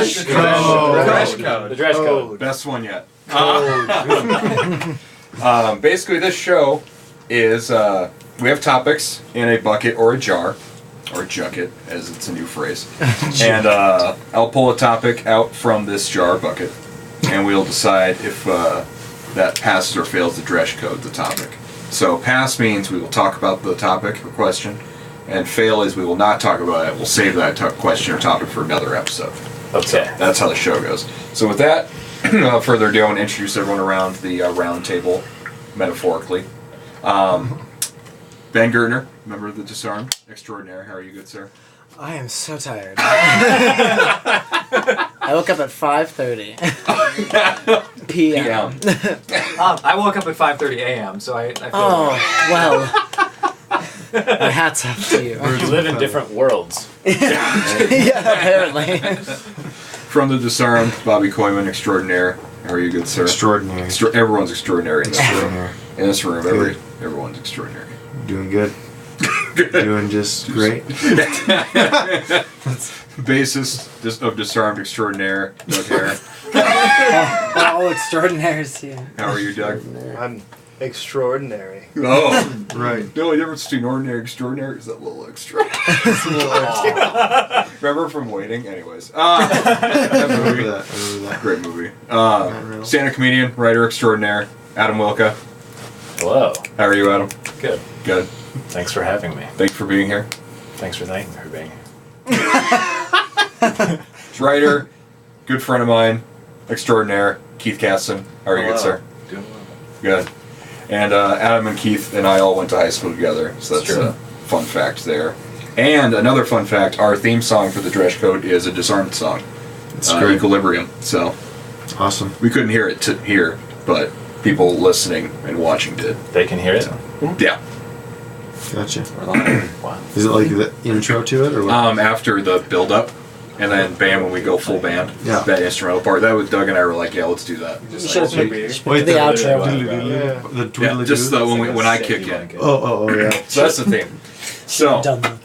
Dresch code. The Dresch code. Best one yet. Basically, this show is we have topics in a bucket or a jar, or junket, as it's a new phrase. And I'll pull a topic out from this jar bucket, and we'll decide if that passes or fails the Dresch code, the topic. So pass means we will talk about the topic or question, and fail is we will not talk about it. We'll save that question or topic for another episode. Okay. That's how the show goes. So with that, without further ado, I want to introduce everyone around the round table, metaphorically. Ben Gertner, member of the Disarmed Extraordinaire. How are you, good sir? I am so tired. I woke up at 5:30 p.m. I woke up at 5:30 a.m., so I feel... Oh, well. My hat's off to you. We live in different worlds. Yeah, apparently. From the Disarmed, Bobby Koyman, Extraordinaire. How are you, good sir? Extraordinary. Everyone's extraordinary in this room. Extraordinary. In this room, everyone's extraordinary. Doing good. Doing just great. Bassist of Disarmed Extraordinaire, Doug Hare. All extraordinaires here. How are you, Doug? I'm extraordinary. Oh, Right. the only difference between ordinary and extraordinary is that little extra. It's a little extra. Remember from Waiting? Anyways. I That remember movie. that. I remember that. Great movie. Reynolds. Stand-up comedian, writer extraordinaire, Adam Wilka. Hello. How are you, Adam? Good. Good. Thanks for having me. Thank you for being here. Thanks for thanking me for being here. Writer, good friend of mine, extraordinaire, Keith Caston. How are you, good sir? Doing well. Good. And Adam and Keith and I all went to high school together, so that's a fun fact there. And another fun fact, our theme song for the Dresch Code is a Disarmed song. It's great. Equilibrium. So Awesome. we couldn't hear it here, but people listening and watching did. They can hear it? Yeah. Gotcha. Wow. Is it like the intro to it, or what? After the build-up, and then bam, when we go full band, Yeah. that instrumental part, that was Doug and I were like, yeah, let's do that. You should have Wait, the outro. The Yeah, just when I kick in. Oh, yeah. So that's the theme. So, Done though.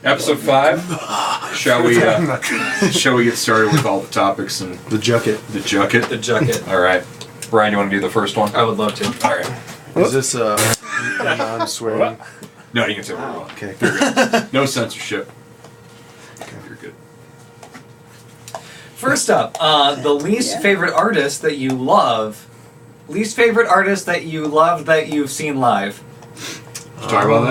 episode 5, shall we get started with all the topics and The junket. the junket? The junket. All right. Brian, you want to do the first one? I would love to. All right. Is this non-swearing? No, you can say whatever you want. Okay. You're good. No censorship. You're good. First up, the least favorite artist that you love. Least favorite artist that you love that you've seen live. Did you talk about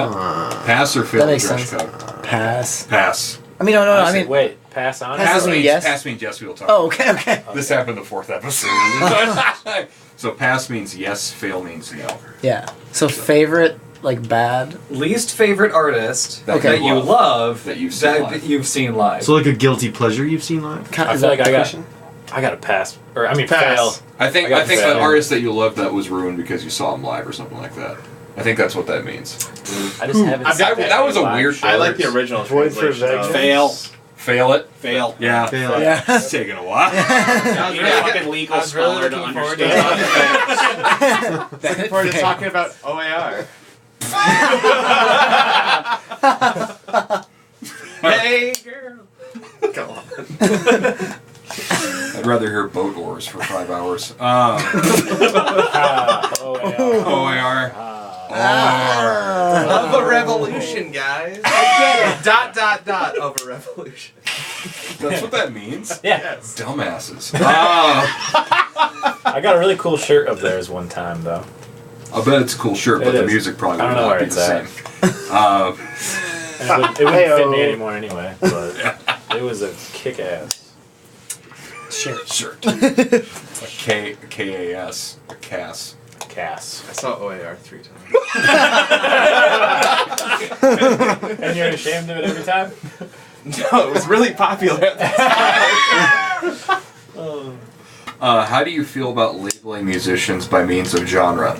that? Pass or fail That the makes Dresch sense. code? Pass. Pass. I mean, no, I mean... Wait, pass on? Pass means yes? Pass means yes, we will talk. Oh, okay. This happened in the 4th episode. So pass means yes, fail means no. Yeah. So favorite, like bad? Least favorite artist That that you you love that you've seen live. that you've seen live. So like a guilty pleasure you've seen live? Kind I is feel that like the I question? got to pass. Or, I mean, Pass. fail. I think I got an fail. artist that you love that was ruined because you saw him live or something like that. I think that's what that means. I just haven't That was a weird I like the original Void for translation. vengeance. Fail. Fail it. Fail. Yeah. Fail. Yeah. It's taking a while. That was really fucking legal I was really scholar to looking forward understand. Looking forward to talking about OAR. Hey, girl. Go on. I'd rather hear boat oars for 5 hours. OAR. Of a revolution, guys. I get it. Dot of a revolution. That's what that means? Yeah. Dumbasses. I got a really cool shirt of theirs one time, though. I'll bet it's a cool shirt, but It the is. music probably I would don't know not where be it's the at. same. And it wouldn't fit me Heyo. anymore anyway, but it was a kick-ass. Shirt. K-A-S. A Cass. Cass. I saw OAR 3 times. And you're ashamed of it every time? No, it was really popular at the time. How do you feel about labeling musicians by means of genre?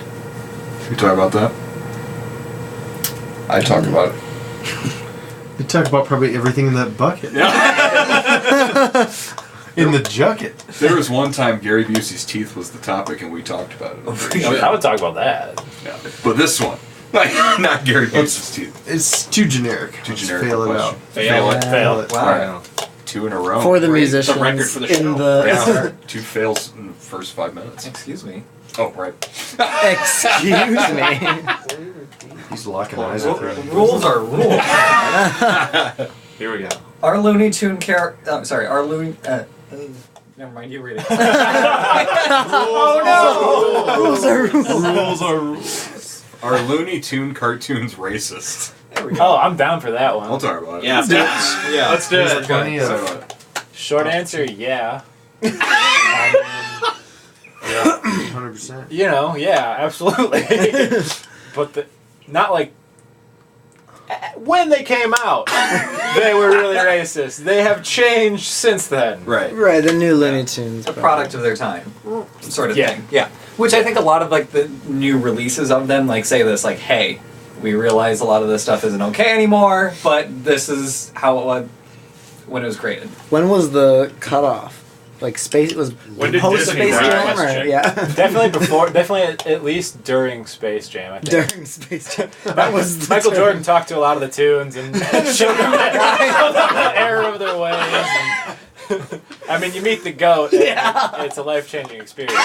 Should we talk about that? I talk about it. You talk about probably everything in that bucket. In the junket. There was one time Gary Busey's teeth was the topic and we talked about it. I would talk about that. Yeah. But this one, not Gary Busey's teeth. It's too generic. Too Let's generic Fail it question. out. Fail it. Fail. it. Wow. Alright. 2 in a row. For the Right. musicians The record for the in show. the Yeah, 2 fails in the first 5 minutes. Excuse me. Oh, right. excuse me. He's locking eyes with her. Rules are rules. Here we go. Our Looney Tune sorry, our Looney. Never mind, you read it. Rules are rules. Rules are rules. Are Looney Tune cartoons racist? There we go. Oh, I'm down for that one. We'll talk about it. Yeah, Yeah. Let's do There's it. plenty of- So, Short answer, yeah. 100%. You know, yeah, absolutely. But not like when they came out, they were really racist. They have changed since then. right. Right, the new Looney Tunes. A product of their time, sort of Yeah. thing. Yeah. Which I think a lot of like the new releases of them like say this like, hey, we realize a lot of this stuff isn't okay anymore, but this is how it was when it was created. When was the cutoff? Like space was When did post Disney Space write Jam, Space or Jam? yeah, Definitely before, definitely at least during Space Jam. I think. during Space Jam. That was the Michael term. Jordan talked to a lot of the tunes and showed them the error of their ways. And, I mean, you meet the goat. And it's a life-changing experience.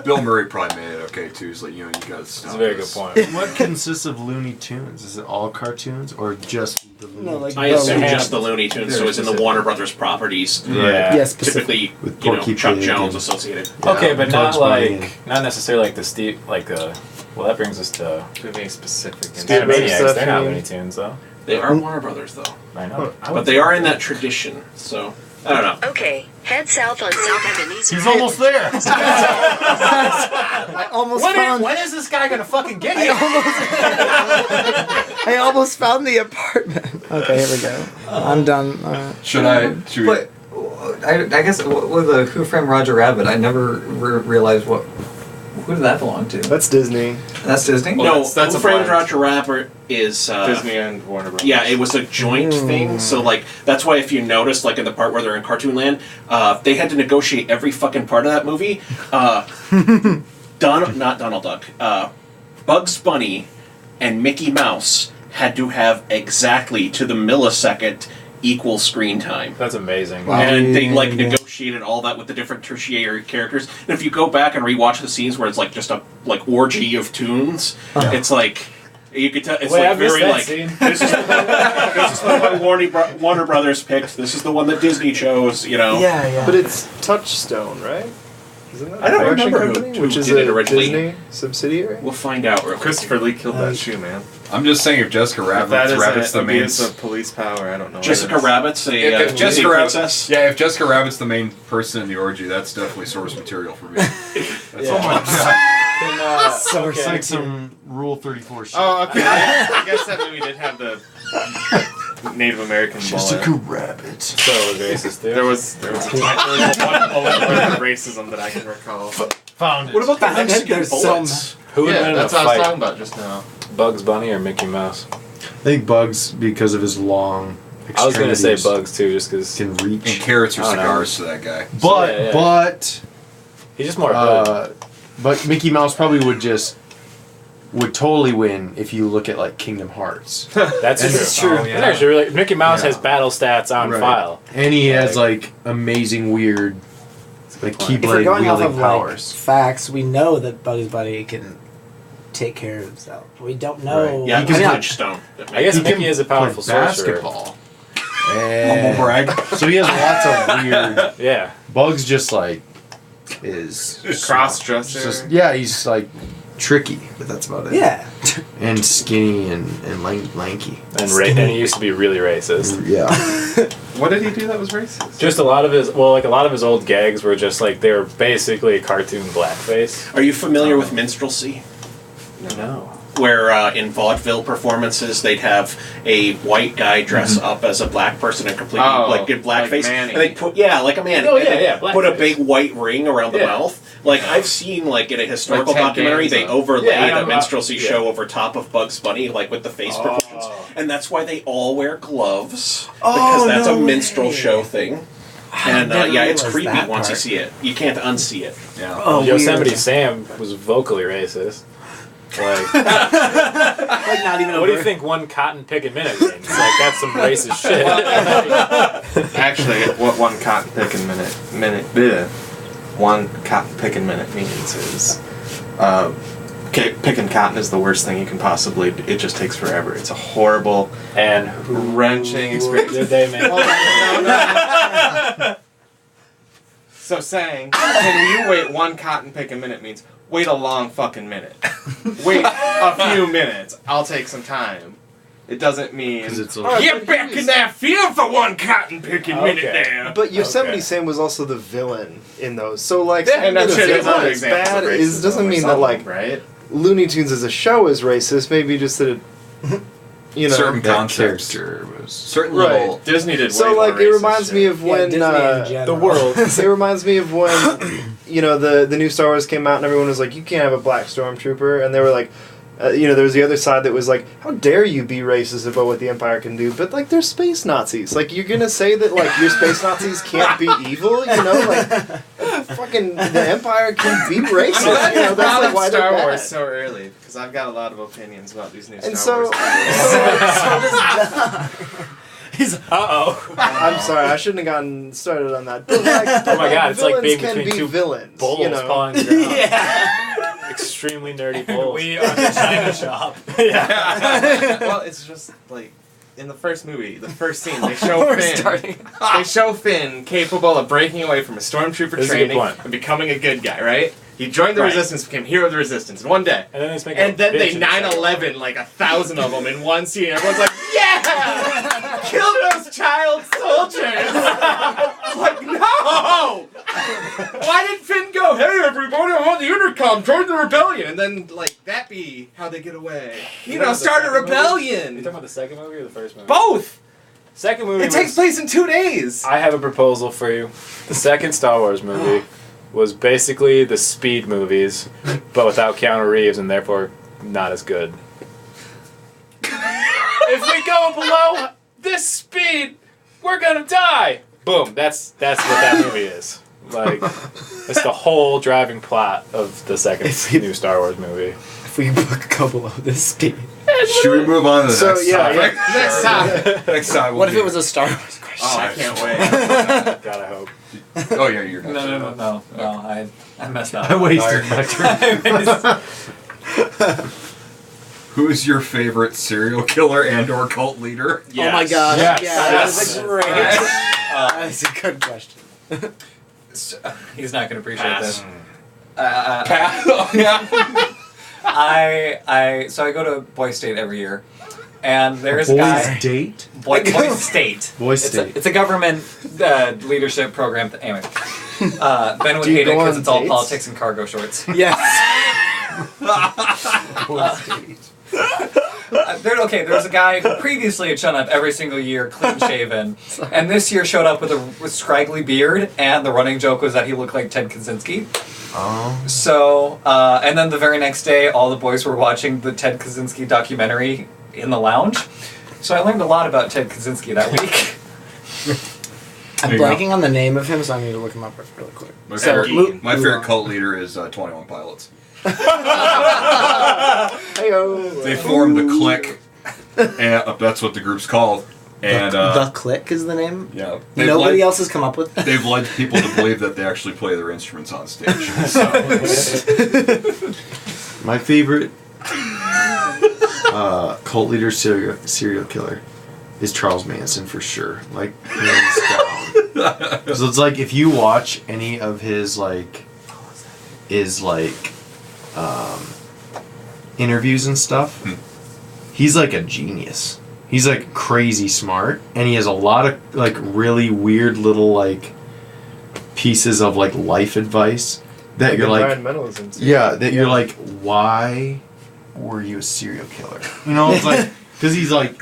Bill Murray probably made it okay too. He's like, you gotta stop. That's a very good this. point. What consists of Looney Tunes? Is it all cartoons or just the Looney No, like Tunes? I assume Yeah. just the Looney Tunes, so it's in the Warner Brothers properties. Yeah. Yeah, specific. Typically, With you know, Porky Chuck Pig Jones and- associated. Okay, but not Bugs Bunny like, not necessarily like the Steve, like well, that brings us to To be specific. Animaniacs. They're not Looney Tunes though. They are Warner Brothers, though. I know. But they are in that tradition, so I don't know. Okay, head south on South Ebenezer. He's almost there. I almost found. When is this guy gonna fucking get you? I almost found the apartment. Okay, here we go. I'm done. Should we? But I guess with the Who Framed Roger Rabbit, I never realized who did that belong to? That's Disney. That's Disney. No, that's Who a Framed blend. Roger Rabbit is Disney and Warner Brothers. Yeah, it was a joint thing. So like that's why if you notice, like in the part where they're in Cartoon Land, they had to negotiate every fucking part of that movie. Not Donald Duck. Bugs Bunny and Mickey Mouse had to have exactly to the millisecond equal screen time. That's amazing. Wow. And they like Yeah. negotiated all that with the different tertiary characters. And if you go back and rewatch the scenes where it's like just a like orgy of tunes, it's like you could tell it's Wait, like I've missed very that like scene. this is the one Warner Brothers picked. This is the one that Disney chose. You know. Yeah. But it's Touchstone, right? Isn't that I don't a production remember company? who Which is did it a originally. Disney subsidiary? We'll find out real quick. Christopher Lee killed that shoe, man. I'm just saying, if Jessica If that is Rabbit's the main. abuse of police power, I don't know. Jessica what it is. Rabbit's a If Disney Jessica princess. Yeah, if Jessica Rabbit's the main person in the orgy, that's definitely source material for me. That's all. So It's like some Rule 34 shit. Oh, okay. I guess that movie did have the Native American Jessica bullet. Rabbit. So it was racist, dude. There was one bullet for racism that I can recall. Found it. What about the Found it, Mexican there's bullets? Who would Yeah, win in a that's what I was fight? talking about just now. Bugs Bunny or Mickey Mouse? I think Bugs, because of his long I was gonna say extremities, Bugs too, just because can And reach. carrots or I don't know. cigars to that guy. But Yeah. he's just more hood. but Mickey Mouse probably would totally win if you look at like Kingdom Hearts. That's It's true. true. Oh, yeah. And actually, really, Mickey Mouse Yeah. has battle stats on Right. file. And he has like amazing weird like If we're Keyblade going off wielding of like powers. facts, we know that Bugs Bunny can take care of himself. We don't know. Right. Yeah, He the can Touchstone. I guess He Mickey can is a play powerful sorcerer. basketball. Humble And brag. so he has lots of weird. Yeah. Bugs just like is Cross-dresser. just- yeah, he's like tricky, but that's about it. Yeah. And skinny and lanky. And he used to be really racist. Yeah. What did he do that was racist? Just a lot of his old gags were just like they were basically cartoon blackface. Are you familiar with minstrelsy? No. Where in vaudeville performances they'd have a white guy dress up as a black person and completely Oh, like get blackface, like Manny. and they put like a man, Oh, yeah, yeah, put a blackface. big white ring around the Yeah. mouth. Like I've seen like in a historical Ted documentary, they Danza. overlaid Yeah, I know a minstrelsy about- show over top of Bugs Bunny, like with the face proportions, and that's why they all wear gloves Oh, because that's no a minstrel way. show thing. And never yeah, it's realized creepy that once you part. see it. You can't unsee it. Yeah. Oh, Yosemite weird. Sam was vocally racist. Like, Like not even a what do you word. think one cotton pick a minute means? Like, that's some racist shit. Actually, what one cotton picking one cotton picking minute means is, picking cotton is the worst thing you can possibly do. It just takes forever. It's a horrible And wrenching experience. did they make? No. So saying, can you wait one cotton pick a minute means wait a long fucking minute. Wait a few minutes. I'll take some time. It doesn't mean it's get back in that field for one cotton picking minute Okay. there. But Yosemite Okay. Sam was also the villain in those. So like, Yeah, and I'm saying sure that there's the other villain's examples bad of is racism doesn't or mean that something, like right? Looney Tunes as a show is racist. Maybe just that it, you know. Certain that concepts. character was Certain Right. little. Disney did. So way like more it racist reminds me shit. of when Disney in general. The world. it reminds me of when you know the new Star Wars came out and everyone was like, you can't have a black stormtrooper, and they were like, you know, there was the other side that was like, how dare you be racist about what the Empire can do? But like, they're space Nazis. Like, you're gonna say that like your space Nazis can't be evil? You know, like fucking the Empire can be racist. I'm glad You know, you that's brought like up why Star they're Wars bad. so early because I've got a lot of opinions about these new And Star so, Wars. Uh-oh. I'm sorry, I shouldn't have gotten started on that. But like, Oh my God, it's like villains being can between be two villains. Bowls You know, pawing the ground. Yeah. Extremely nerdy bowls. We are the China shop. Well, it's just like in the first movie, the first scene, they show Finn. They show Finn capable of breaking away from a stormtrooper This is a good training point. and becoming a good guy, right? He joined the Right. Resistance, became hero of the Resistance in one day. And then they just make And a then bitch they in the second 9/11 like 1,000 of them in one scene. Everyone's like, yeah! Kill those child soldiers! Like, no! Why did Finn go, hey everybody, I'm on the intercom, join the rebellion? And then, like, that be how they get away. You know, start a You rebellion! talking about the second movie or the first movie? Both! Second movie It takes place in 2 days! I have a proposal for you. The second Star Wars movie was basically the Speed movies, but without Keanu Reeves, and therefore not as good. If we go below this speed, we're gonna die. Boom. That's what that movie is. Like, it's the whole driving plot of the second new Star Wars movie. If we book a couple of this speed. Should we move on to the So, next yeah, topic? Next time! Next time. What if it was a Star Wars question? Oh, I can't wait. God, I hope. Oh yeah, you're not. No. I messed up. I wasted my turn. Who's your favorite serial killer and/or cult leader? Oh my god. Yes. Yeah, that Yes. is a great. That's a good question. He's not going to appreciate Pass. this. Oh, yeah. So I go to Boy State every year, and there's a Boys guy. date? Boy State. Boys It's State. a government leadership program. Anyway, Ben would Do you hate it go because on it's all dates? politics and cargo shorts. Yes. There's a guy who previously had shown up every single year, clean shaven, and this year showed up with a scraggly beard, and the running joke was that he looked like Ted Kaczynski. Oh. So, and then the very next day, all the boys were watching the Ted Kaczynski documentary in the lounge. So I learned a lot about Ted Kaczynski that week. I'm There you blanking on the name of him, so I need to look him up really quick. My So, favorite, my move favorite on. cult leader is 21 Pilots. Heyo. They formed a clique, and that's what the group's called. And the Click is the name? yeah, Nobody else has come up with that? They've led people to believe that they actually play their instruments on stage. So, My favorite cult leader serial killer is Charles Manson for sure. Like, hands down. So it's like if you watch any of his interviews and stuff, he's like a genius. He's like crazy smart, and he has a lot of like really weird little like pieces of like life advice that you're like, environmentalism. too. yeah, that you're like, why were you a serial killer? You know, it's like because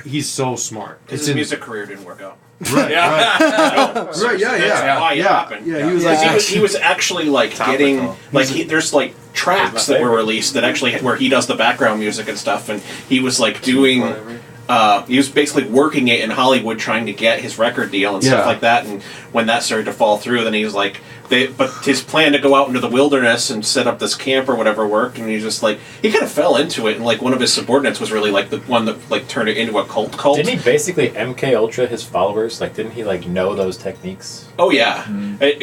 he's so smart. His music career didn't work out. Right, right, right, yeah, That's why it yeah, happened. yeah. He was Yeah. like, He was actually like getting like there's like tracks that were released that actually where he does the background music and stuff, and he was like doing. He was basically working it in Hollywood, trying to get his record deal and stuff Yeah. like that. And when that started to fall through, then he was like, but his plan to go out into the wilderness and set up this camp or whatever worked, and he's just like he kind of fell into it, and like one of his subordinates was really like the one that like turned it into a cult. Didn't he basically MK Ultra his followers? Like, didn't he like know those techniques? Oh yeah,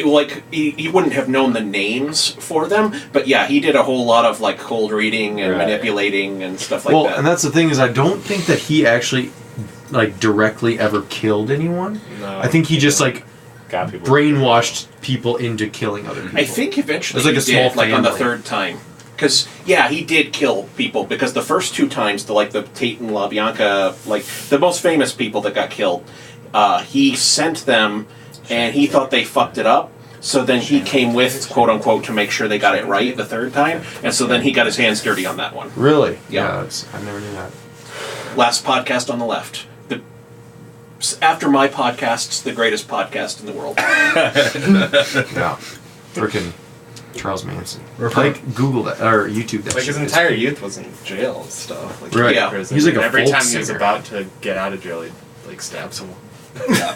like he wouldn't have known the names for them, but yeah, he did a whole lot of like cold reading and manipulating and stuff like that. Well, and that's the thing is, I don't think that he actually like directly ever killed anyone. No, I think he just like got people. brainwashed people into killing other people. I think eventually It was like he a small did, like on the family. third time. Because, yeah, he did kill people, because the first 2 times, the Tate and LaBianca, like, the most famous people that got killed, he sent them, and he thought they fucked it up, so then he came with, quote-unquote, to make sure they got it right the third time, and so then he got his hands dirty on that one. Really? Yeah. I never knew that. Last podcast on the left. After my podcast's the greatest podcast in the world. Yeah. Frickin' Charles Manson. Like, Google that, or YouTube that Like shit. his entire youth was in jail and stuff. Like, Right. Yeah. prison. He's like And a every folk time he was singer. about to get out of jail, he'd like stab someone. Yeah.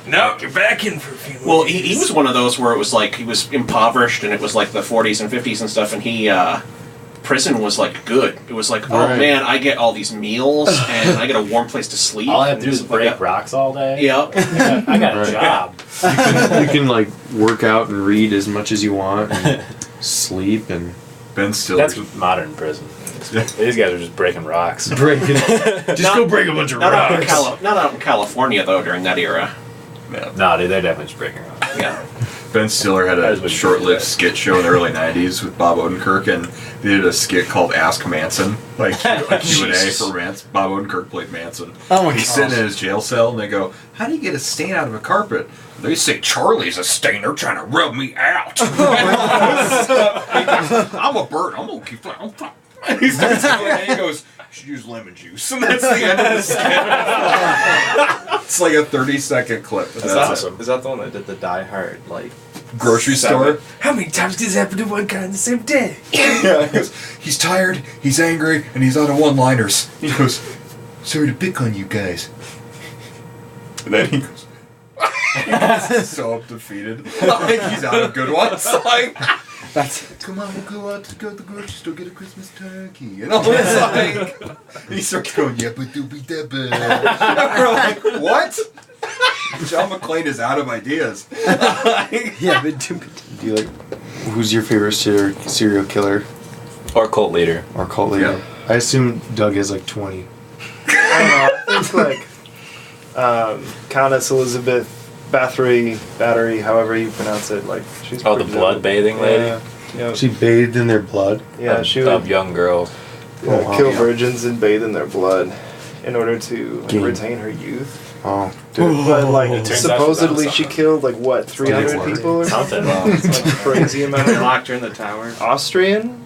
No, you're back in for a few Well, he was one of those where it was like he was impoverished, and it was like the 40s and 50s and stuff, and he prison was like good. It was like, oh Right. man, I get all these meals and I get a warm place to sleep. All I have and to do is stuff like break that. rocks all day. Yep. I got a Right. job. You can like work out and read as much as you want and sleep and Ben Stiller. That's modern prison. These guys are just breaking rocks. break it. Just go break a bunch of Not out, in rocks. not out in California though during that era. Yeah. No, dude, they're definitely just breaking rocks. Yeah. Ben Stiller had That is a what short-lived he did. skit show in the early '90s with Bob Odenkirk, and they did a skit called "Ask Manson," like a Q&A Jesus. for Manson. Bob Odenkirk played Manson. Oh my He's sitting in his jail cell, and they go, "How do you get a stain out of a carpet?" They say, "Charlie's a stain. They're trying to rub me out." I'm a bird. I'm gonna keep flying. And he starts going, and he goes, "You should use lemon juice," and that's the end of the skit. It's like a 30-second clip. Is That's that, awesome. is that the one that did the Die Hard, like... Grocery store. How many times does it happen to one guy on the same day? Yeah, he goes, he's tired, he's angry, and he's out of one-liners. He goes, "Sorry to pick on you guys." And then he goes, so defeated. Like he's out of good ones. Like, come on, we'll go out to go to the grocery store, get a Christmas turkey. And all it's like, he starts going, "Yabba doobie dabba." And we're like, what? John McClane is out of ideas. Yeah, but Do you like? Who's your favorite serial killer Or cult leader. or cult leader? Yeah. I assume Doug has like 20. I don't know. I think like Countess Elizabeth Battery, however you pronounce it. Like she's Oh, the pretty blood dope. bathing lady? Yeah, She bathed in their blood. yeah. She Of would young girls. Oh, wow. kill virgins and bathe in their blood in order to like, Gain. retain her youth. Oh, dude. But like Turns out she supposedly found she something. killed like what 300 Something. people or Something. It's like a crazy amount. They locked her in the tower. Austrian,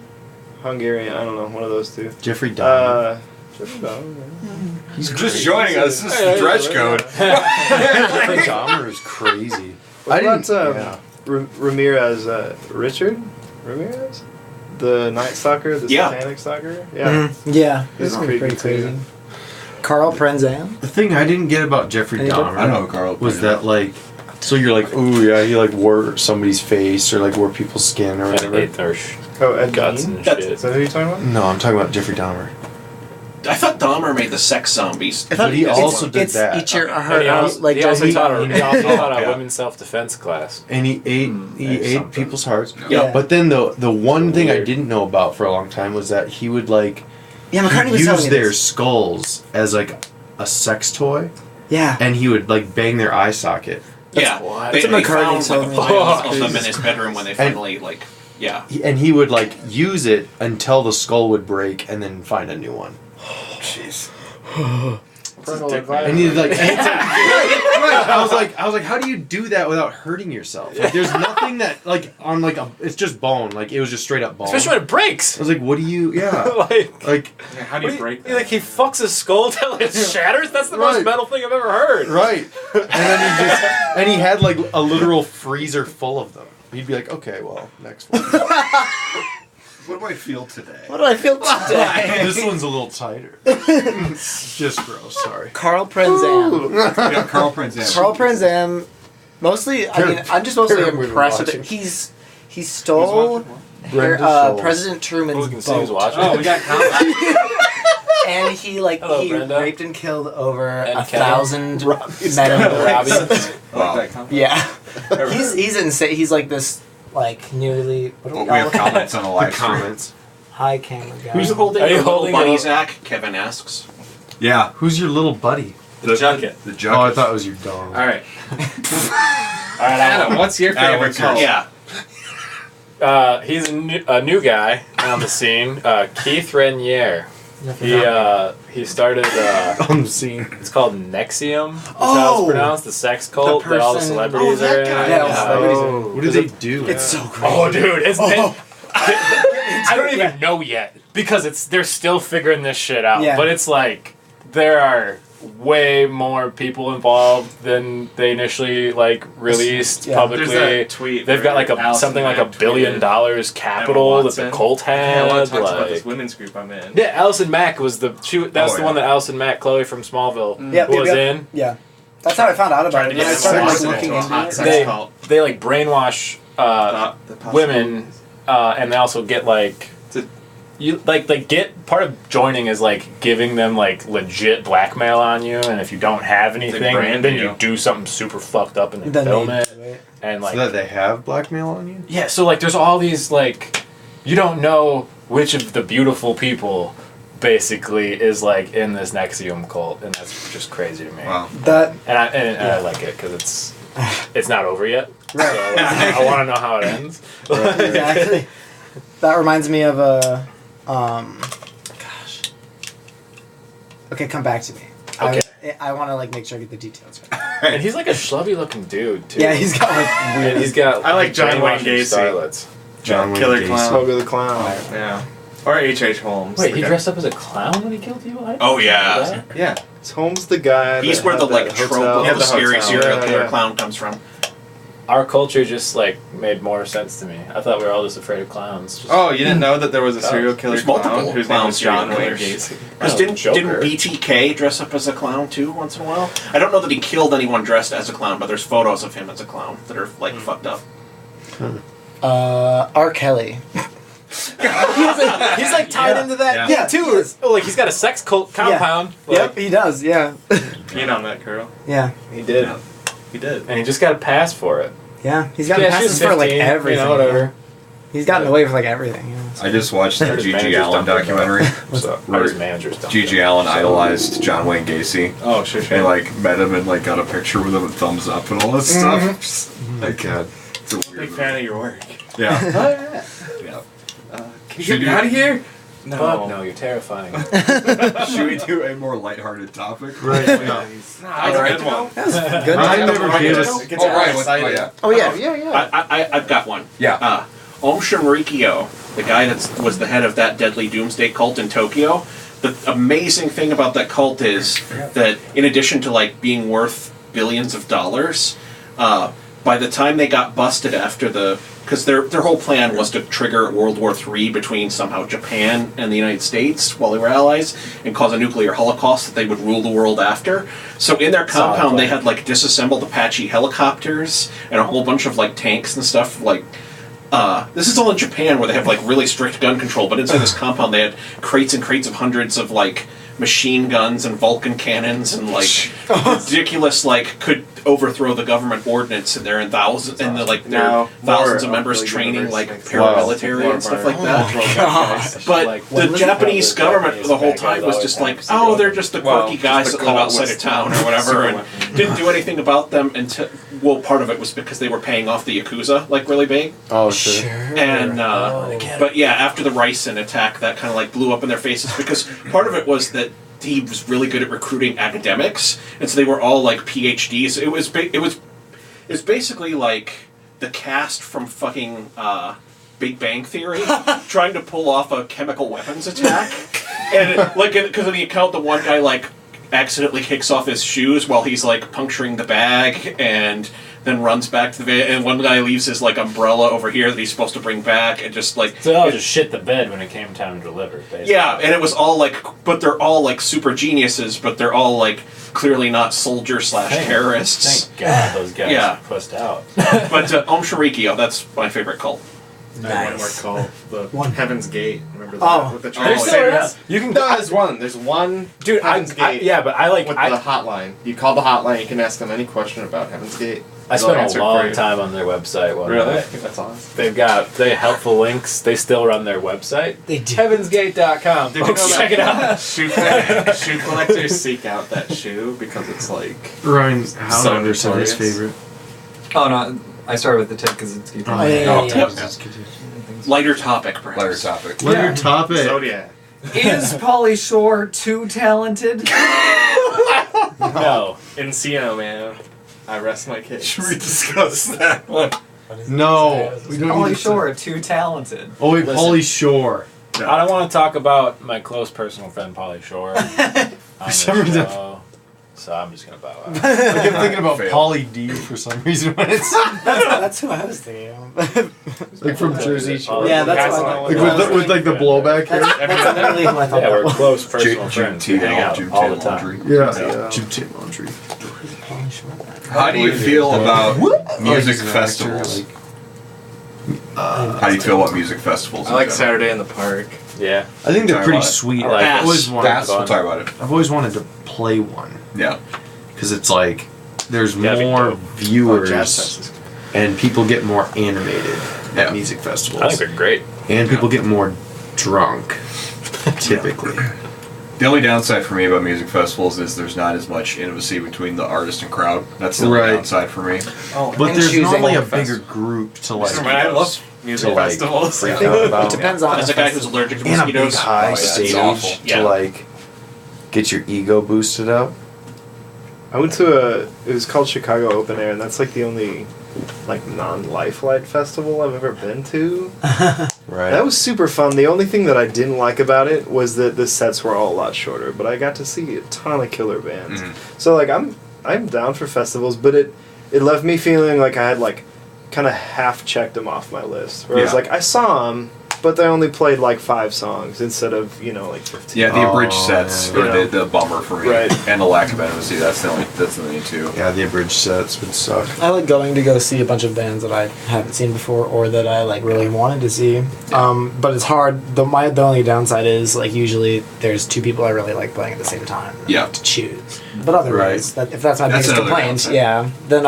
Hungarian. I don't know, one of those two. Jeffrey Dahmer. Jeffrey Dahmer, yeah. He's Just joining us, this is the Dresch code. Jeffrey Dahmer is crazy. What I didn't. about Ramirez? Richard Ramirez, the Night Stalker, the Yeah. Satanic Stalker. Yeah, yeah, He's this is creepy pretty too. crazy. Carl Prenzan. The thing I didn't get about Jeffrey Any good- Dahmer I know Carl was pointed that out. like, so you're like, oh yeah, he like wore somebody's face or like wore people's skin or And whatever. ate their Oh, Ed guts Gein? and That's- shit. Is that who you're talking about? No, I'm talking about Jeffrey Dahmer. I thought Dahmer made the sex zombies. But he also did It's that. eat your And heart he out. also, Like he also does taught a, he also taught a Yeah. women's self-defense class. And he ate ate something. people's hearts. Yeah. But then the one thing I Weird. didn't know about for a long time was that he would like Yeah, McCartney was use telling me their this. skulls as like a sex toy, Yeah. and he would like bang their eye socket. Yeah. what? They, That's what they McCartney found told like me. files Oh, of them in Jesus his bedroom when they finally like, yeah. And he would like use it until the skull would break, and then find a new one. Jeez. Parental And advisory. he's like, right. I was like, how do you do that without hurting yourself? Like, there's nothing that like on like a, it's just bone. Like it was just straight up bone. Especially when it breaks. I was like, what do you? Yeah, like Yeah, how do you break that? Like he fucks his skull till it shatters? That's the most Right. metal thing I've ever heard. right. And then he had like a literal freezer full of them. He'd be like, okay, well, next one. What do I feel today? What do I feel today? This one's a little tighter. It's just gross. Sorry. Carl Prenzan. Yeah, Carl Prince. Carl Prenzan Mostly, I mean, I'm just mostly We're impressed with watching. it. He stole President Truman's Who can see who's boat. watching? Oh, we got comments. And he Hello, he Brenda. raped and killed over And 1,000 Robbie's men and Robbie. boys. Wow. Yeah, he's insane. He's like this newly. What do Well, we we have call it? comments on the live stream. Comments. High camera guy. Who's holding Are you your little holding bunny, your- Zach? Kevin asks. Yeah. Who's your little buddy? The junket. The Oh, I junket. thought it was your dog. All right. All right, Adam, what's your Adam, favorite what's yours? color? Yeah. He's a new guy on the scene. Keith Renier. He started. On the scene. It's called Nexium. Is how it's pronounced. The sex cult that all the person- celebrities that are in. guy. Yeah, all the celebrities are What do they do? It's so crazy. Oh, dude, it's I don't even know yet because they're still figuring this shit out. Yeah. But it's like there are way more people involved than they initially released Yeah. publicly. There's that tweet. They've got like Allison something like $1 Mack billion tweeted capital Emma that the Watson. cult Yeah, I had. want to talk about this Like, women's group I'm in. yeah, Allison Mack was that's Oh, the yeah. one that Allison Mack, Chloe from Smallville, Yep, was yep. in. Yeah, that's how I found out about Trying it. to Then I get started like, Watson looking into a into hot it. sex They cult. they like brainwash The possible- women, and they also get like you like get part of joining is like giving them like legit blackmail on you, and if you don't have anything, brand then you. you do something super fucked up and they Then film they it, do it. and like So that they have blackmail on you? yeah, so like there's all these like you don't know which of the beautiful people basically is like in this Nexium cult, and that's just crazy to me. Wow. That And I like it because it's not over yet. Right. So I want to know how it ends. exactly. That reminds me of a gosh. Okay, come back to me. Okay. I want to like make sure I get the details right. And he's like a schlubby looking dude too. Yeah, he's got like And weird. he's got. I like John Wayne brainwashing Gacy. starlets. John Wayne Killer Gacy. Clown. Pogo the Clown. Yeah. Or H.H. Holmes. Wait, the he guy. dressed up as a clown when he killed you? I didn't Oh, know yeah. that. Yeah. Is Holmes the guy? He's that where had the that like trope hotel? of Yeah, the the scary hotel. serial Yeah, killer yeah. clown comes from. Our culture just like made more sense to me. I thought we were all just afraid of clowns. Just, Oh, you didn't know that there was a serial killer There's multiple clown whose name clown was John serial Wayne killers. Gacy? Because Oh, didn't Joker. BTK dress up as a clown too once in a while? I don't know that he killed anyone dressed as a clown, but there's photos of him as a clown that are like fucked up. R. Kelly. he's like tied into that. Yeah. Too. oh, like he's got a sex cult compound. Yep, he does. Yeah. Peed on that girl. Yeah. He did. He did. And he just got a pass for it. Yeah. He's gotten Yeah, she passes was for like 15, everything. You know, whatever. He's gotten away with like everything. Yeah. I just watched the His G.G. manager's Allen dumped him, documentary. So, or his manager's done. G.G. Allen idolized John Wayne Gacy. Oh, sure. And like met him and like got a picture with him and thumbs up and all this stuff. Oh my god. It's a Big weird fan of your work. Yeah. Can you Should get me you- out of here? Fuck no, you're terrifying. Should we do a more lighthearted topic? Right. Nah, that's a good one. Good. I time. never gave us. It gets Oh, right. excited. Oh, yeah. Oh yeah. Yeah, yeah. I've got one. Yeah. Om Shinrikyo, the guy that was the head of that deadly doomsday cult in Tokyo. The amazing thing about that cult is that in addition to like being worth billions of dollars, by the time they got busted after because their whole plan was to trigger World War III between somehow Japan and the United States while they were allies and cause a nuclear holocaust that they would rule the world after. So in their compound they had like disassembled Apache helicopters and a whole bunch of like tanks and stuff like. This is all in Japan where they have like really strict gun control, but inside this compound they had crates and crates of hundreds of like machine guns and Vulcan cannons and like ridiculous like could overthrow the government ordnance and they're in thousands and like there are thousands of members training like paramilitary and stuff like that. But Like, the when Japanese the government Japanese the whole bad time guys was always just have like, secret oh, they're weapons. just the quirky guys that live outside of town or whatever, and didn't do anything about them until part of it was because they were paying off the Yakuza like really big. Oh sure. And but yeah, after the Rysen attack, that kind of like blew up in their faces because part of it was that he was really good at recruiting academics, and so they were all like PhDs. It was basically like the cast from fucking Big Bang Theory trying to pull off a chemical weapons attack, and like because of the account, the one guy like accidentally kicks off his shoes while he's like puncturing the bag, and then runs back to the van, and one guy leaves his like umbrella over here that he's supposed to bring back, and just like So they'll just shit the bed when it came time to deliver. Basically. yeah, and it was all like, but they're all like super geniuses, but they're all like clearly not soldier/terrorists. Thank God those guys Yeah. pussed out. But Om Sharikyo, that's my favorite cult. I have one more Nice. called the One. Heaven's Gate. Remember that? Oh. With the Oh, There's yeah. still is. You can No, there's one. There's one. dude. Heaven's Gate. Yeah, but I like. With I the hotline. You call the hotline. You can ask them any question about Heaven's Gate. They'll spent answer a it for long you. time on their website. One Really? night. That's awesome. They have helpful links. They still run their website. They do. Heavensgate.com. Did you Folks, know check it out. Shoe collectors seek out that shoe because it's like Ryan So Howlander said his notorious. favorite. Oh no, I started with the tip because it's keeping. Oh, yeah, yeah, yeah. Lighter topic, perhaps. Lighter topic. Lighter Yeah. topic. Zodiac. Is Pauly Shore too talented? No. Encino, man. I rest my case. Should we discuss that one? No, we don't need Pauly to- Shore too talented. Oh wait, Listen. Pauly Shore. I don't want to talk about my close personal friend Pauly Shore on this some reason- show, so I'm just gonna bow out. I kept thinking about Fail. Pauly D for some reason when it's That's who I was thinking of. like from Jersey Shore. Yeah, that's Guys what I know Like thought. with like the blowback hair. That's literally who I thought Yeah, that we're was. close personal friends. We hang out all the time. Yeah. Jim Tate Laundry. How do you feel about Like music he's an actor, festivals? like- How do you feel about music festivals? I like in general? Saturday in the Park. Yeah. I think they're Talk pretty about it. sweet. I like I've it. always wanted. That's, we'll talk about it. I've always wanted to play one Yeah. because it's like there's Yeah, it'd be more dope. viewers Jazz Fest is and people get more animated Yeah. at music festivals. I think they're great. and people get more drunk, typically. The only downside for me about music festivals is there's not as much intimacy between the artist and crowd. That's the only Right. downside for me. Oh, But And there's choosing normally a more bigger fest- group to like. I love music to, like, festivals. freak out about. It depends on As the a guy festival. who's allergic to And a big mosquitoes, high Oh, yeah, it's stage awful. to Yeah. like get your ego boosted up. I went to it was called Chicago Open Air, and that's like the only like non-Lifelight festival I've ever been to. Right. That was super fun. The only thing that I didn't like about it was that the sets were all a lot shorter, but I got to see a ton of killer bands. So like I'm down for festivals, but it left me feeling like I had like kind of half checked them off my list. Where I was Yeah. like, I saw them, but they only played like 5 songs instead of like 15. Yeah, the abridged Oh, sets yeah. are the bummer for me. Right. And the lack of intimacy. That's the only two. Yeah, the abridged sets would suck. I like going to go see a bunch of bands that I haven't seen before or that I like really wanted to see. But it's hard. The only downside is like usually there's 2 people I really like playing at the same time. Yeah. To choose. But otherwise, if that's my That's biggest another complaint, downside. yeah, then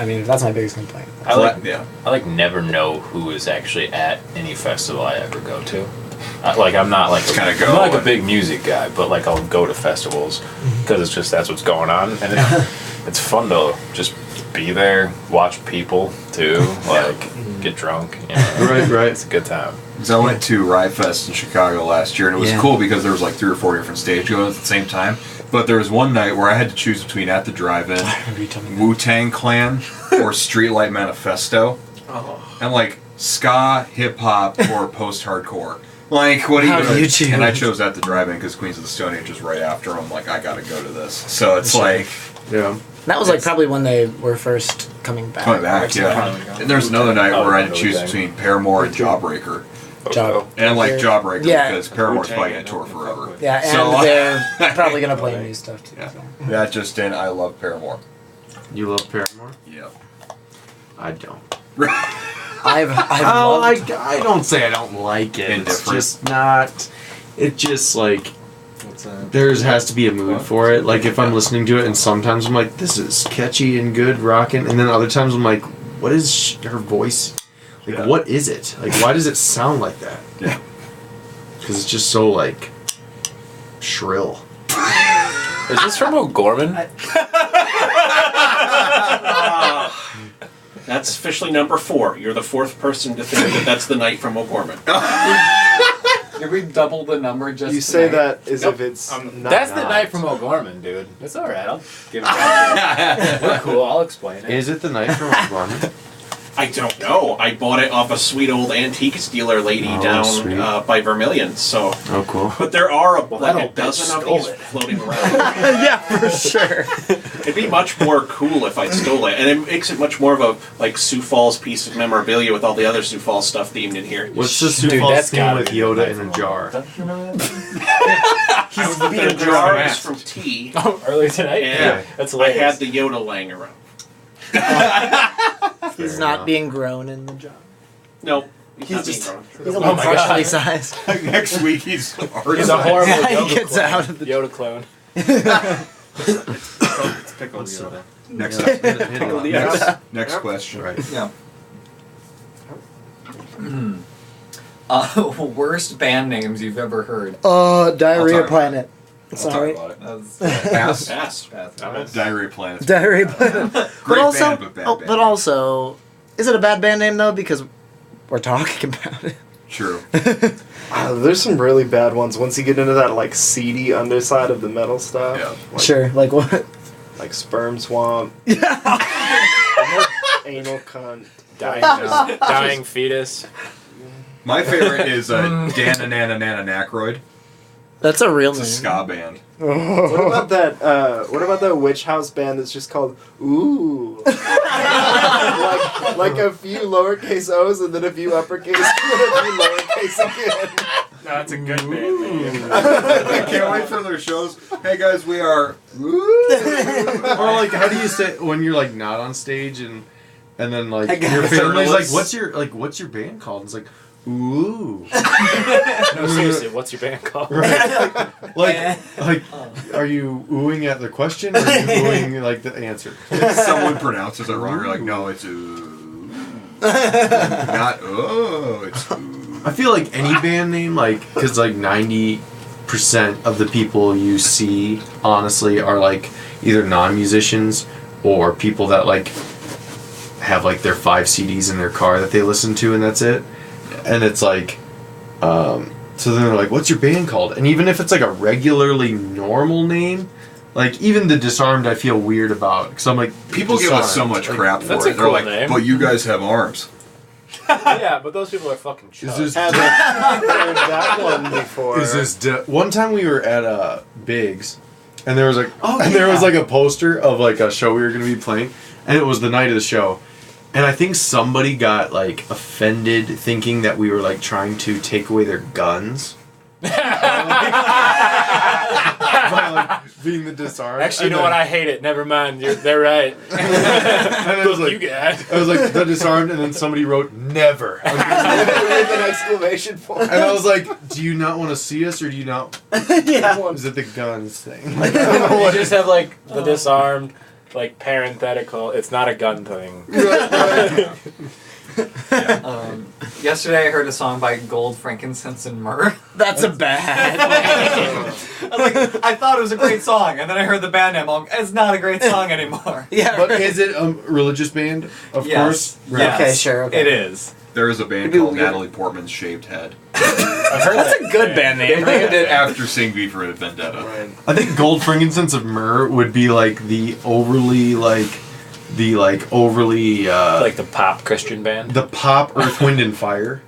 if that's my biggest complaint. I like Yeah. I like never know who is actually at any festival I ever go to. I'm not like Just kinda go I'm not like a and- big music guy, but like I'll go to festivals because it's just that's what's going on, and it's fun to just be there, watch people too, like get drunk. You know? Right. It's a good time. Because I went to Riot Fest in Chicago last year, and it was Yeah. cool because there was like 3 or 4 different stage goers at the same time. But there was one night where I had to choose between At the Drive-In, Remember you telling me that. Wu-Tang Clan, or Streetlight Manifesto. And like ska, hip-hop, or post-hardcore. Like, what do How do you choose? And I chose At the Drive-In because Queens of the Stone Age was right after. I'm like, I gotta go to this. So it's like, Yeah. That was like probably when they were first coming back. coming back, yeah. And there's another night where I had to choose Wu-Tang. between Paramore and Jawbreaker. Job. And I like Jawbreaker Yeah. because Paramore's Wu-Tang, probably I gonna tour don't forever. fuck with. Yeah, and So, they're probably gonna play new stuff too. Yeah. So. That just in, I love Paramore. You love Paramore? Yep. I don't. I've Oh, loved I don't say I don't like it. It's Indifferent. just not. It just like What's that? there has to be a mood for it. Like if I'm listening to it, and sometimes I'm like, this is catchy and good, rocking, and then other times I'm like, what is her voice? Like, Yeah. what is it? Like, why does it sound like that? Yeah. Because it's just so like shrill. Is this from O'Gorman? that's officially number 4. You're the 4th person to think that that's the night from O'Gorman. Did we double the number just You say tonight? that as Nope. if it's not. That's the night from O'Gorman, dude. It's all right. I'll give it back to you. We're cool. I'll explain it. Is it the night from O'Gorman? I don't know. I bought it off a sweet old antiques dealer lady sweet. down by Vermilion. So, Oh, cool. but there are that like a old bitch dozen of stole these it. floating around. Yeah, for sure. It'd be much more cool if I stole it, and it makes it much more of a like Sioux Falls piece of memorabilia with all the other Sioux Falls stuff themed in here. What's the Sioux Dude, Falls that's theme gotta with be Yoda the in a jar? He's the jar is from tea. Oh, earlier tonight? Yeah. That's I hilarious. had the Yoda laying around. He's not being grown in the jar. No, He's not just being grown. he's Oh only my partially God. sized. Next week he's He's a horrible Yeah, he Yoda gets clone. out of the- Yoda clone. It's pickled Yoda. Next Yeah. next question. Right. Yeah. Worst band names you've ever heard. Diarrhea talk about Planet. I'll Sorry. talk about it. Pass. Pass. Diarrhea Planet. Diarrhea Planet. Great also, band, but bad band. but also, is it a bad band name though? Because we're talking about it. True. There's some really bad ones once you get into that like seedy underside of the metal stuff. Yeah. Like, Sure. Like what? Like Sperm Swamp. Anal cunt. Dying fetus. My favorite is Danananananacroid. That's a real It's a name. ska band. What about that? What about that witch house band that's just called Ooh? like a few lowercase O's and then a few uppercase and then a few lowercase again. No, that's a good band name. I can't wait for their shows. Hey guys, we are. Or like, how do you say when you're like not on stage and then like I got your it. family's like, Journalists. what's your band called? And it's like, ooh. No, seriously, what's your band called? Right. like, are you oohing at the question or are you oohing like the answer? Someone pronounces it wrong. You're like, no, it's ooh. Not oh, it's ooh. I feel like any band name, like, because like 90% of the people you see, honestly, are like either non-musicians or people that like have like their 5 CDs in their car that they listen to and that's it. And it's like, so then they're like, what's your band called? And even if it's like a regularly normal name, like even the Disarmed I feel weird about. Because I'm like, People give us so Disarmed, much like, crap for that's it. a They're cool like, name. but you guys have arms. Yeah, but those people are fucking Is chuds. this, Haven't heard that one before. is this one time we were at Biggs and there was like Oh, there was yeah. like a poster of like a show we were going to be playing and it was the night of the show. And I think somebody got like offended thinking that we were like trying to take away their guns. By like being the Disarmed. Actually, you know what? I hate it. Never mind. They're right. And I was You like, guys. I was like the Disarmed, and then somebody wrote never. With an exclamation point. And I was like, do you not want to see us, or do you not? Yeah. Is it the guns thing? Like, I don't know You what just have like the Disarmed, like parenthetical. It's not a gun thing. Yesterday I heard a song by Gold, Frankincense, and Myrrh. That's a bad name. I was like, I thought it was a great song, and then I heard the band name. I'm like, it's not a great song anymore. Yeah. But is it a religious band? Of Yes. course. Yes. Okay, sure, okay. It is. There is a band Maybe called we'll get- Natalie Portman's Shaved Head. I've heard That's a good band They name. named it after seeing V for Vendetta. Right. I think Gold, Frankincense, of Myrrh would be like the overly Like the pop Christian band. the pop Earth, Wind, and Fire.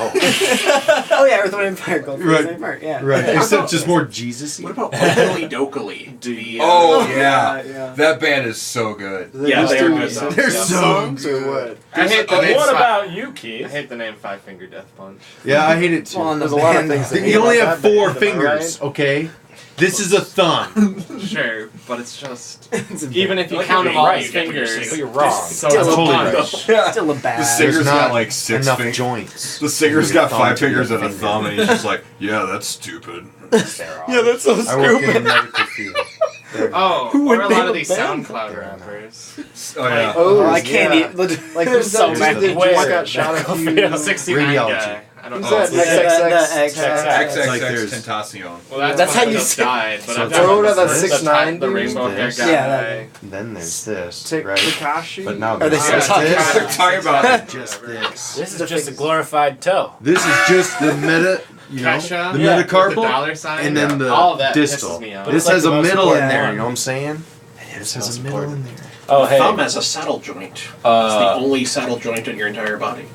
Oh yeah, Earth, Wind, and Fire. Gold, Right. Frankincense, Myrrh, yeah. Right. Except just more Jesus-y. What about Oakley Dokley? The, Oh yeah. yeah. That band is so good. Yeah, just they're do good. some They're so songs or what? I hate the But name. what Fi- about you, I Keith? hate the name Five Finger Death Punch. Yeah, I hate it too. Well, on the There's a lot of band, things though. that You only about have that 4 band, am I fingers, okay? This is a thumb. Sure, but it's just It's a even if you Like count you're them all right, as you get what you're fingers, saying, but you're wrong. So Still it's a totally punch. right. still a The bad. singer's There's got not like 6 enough fingers. joints. The singer's Your got thumb 5 to your fingers and a finger. thumb, and he's just like, yeah, that's stupid. Yeah, that's so I work in the medical field. Oh, Who or would a name lot a of these band SoundCloud like that? rappers. Oh yeah. Oh, I can't yeah. eat. Like There's so many. They Where? just got shot a few. Yeah, 69 Radiology. guy. I don't Who's know. that? Yeah, XXX. XXX. Like XXX there's- Tentacion. Well, That's when how you just say- died. But So I'm it's talking all about that the 6ix9ine the dude? rainbow hair This. guy. Yeah, that Then there's this, right? Takashi. But now Are they there's still just talking this. about Talking about Just this. This is just a glorified toe. This is just the meta, you know, Kesha, the yeah, metacarpal, the dollar sign, and then the all of that distal. pisses me off. But This it's like has the a most middle in important there, one. you know what I'm saying? This has a middle in there. Oh, The hey. thumb has a saddle joint. It's the only saddle joint in your entire body.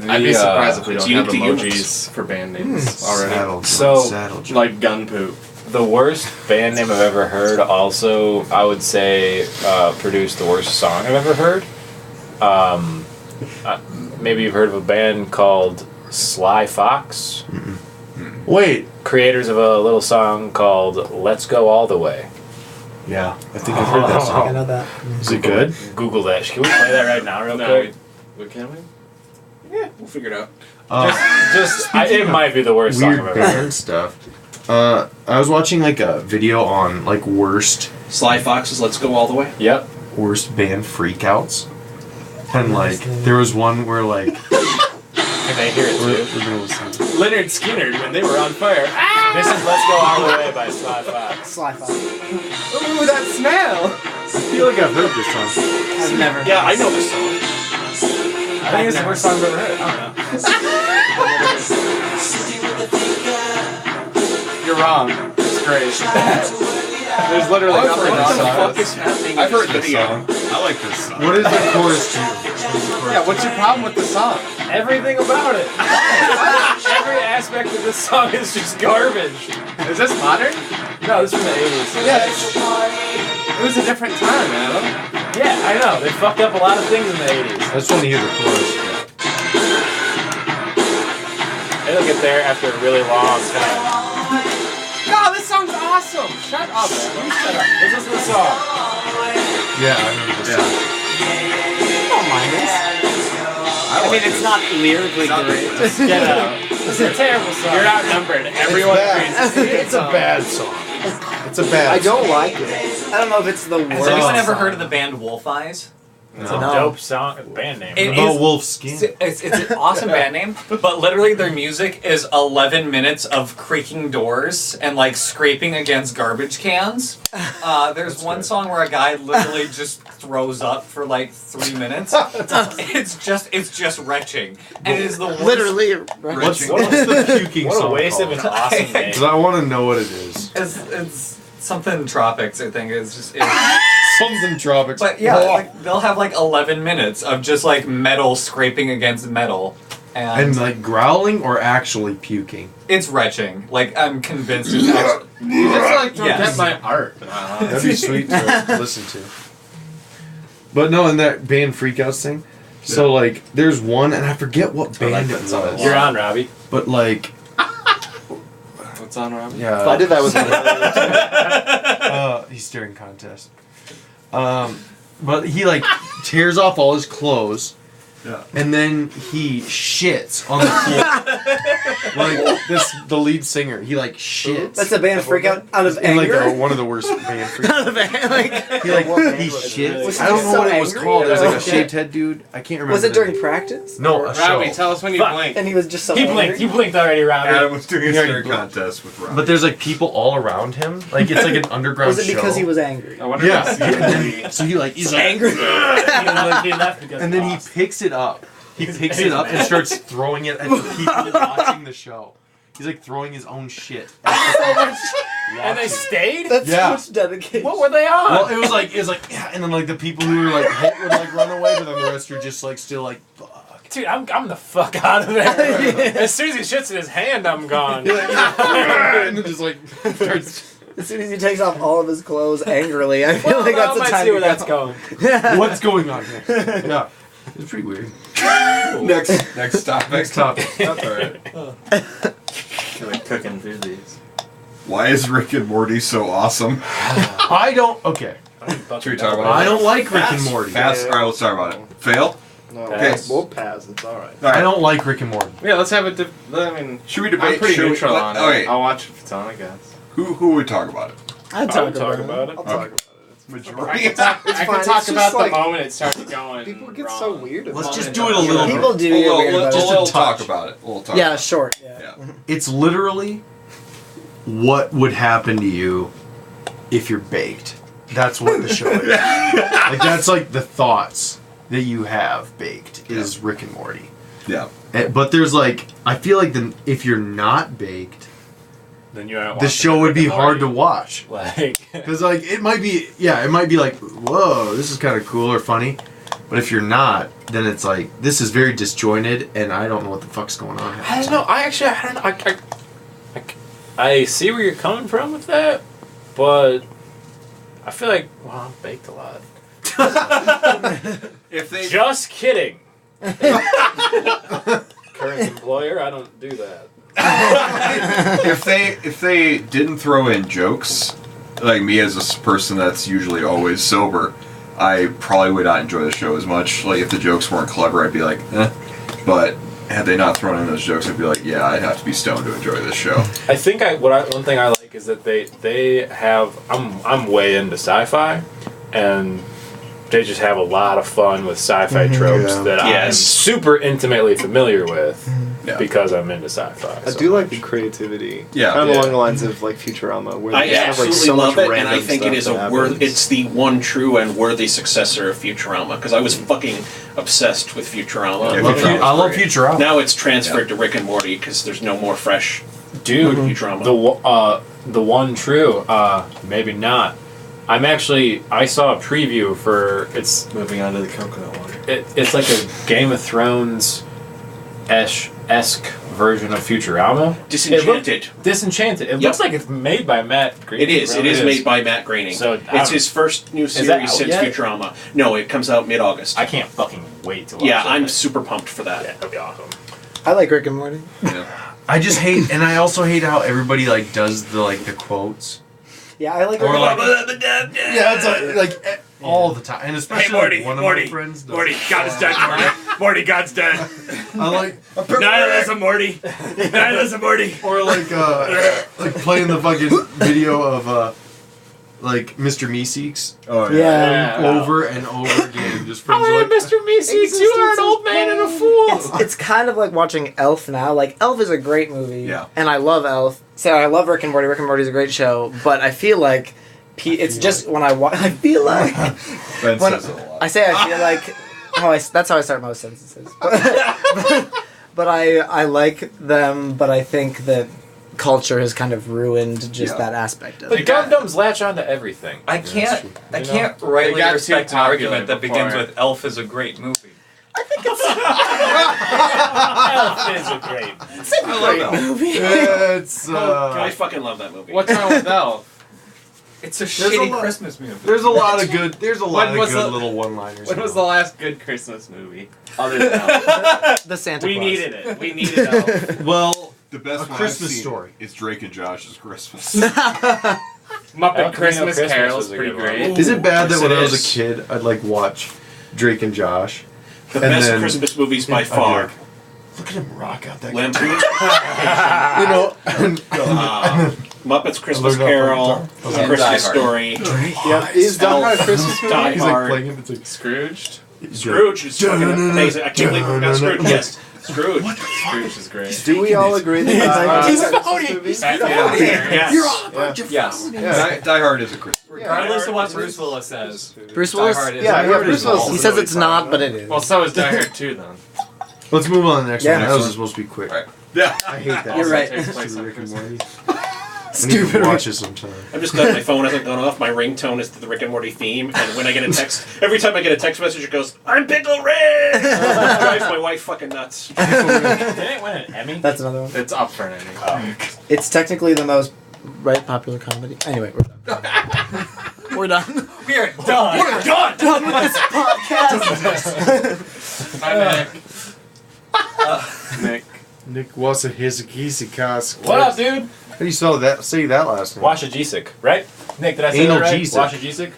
I'd be surprised if we it's don't have unique to emojis humans. for band names already. Saddle joint. Like gun poop. The worst band name I've ever heard, also, I would say, produced the worst song I've ever heard. Maybe you've heard of a band called Sly Fox. Wait. Creators of a little song called Let's Go All the Way. Yeah, I think I've heard that I song. know that. Is it good? Google that. Can we play that right now real quick? Can we? Yeah, we'll figure it out. It might be the worst song Weird I've ever heard. band stuff. I was watching like a video on like worst Sly Fox's Let's Go All the Way. Yep. worst band freakouts, and like there was one where like Can they hear it too? we're gonna listen. Leonard Skinner when they were on fire. This is Let's Go All the Way by Sly Fox. Sly Fox. Ooh, that smell! I feel like I've heard this song. I've never. Yeah, I know this song. I think it's the worst song I've ever heard. I don't know. You're wrong. It's great. There's literally I've nothing heard on this it. song. What is happening? I've in heard this this video? song. I like this song. What is the chorus to? Yeah, what's your problem with the song? Everything about it. Every aspect of this song is just garbage. Is this modern? No, this is from the 80s. Yeah, it was a different time, Adam. Yeah, I know. They fucked up a lot of things in the 80s. I just want to hear the chorus. It'll get there after a really long time. No, this song's awesome. Shut up, Adam. You shut up. This is the song. Yeah, I remember this song. don't mind this. I mean, it's not lyrically great. Get out. It's a terrible song. You're outnumbered. Everyone agrees. It's a bad song. It's a bad I don't like it. I don't know if it's the worst. Has anyone ever song. heard of the band Wolf Eyes? It's a dope song. Band name. It Oh, is- Wolf Skin. It's an awesome band name, but literally their music is 11 minutes of creaking doors and like scraping against garbage cans. There's one song where a guy literally just throws up for like 3 minutes. It's just retching, and it is the worst. Literally. What's the puking What song a waste of an called? awesome name. Because I want to know what it is. It's something tropics. I think it's just. Something tropics. But yeah, like, they'll have like 11 minutes of just like metal scraping against metal, And like growling or actually puking? it's retching. Like I'm convinced it's actually. You just like to Yes. get my art. That'd be sweet to listen to. But no, in that band freakouts thing, so like there's one, and I forget what band it was. You're on, Robbie. But like, What's on, Rob? yeah. I did that with He's staring contest. But he like tears off all his clothes. Yeah. And then he shits on the floor. Like the lead singer, he like shits. That's a band freakout out of in like anger. one of the worst band freakouts. Out of anger. Like, He like he shits. Was he I don't just know so what it was angry? called. There's like a Oh, shaved head dude. I can't remember. was it the during name. practice? No, a show. Robbie, tell us when you blink. And he was just so He angry. blinked. You blinked already, Robbie. Adam was doing a He already staring blew. contest with Rob. But there's like people all around him. Like it's like an underground Was it because show. he was angry? I wonder Yeah. if it's And then, so he like he's like, Angry. He left because and then he picks it up. He picks it up and starts throwing it at the people watching the show. He's like throwing his own shit. And they stayed? That's Yeah. so much dedication. What were they on? Well, it was like yeah, and then like the people who were like hit would like run away, but then the rest were just like still like fuck. Dude, I'm the fuck out of there. As soon as he shits in his hand, I'm gone. And then just like starts. As soon as he takes off all of his clothes angrily, I feel like that's I the might time see to where go. that's going. What's going on here? Yeah, it's pretty weird. Next topic. Next topic. That's alright. You're like cooking through these. Why is Rick and Morty so awesome? I don't. Okay. Should we talk about I it? don't like Rick and Morty. Fast. Alright, let's talk about it. Fail? No, Okay. we'll pass. It's alright. Alright. I don't like Rick and Morty. Yeah, let's have a. I mean, Should we debate? I'm pretty should we- neutral let- on it. okay. I'll watch it if it's on, I guess. Who would talk about it? I'd I talk would talk about it. about it. I'll talk about it. I Majority. can talk, I fine, can it's talk just about like- the moment it started going. People get wrong. so weird. Let's about just it. do it a little bit. People do A get little, weird about a it. little Just a talk touch. about it. A little talk. Yeah, about short. it. Yeah. Yeah. It's literally what would happen to you if you're baked. That's what the show is. Like that's like the thoughts that you have baked is Rick and Morty. Yeah. But there's like I feel like if you're not baked, then you aren't the watching show would Rick be and hard to Morty. watch. Like, Because like it might be like, whoa, this is kind of cool or funny, but if you're not, then it's like this is very disjointed, and I don't know what the fuck's going on. half I the don't know. time. I don't know. I see where you're coming from with that, but I feel like I'm baked a lot. If they Just kidding. Current employer, I don't do that. if they didn't throw in jokes, like me as a person that's usually always sober, I probably would not enjoy the show as much. Like if the jokes weren't clever, I'd be like, eh. But had they not thrown in those jokes, I'd be like, yeah, I'd have to be stoned to enjoy this show. I think one thing I like is that they have I'm way into sci-fi, and they just have a lot of fun with sci-fi tropes Yeah. that I'm Yes. super intimately familiar with Yeah. because I'm into sci-fi. I so do like much. the creativity. Yeah. Kind of Yeah. along the lines of like Futurama, where I they have like absolutely so love much it, and I random think it stuff is that a happens. it's the one true and worthy successor of Futurama, because I was fucking obsessed with Futurama. Yeah, I love, Futurama's I love great. Futurama. Now it's transferred to Rick and Morty because there's no more fresh Dude, Futurama. the one true, maybe not. I saw a preview for it's Moving on to the coconut water. it's like a Game of Thrones esque version of Futurama. Disenchanted. Disenchanted. It Yep. looks like it's made by Matt Groening. It is. It is made by Matt Groening. So, I it's don't- his first new that series out since yet? Futurama. No, it comes out mid-August. I can't fucking wait to watch Yeah, it. I'm super pumped for that. Yeah, that'll be awesome. I like Rick and Morty. Yeah. I just hate, and I also hate how everybody like does the quotes. Yeah, I like Or Rick and like, yeah, it's like all the time, and especially like, one of my friends. Does. God is dead, Morty. Morty, God's dead. I like, Nihilism, Morty. Nihilism, Morty. or like playing the fucking video of like Mr. Meeseeks Oh Yeah. over and over again. Just friends Oh, like, Mr. Meeseeks, you are an old man and a fool. It's kind of like watching Elf now. Like Elf is a great movie, Yeah. and I love Elf. So I love Rick and Morty. Rick and Morty is a great show, but I feel like it's just when I watch. I feel like Ben when says it a lot. I say I feel like that's how I start most sentences. But I like them, but I think that culture has kind of ruined just Yeah. that aspect of But it. Dum-Dums latch onto everything. I You can't know? rightly They got respect too an popular argument that before. begins with Elf is a great movie. Elf is a great. I love that. it's I fucking love that movie. What's wrong with Elf? It's a a shitty lot- Christmas movie. there's a lot of good. There's a lot When of was good the- little one-liners. When in was it. the last good Christmas movie? Other than Elf. The Santa We Claus. needed it. We needed Elf. Well, The best A one Christmas I've seen Story. is Drake and Josh's Christmas. Muppet El Christmas Camino Carol's Christmas is a pretty good one. great. is it bad that Yes, when it I was is. a kid, I'd like watch Drake and Josh? The And best then- Christmas movies by I'd be far. like, look at him rock out that. Lampoon, You know, Muppets Christmas I learned Carol, that from And Christmas Die Hard. Story, Yeah, is Die Hard a Christmas movie? Die he's like Hard. playing it. It's like Scrooged? Scrooge is fucking amazing. I can't believe we forgot Scrooge. Yes, Scrooge. Scrooge is great. Do we all agree that Die Hard is a Christmas phony. movie? Yes. Yes. Die Hard is a Christmas. Regardless of what Bruce Willis says. Bruce Die Willis? Hard is Yeah, Die yeah, Hard Bruce is Willis all He is says really it's fun. not, but it is. Well, so is Die Hard 2 then. Let's move on to the next Yeah. one. That was supposed to be quick. Right. Yeah. I hate that. You're right. Takes place on Rick and Christmas. Morty. I need to watch it sometime. I'm just glad my phone hasn't gone off. My ringtone is to the Rick and Morty theme, and when I get a text, every time I get a text message, it goes, "I'm Pickle Rick." It drives my wife fucking nuts. Did it win an Emmy? That's another one. It's up for an Emmy. It's technically the most popular comedy. Anyway, we're done. We're done. We are done. We're done. Done with this podcast. Hi, Nick. Nick. Nick was a his What up, dude? How do you spell that? Say that last name. Washa Gisik, right? Nick, did I say Anal that right? Gisik. Washa Gisik?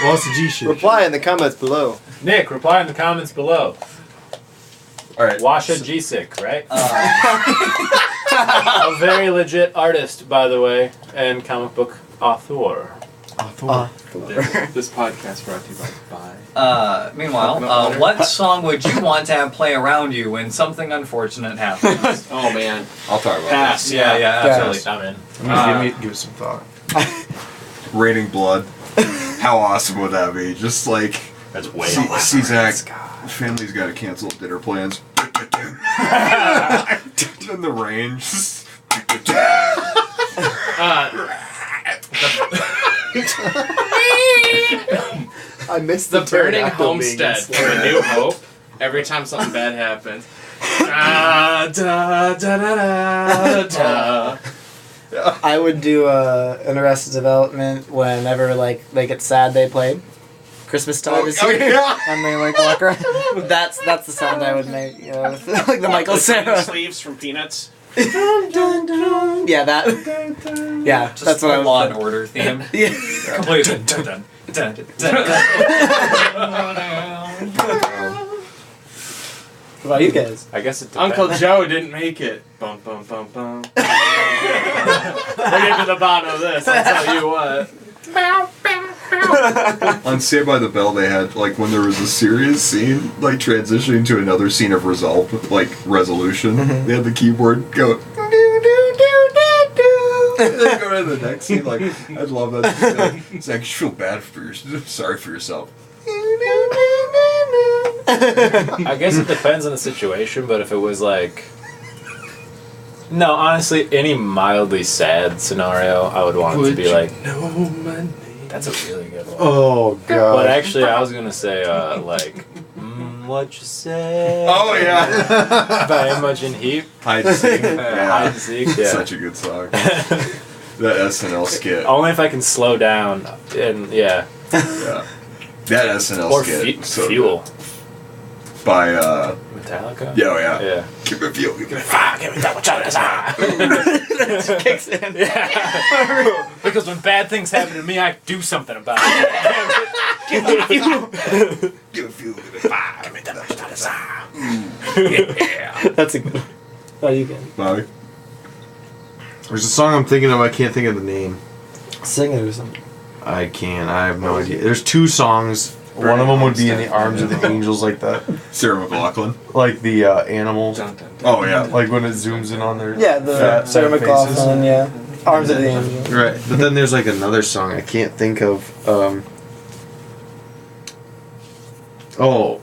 What's the G shit? Reply in the comments below. Nick, reply in the comments below. All right. Washa Gisik, right? A very legit artist, by the way, and comic book author. This podcast brought to you by Meanwhile, what song would you want to have play around you when something unfortunate happens? Oh man, I'll talk about pass. Yeah, absolutely. I'm in. Give it some thought. that. Raining blood. How awesome would that be? Just like That's way see Zach. Family's got to cancel dinner plans. In the rain. Just I missed The the burning pterodactyl homestead being from A New Hope. Every time something bad happens. Da, da, da, da, da, da. I would do an Arrested Development whenever like they get sad. They play Christmas time is here, and they like walk around. That's the sound I would make. You know, with, like the Michael Cera. Sleeves from Peanuts. Yeah, that. Yeah, Just that's what I Law would. and Order theme. Yeah. Completely. Dun, dun, dun, dun, dun. What about you guys? I guess it depends. Uncle Joe didn't make it. Bum bum bum bum. Look at the bottom of this. I'll tell you what. On Saved by the Bell, they had like when there was a serious scene, like transitioning to another scene of resolution. They had the keyboard go. And then go to the next scene. Like I'd love that. It's like you feel bad for yourself. Sorry for yourself. I guess it depends on the situation, but if it was like... No, honestly, any mildly sad scenario, I would want it to be like... No money. That's a really good one. Oh god. But actually, I was gonna say, like... what you say? Oh yeah. By Imogen Heap. Hide and seek. Hide and seek, yeah. Such a good song. That SNL skit. Only if I can slow down and, yeah. Yeah. That SNL Or skit. So Fuel. good. By Metallica? Yeah, oh yeah. Yeah. Give me fuel. Give me Fuck, give me that much out of Kicks in. Yeah. Because when bad things happen to me, I do something about it. Give me fuel. Give me fire. Give me that much Yeah. That's a good one. What do you get? Bobby. There's a song I'm thinking of. I can't think of the name. Sing it or something. I can't. I have no idea. There's two songs. One of them would be In the Arms of the Angels, like that. Sarah McLachlan. Like the animal. Oh yeah. Like when it zooms in on their Yeah, the Sarah fat faces. McLachlan, yeah. Arms of the Angel. Right. But then there's like another song I can't think of. Hello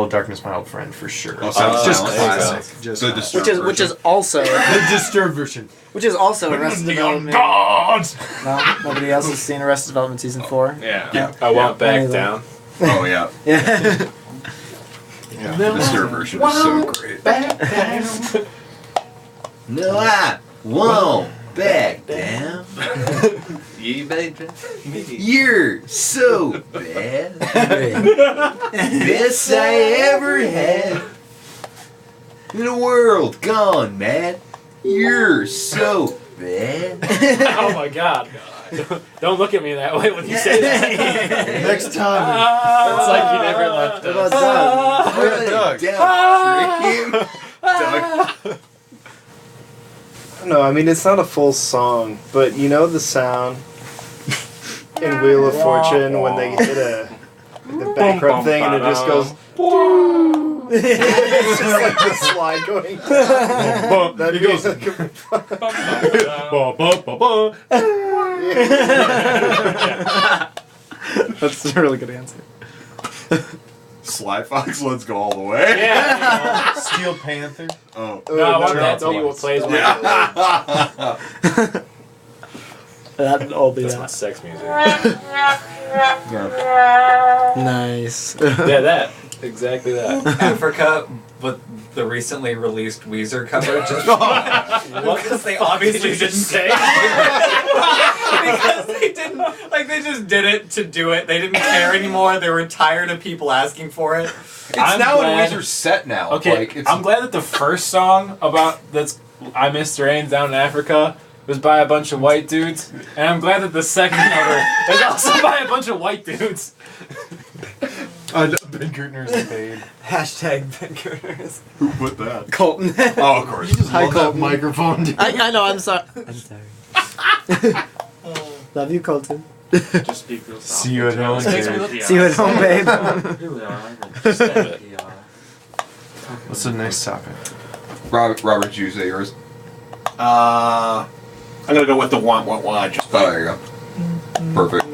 Darkness, My Old Friend, for sure. Oh, Sound of Just Silence. classic. Just The classic. Disturbed Which is version. also The Disturbed version. which is also Arrested Development. gods. No, nobody else has seen Arrested Development season 4. Yeah. I won't back Anything. down. Oh yeah. Yeah. Yeah. The Disturbed version is so great. No, I won't back down. You baby. You're so bad. Best I ever had. In a world gone mad. You're so bad. Oh my god. Don't look at me that way when you say that. Next time. It's like you never left What us. about Doug? Doug. No, I mean it's not a full song, but you know the sound in Wheel of Fortune when they hit the bankrupt thing and it just goes. It's just like the slide going down. That music. That's a really good answer. Sly Fox, let's go all the way. Yeah. Steel Panther. Oh. No, I want that to be what plays when I That'd all be That's my that. sex music. Nice. Yeah, that. Exactly that. Africa, but the recently released Weezer cover just because they obviously didn't say? because they didn't they just did it to do it. They didn't care anymore. They were tired of people asking for it. It's I'm now glad- in Weezer's set now. Okay, Like, it's, I'm glad that the first song about that's I Miss the Rain Down in Africa was by a bunch of white dudes, and I'm glad that the second cover is also by a bunch of white dudes. Ben Gertner's a babe. Hashtag Ben Gurners. Who put that? Colton. Oh, of course. Just Hi, love that Colton. microphone, dude. I know, I'm sorry. I'm sorry. Love you, Colton. Just speak real soft. See you at home, babe. See you at home, babe. What's the next topic? Robert, did you say yours? I'm gonna go with the want. Just Oh, there you go. Perfect.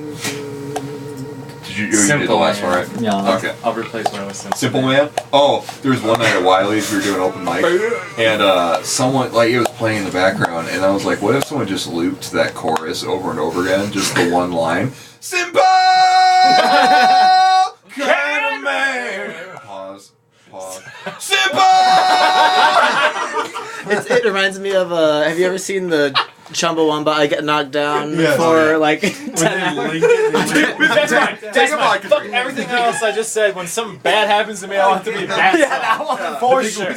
You did the Simple last Man. one, right? Yeah. Okay. I'll replace mine with Simple. Simple Man? Oh, there was one night at Wiley's, we were doing open mic, and someone, like, it was playing in the background, and I was like, what if someone just looped that chorus over and over again, just the one line? Simple kind of man. Pause. Simple! It reminds me of have you ever seen the Chumbawamba I Get Knocked Down Yes. for like 10 That's fine. That's fine. Fuck everything else I just said. When something bad happens to me, I want it to be a bad song. that one For sure.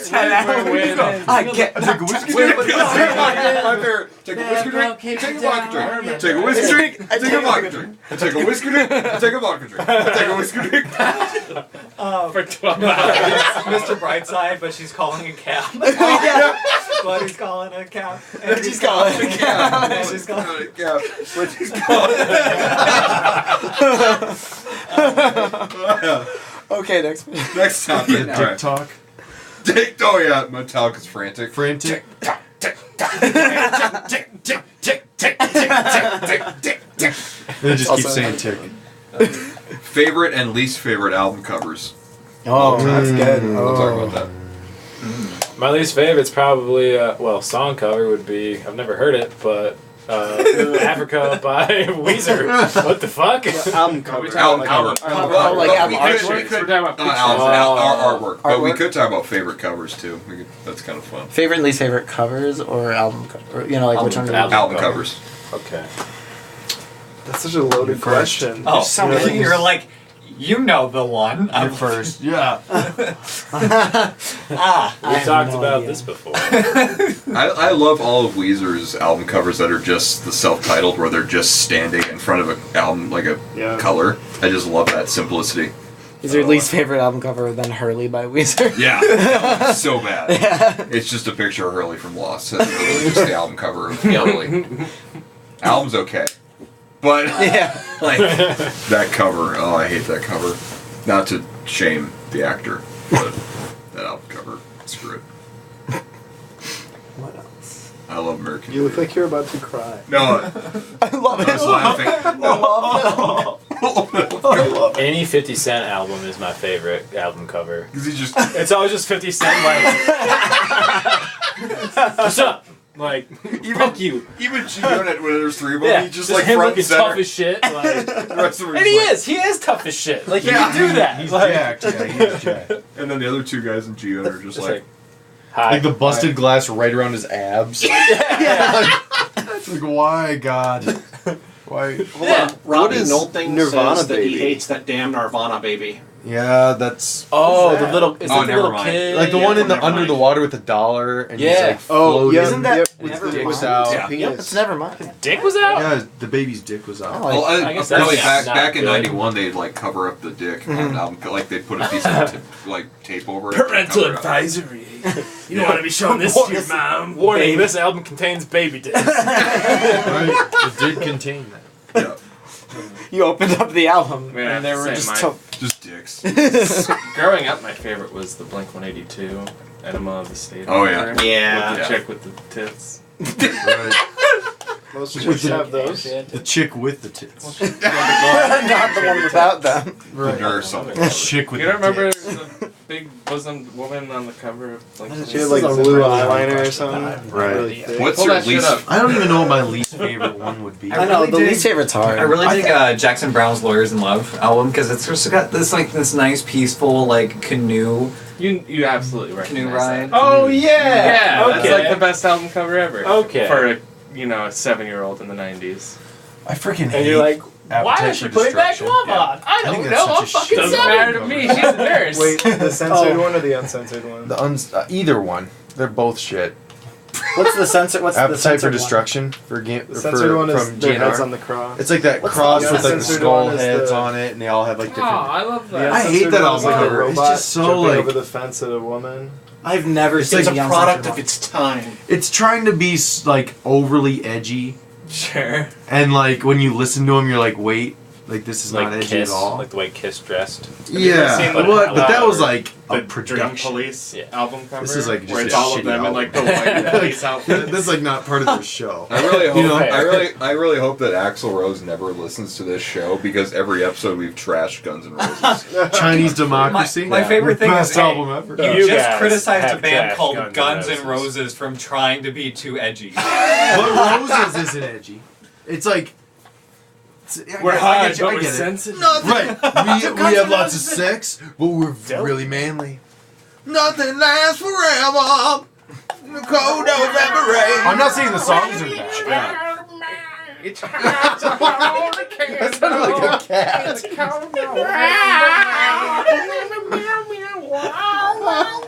I get Take a whiskey drink. My favorite. Take a whiskey drink. Take a vodka drink. Take a whiskey drink. Take a vodka drink. Take a whiskey drink. Take a vodka drink. Take a whiskey drink. For 12 hours. Mr. Brightside, but she's calling a cab. But he's calling a cab. And She's calling a cab. And she's calling a cab. What she's calling. Okay, next. Next topic. Dick talk. Dick. Oh yeah, Metallica's frantic. Frantic. They just keep saying tick. Favorite and least favorite album covers. Oh, that's good. We'll talk about that. My least favorite's probably, song cover would be, I've never heard it, but Africa by Weezer. What the fuck? Album cover. Album cover. like album Pictures. artwork? We're talking about pictures. Artwork. But we Artwork? could talk about favorite covers too. That's kind of fun. Favorite and least favorite covers or album cover? Which one? Album covers. Okay. That's such a loaded question. Oh, You know, you're like, you know the one. I'm First. Yeah. We talked about this before. I love all of Weezer's album covers that are just the self-titled, where they're just standing in front of an album, like a color. I just love that simplicity. Is your least favorite album cover than Hurley by Weezer? Yeah, so bad. It's just a picture of Hurley from Lost. That's literally just the album cover of Hurley. Album's okay, but like that cover. Oh, I hate that cover. Not to shame the actor, but that album cover. Screw it. What else? I love American. You look like you're about to cry. No, I love I was laughing. Any 50 Cent album is my favorite album cover. Because he just. It's always just 50 Cent like, what's up? Like, fuck you. Even G-Unit, when there's three of them, Yeah, he just just like him front looking and center. tough as shit. Like, The rest of them are and just he like- is tough as shit. Like, he can do that. He's like, jacked. Yeah, he's jacked. And then the other two guys in G-Unit are just It's like, hi. Like the busted glass right around his abs. It's like, why, God? Why? Robbie is Nolting Nirvana says that he Baby? hates that damn Nirvana baby. Yeah, that's Oh, the little, is Oh, that the never little mind. kid? like the one in the never under mind. the water with the dollar, and he's Yeah. like Oh, floating. yeah. Isn't that with never the dicks with out? the Yeah. penis. Yep, it's never mind. Dick was out? Yeah, the baby's dick was out. Oh, well, I guess apparently that's back not in good. '91 they'd like cover up the dick on an album, like they'd put a piece of tape over it. and cover it up. advisory. You don't want to be showing this to your mom. Warning, this album contains baby dicks. Right? It did contain that. Yeah, You opened up the album Yeah, and there were same, just mine. just dicks. Growing up, my favorite was the Blink-182 Enema of the State. Oh, yeah. With Yeah. the chick with the tits. Right. Most chicks have those. The chick with the tits. not the one without them. The nurse on the The cover. chick with You don't the remember tits. the big bosomed woman on the cover of She had Blink-182? like blue eyeliner or something. Right. Really thick. What's Pull your that shit least? up. I don't even know what my least favorite one would be. I I know, really the dig- least favorite's hard. I really dig Jackson Brown's "Lawyers in Love" album because it's just got this like this nice peaceful like canoe You absolutely recognize ride. that. Oh, yeah. Yeah, Okay. that's like the best album cover ever. Okay. For a 7-year-old in the 90s. I freaking hate And you're like, why Appetite is she for putting that Destruction. glove on? I think don't that's know. I'm such a fucking shit Doesn't seven. matter to me. She's a nurse. Wait, the censored one or the uncensored one? The either one. They're both shit. What's the censor? What's the Appetite for censored one? Destruction for game. The censored one is from their heads GNR. on the cross. It's like that What's cross the with like the uncensored skull one is heads the- on it, and they all have like Oh, different. I love The that. I hate uncensored that one album is like a cover. It's robot just so, jumping like- over the fence at a woman. I've never It's seen like the a uncensored product one. of its time. It's trying to be like overly edgy, Sure. and like when you listen to them, you're like, wait, Like this is Like not edgy Kiss, at all. like the way Kiss dressed. Yeah, seen but that was like a The Dream production. Police Yeah. album cover. This is like just where it's a all of shitty them in album. like the white police outfits. This is like not part of their show. I really hope. You know? I really hope that Axl Rose never listens to this show because every episode we've trashed Guns N' Roses. Chinese Democracy. My favorite thing Best is album ever. you You just guys criticized a have band trashed called Guns N' Guns N' Roses. Roses from trying to be too edgy. But Roses isn't edgy. It's like We're I high, get you, but I we're get it. sensitive. Right. We have lots of sex, but we're really manly. Nothing lasts forever. The cold November rain. I'm not saying the songs are bad. It's hard to hold a candle. That sounded like a cat. It's cold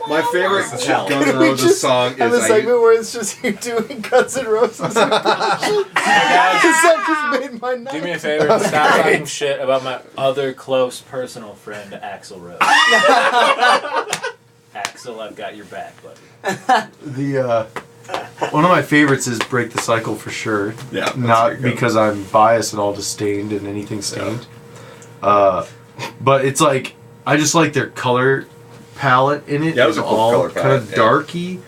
My favorite hell. Guns N' Roses song have is a segment where it's just you doing Guns N' Roses impressions. That just made my night. Do me a favor, stop talking shit about my other close personal friend, Axl Rose. Axl, I've got your back, buddy. The one of my favorites is "Break the Cycle" for sure. Yeah, that's not very good. because I'm biased and all disdained and anything stained. But it's like I just like their color palette in it. Yeah, it was It's a cool all color kind palette, of yeah. darky,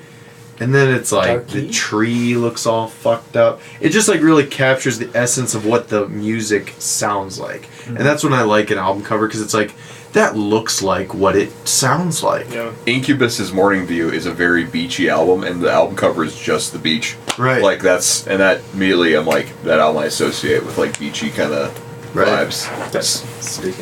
and then it's like the Darky? tree looks all fucked up. It just like really captures the essence of what the music sounds like, and that's when I like an album cover because it's like that looks like what it sounds like. Yeah. Incubus's Morning View is a very beachy album, and the album cover is just the beach. Right. Like that immediately I'm like that album I associate with like beachy kind of Right. vibes.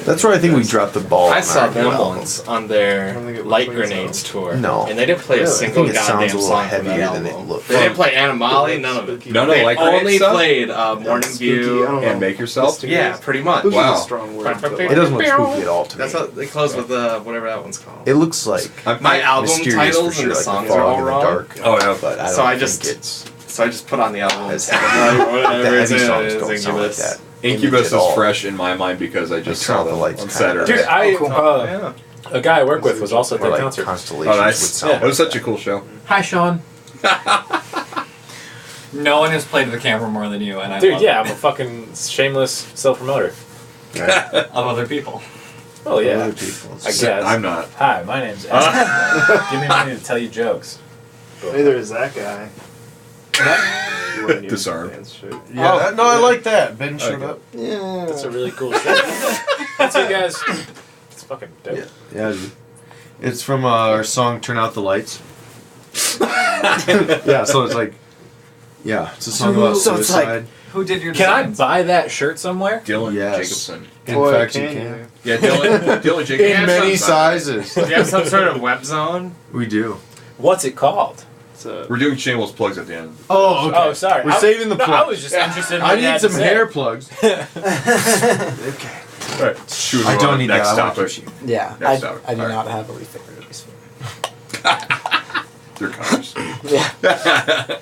That's where I think we dropped the ball. I on saw our new them album. once on I their don't think it Light was Grenades tour. No. And they didn't play a Really? single I think it sounds goddamn a little song from that heavier than album. it looks. They didn't play Animali, none of it. None of They the Light Grenade only stuff? played Morning Spooky, I View. don't know. And Make Yourself? Yeah, pretty much. Spooky Wow. is a strong word. but, It like, doesn't look spooky at all to me. That's how they close with whatever that one's called. It looks like My album mysterious titles for and the sure, songs like are fog all in the wrong. dark. Oh, yeah. But I don't So I think just- it's So I just put on the album. as and heavy. whatever The it's heavy in, songs it's don't sound like Incubus. that. Incubus is at all. fresh in my mind because I just Like saw Turn Off the them Lights on kinda. Saturday. Dude, I Yeah. a guy I work with was also at Or that like concert. Constellations Oh, would nice. sound It was like such a cool show. Hi, Sean. No one has played the camera more than you, and I Dude, love yeah, it. I'm a fucking shameless self-promoter. Of other people. Oh that. yeah, Other people. I guess. I'm not. Hi, my name's Ed. Give me money to tell you jokes. Neither is that guy. Disarmed. Yeah, Oh. no, I like that. Ben showed Okay. up. Yeah. That's a really cool show. That's you guys. It's fucking dope. Yeah, yeah, dude. It's from our song "Turn Out the Lights." Yeah, so it's like, yeah, it's a song about So it's like- suicide. Who did your Can I designs? buy that shirt somewhere? Dylan Yes. Jacobson. In Boy, fact, you can can. you? Yeah, Dylan Jacobson. In many sizes. Do you have some sort of web zone? We do. What's it called? It's a, We're doing shameless plugs at the end. Oh, okay. Oh, sorry. We're I- saving the no, plugs. I was just interested in I what you need had some to say. hair plugs. Okay. Alright, shoot I don't need next that. I want topic. to Yeah, Next I topic. do Alright. not have a leaf finger at least. They're colors. Yeah.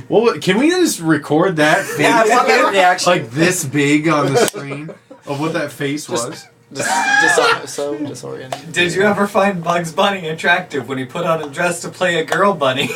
Well, can we just record that face? Yeah, I want that reaction. Like this big on the screen of what that face was. So disoriented. Did you ever find Bugs Bunny attractive when he put on a dress to play a girl bunny?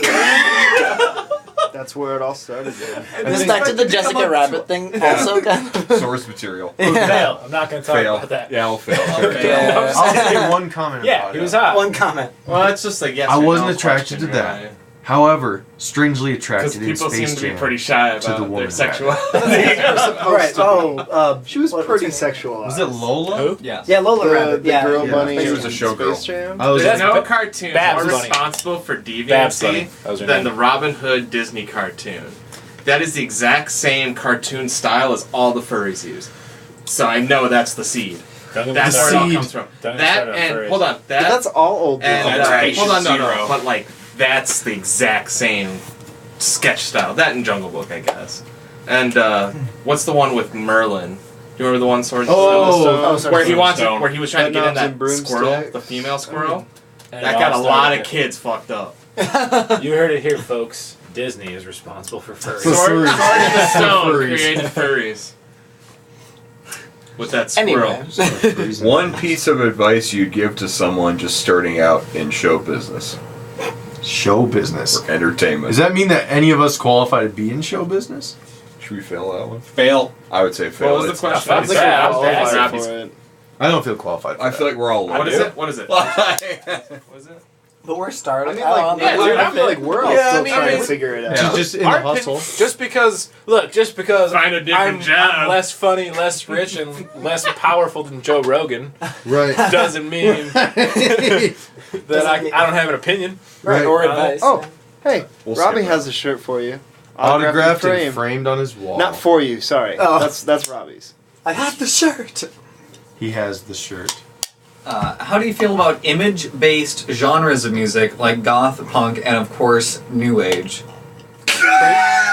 that's where it all started. Dude. This back to the Jessica Rabbit thing also kind of. Source material. Fail. I'm not going to talk Fail. about that. Yeah, I'll fail. Okay. Yeah. I'll say one comment Yeah, about he it. was hot. One comment. Well, it's just like yes. I or wasn't no attracted question, to that. right? However, strangely Because attracted in people Space seem to be Jam. pretty shy to the about their woman sexuality. Right. Oh, She was What- pretty what's her sexualized. Was it Lola? Who? Yes. yeah, Lola The, Rabbit. the Yeah, girl yeah. bunny. She was a in showgirl. Space Jam. I was There's like, no cartoon Babs more Bunny. responsible for Babs deviancy Bunny. That was her than name. the Robin Hood Disney cartoon. That is the exact same cartoon style as all the furries use. So I know that's the seed. Don't get me That's where it started. all seed. comes from. Don't get That started on and furries. hold on, But that that's all old. and people. That's patient hold on, no, zero. no, but like that's the exact same sketch style. That and Jungle Book, I guess. And what's the one with Merlin? Do you remember the one Sword and Oh, Stone? Where he wanted, Stone. where he was trying to get in Bedknobs and that squirrel, broomsticks. the female squirrel. And That it got a all lot started- of kids fucked up. You heard it here, folks. Disney is responsible for furries. For Sword furries. and the Stone Furries. created furries. With that squirrel. Anyway. One piece of advice you'd give to someone just starting out in show business Show business. or entertainment. Does that mean that any of us qualify to be in show business? Should we fail that one? Fail. I would say fail. What was the It's- question? I I think Yeah, we're all that's qualified Robbie's. for it. I don't feel qualified. For I feel like we're all. What is it? What is it? What What is it? But we're I starting. mean, like, yeah, dude, dude, I feel like we're all Yeah, still I mean- trying to figure it out. Yeah. Just in Our the hustle. just because Find a different I'm job. less funny, less rich, and less powerful than Joe Rogan Right. doesn't mean that I don't have an opinion. Right. Or advice. Oh, hey, We'll Robbie skip has a shirt for you. Autographed and frame. framed on his wall. Not for you, sorry. Oh. That's Robbie's. I have the shirt. He has the shirt. How do you feel about image-based genres of music like goth, punk, and of course, new age?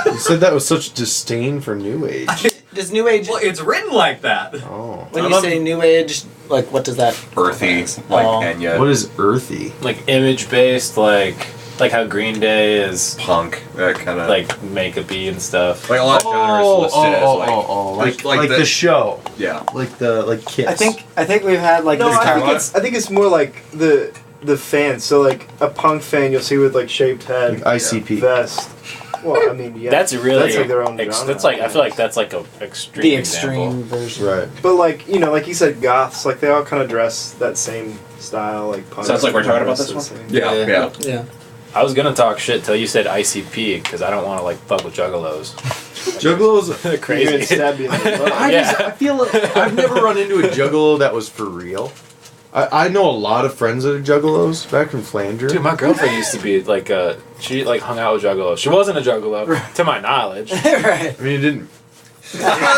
You said that with such disdain for New Age. Does New Age? Well, it's written like that. Oh. When I you love- say New Age, like what does that? Earthy, like Oh. Enya, What is earthy? Like image based, like how Green Day is punk, that kind of like makeup-y and stuff. like a lot of genres listed as like the show, yeah. like Kiss. I think we've had like No, this I think it's more like the fans. So like a punk fan, you'll see with like shaved head, Like ICP. vest. Well, I mean, yeah, That's really that's like their own genre. that's like I feel like that's like a extreme the example. extreme version. Right. But like like you said, goths, like they all kind of dress that same style, like punk. Sounds like we're talking about this one? Yeah. Yeah. I was gonna talk shit till you said ICP because I don't want to like fuck with juggalos. Juggalos. They're crazy. Stab you in the butt. I feel like I've never run into a juggalo that was for real. I know a lot of friends that are juggalos back in Flanders. Dude, my girlfriend used to be like she like hung out with juggalos. She wasn't a juggalo, to my knowledge. Right. I mean, it didn't.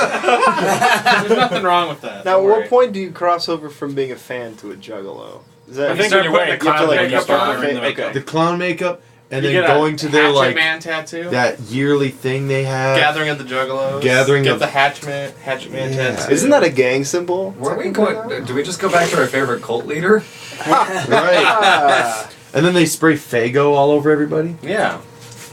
There's nothing wrong with that. Now, at Don't what worry. point do you cross over from being a fan to a juggalo? Is that I think start when you're wearing putting clown like, makeup you have to, like, on, okay, like, okay. The clown makeup, and You then get a going to their Hatchet like Man tattoo. that yearly thing they have. Gathering of the Juggalos. Gathering Get of- the Hatchet Man Yeah. tattoo. Isn't that a gang symbol? Were we going? Do we just go back to our favorite cult leader? Right. Ah. And then they spray Faygo all over everybody. Yeah.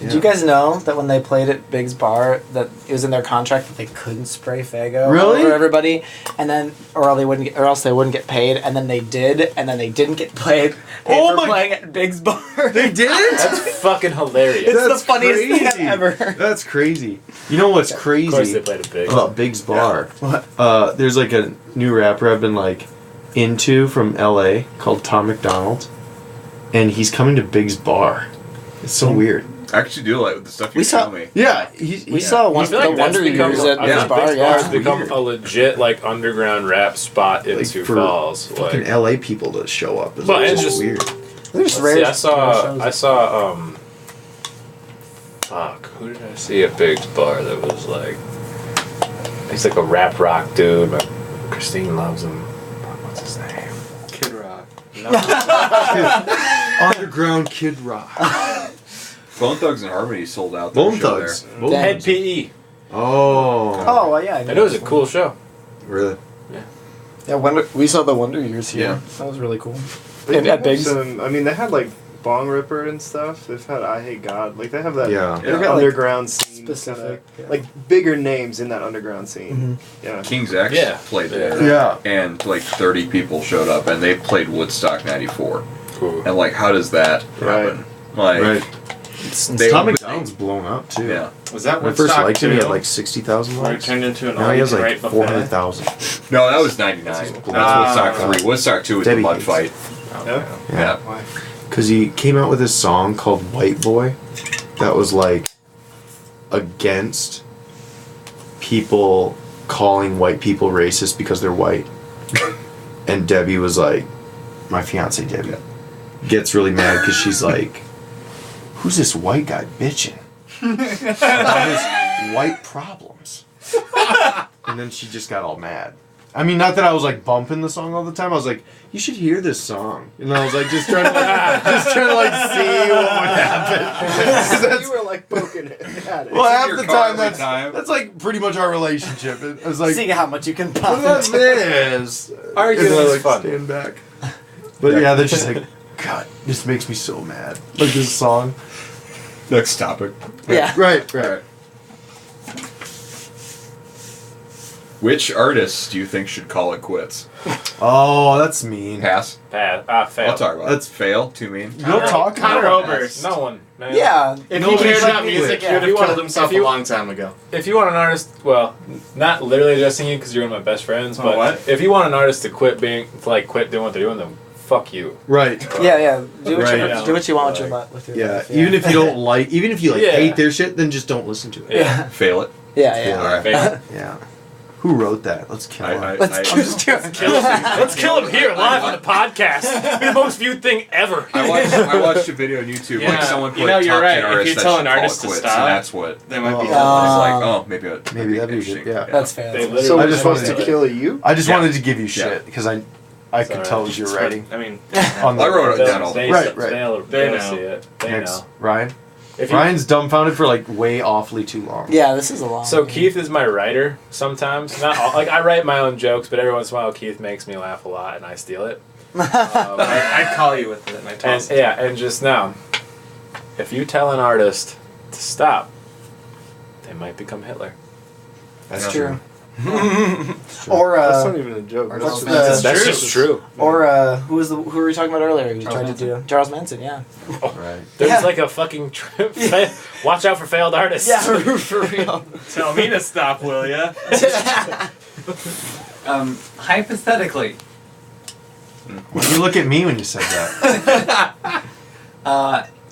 Did you guys know that when they played at Big's Bar, that it was in their contract that they couldn't spray Faygo all Really? over everybody, and then or else they wouldn't get paid, and then they did, and then they didn't get paid Oh for my- playing at Big's Bar. They didn't. That's fucking hilarious. It's That's the funniest thing crazy. ever. That's crazy. You know what's Of course they crazy played a big. about Big's Bar? What? There's like a new rapper I've been like into from LA called Tom McDonald, and he's coming to Big's Bar. It's so weird. I actually do like the stuff you We saw- tell me. Yeah, We saw one I of feel the like that's Wonder become Years at I Big's think Bar. Big's Yeah. Bar's become Weird. a legit like underground rap spot in Like, Sioux for Falls. fucking Like, LA people to show up. Is Well, like it's just just- weird. They're just let's rare. see, I shows. saw fuck, who did I see at Big's Bar that was like he's like a rap rock dude. But Christine loves him. Fuck, what's his name? Kid Rock. Underground Kid Rock. Bone Thugs and Harmony sold out. their Bone show Thugs. there. Bone Head Thugs. PE. Oh. Oh well, yeah. I And it was a cool show. Really? Yeah, we saw the Wonder Years here. Yeah. That was really cool. They At have Big's. some, I mean, they had like Bong Ripper and stuff. They've had I Hate God. Like they have that Yeah. they've got like, underground scene, specific, kinda, yeah. like bigger names in that underground scene. Yeah. King's X Yeah. played there. Yeah. And like 30 people showed up, and they played Woodstock '94. Cool. And like, how does that happen? Like, Right. they Tom opened- McDonald's blown up too. Yeah. Was that When I Woodstock first liked him, he had too? like 60,000 Where he likes. turned into an Now he has like all-you-can-eat buffet? 400,000. No, that was '99. That's Woodstock 3. Woodstock 2 was Debbie the mud hates fight. Yeah. Yeah. Why? Because he came out with this song called White Boy that was like against people calling white people racist because they're white. And Debbie was like, my fiance Debbie, gets really mad because she's like, who's this white guy bitching about his white problems? And then she just got all mad. I mean, not that I was like bumping the song all the time. I was like, you should hear this song. And I was like, just trying to see what would happen. You were like poking it at it. Well, half your the car time every time. that's like pretty much our relationship. It was like, See how much you can what pop about into. this? Arguing And I, is like, fun. stand back. But yeah, they're just like, God, this makes me so mad. Like this song. Next topic. Yeah. Right. Alright. Which artists do you think should call it quits? Oh, that's mean. Pass. Fail. I'll talk about That's- it. Fail. Too mean. You'll talk Connor about it. Oberst. No one, man. Yeah. If Nobody he cared should about be music, with. he would If you have want- killed himself if you- a long time ago. If you want an artist, well, not literally addressing you because you're one of my best friends, but what? if you want an artist to quit doing what they're doing, then fuck you. Right. Yeah. Do what Right. you do what you want with your Like, with your Yeah. life. Even if you don't like, even if you Yeah. hate their shit, then just don't listen to it. Yeah. Fail it. Yeah. All right. Fail. Yeah. Who wrote that? Let's kill him. I'm just doing. Let's kill him here live on the podcast. The most viewed thing ever. I watched a video on YouTube like Yeah, someone put you know, you're top 10 right. If artists you that tell should an call artist it to quits, stop, and that's what They might be. I was like, oh, maybe that'd be that'd be interesting. good, yeah. That's fair. They That's literally- So I we're just supposed wanted to to- kill you? I just Yeah. wanted to give you Yeah. shit because I It's could alright. tell as you're writing. I mean, On the I wrote it down all. They, Right. They'll They know. see it. They Next, know. Ryan. If you- Ryan's dumbfounded for like way awfully too long. Yeah, this is a long. So Keith is my writer sometimes. Not all, like I write my own jokes, but every once in a while Keith makes me laugh a lot, and I steal it. I call you with it and I toss And it. yeah, and just now, if you tell an artist to stop, they might become Hitler. That's true. Or That's not even a joke. or That's the- just- That's true. just true. or who were we talking about earlier? Who Charles tried Manson. to do Charles Manson? Yeah. Right. There's Yeah. like a fucking watch out for failed artists. Yeah, for real. Tell me to stop, will ya? Hypothetically, Why do you look at me when you said that?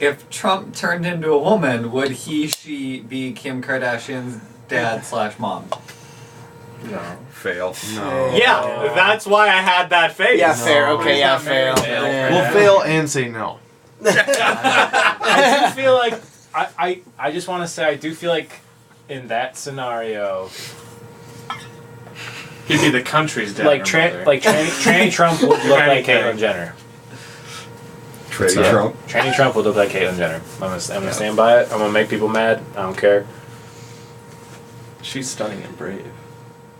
if Trump turned into a woman, would she be Kim Kardashian's dad/mom? No. Fail. No. Yeah, that's why I had that face. Yeah, fair. Okay, He's yeah, not married. fair. Fail. We'll fail and say no. I do feel like I just want to say I do feel like in that scenario, He'd be the country's dad. like tranny Trump would look like Caitlyn Jenner. Trade Yeah. Trump. Tranny Trump would look like Caitlyn Jenner. I'm gonna stand by it. I'm gonna make people mad. I don't care. She's stunning and brave.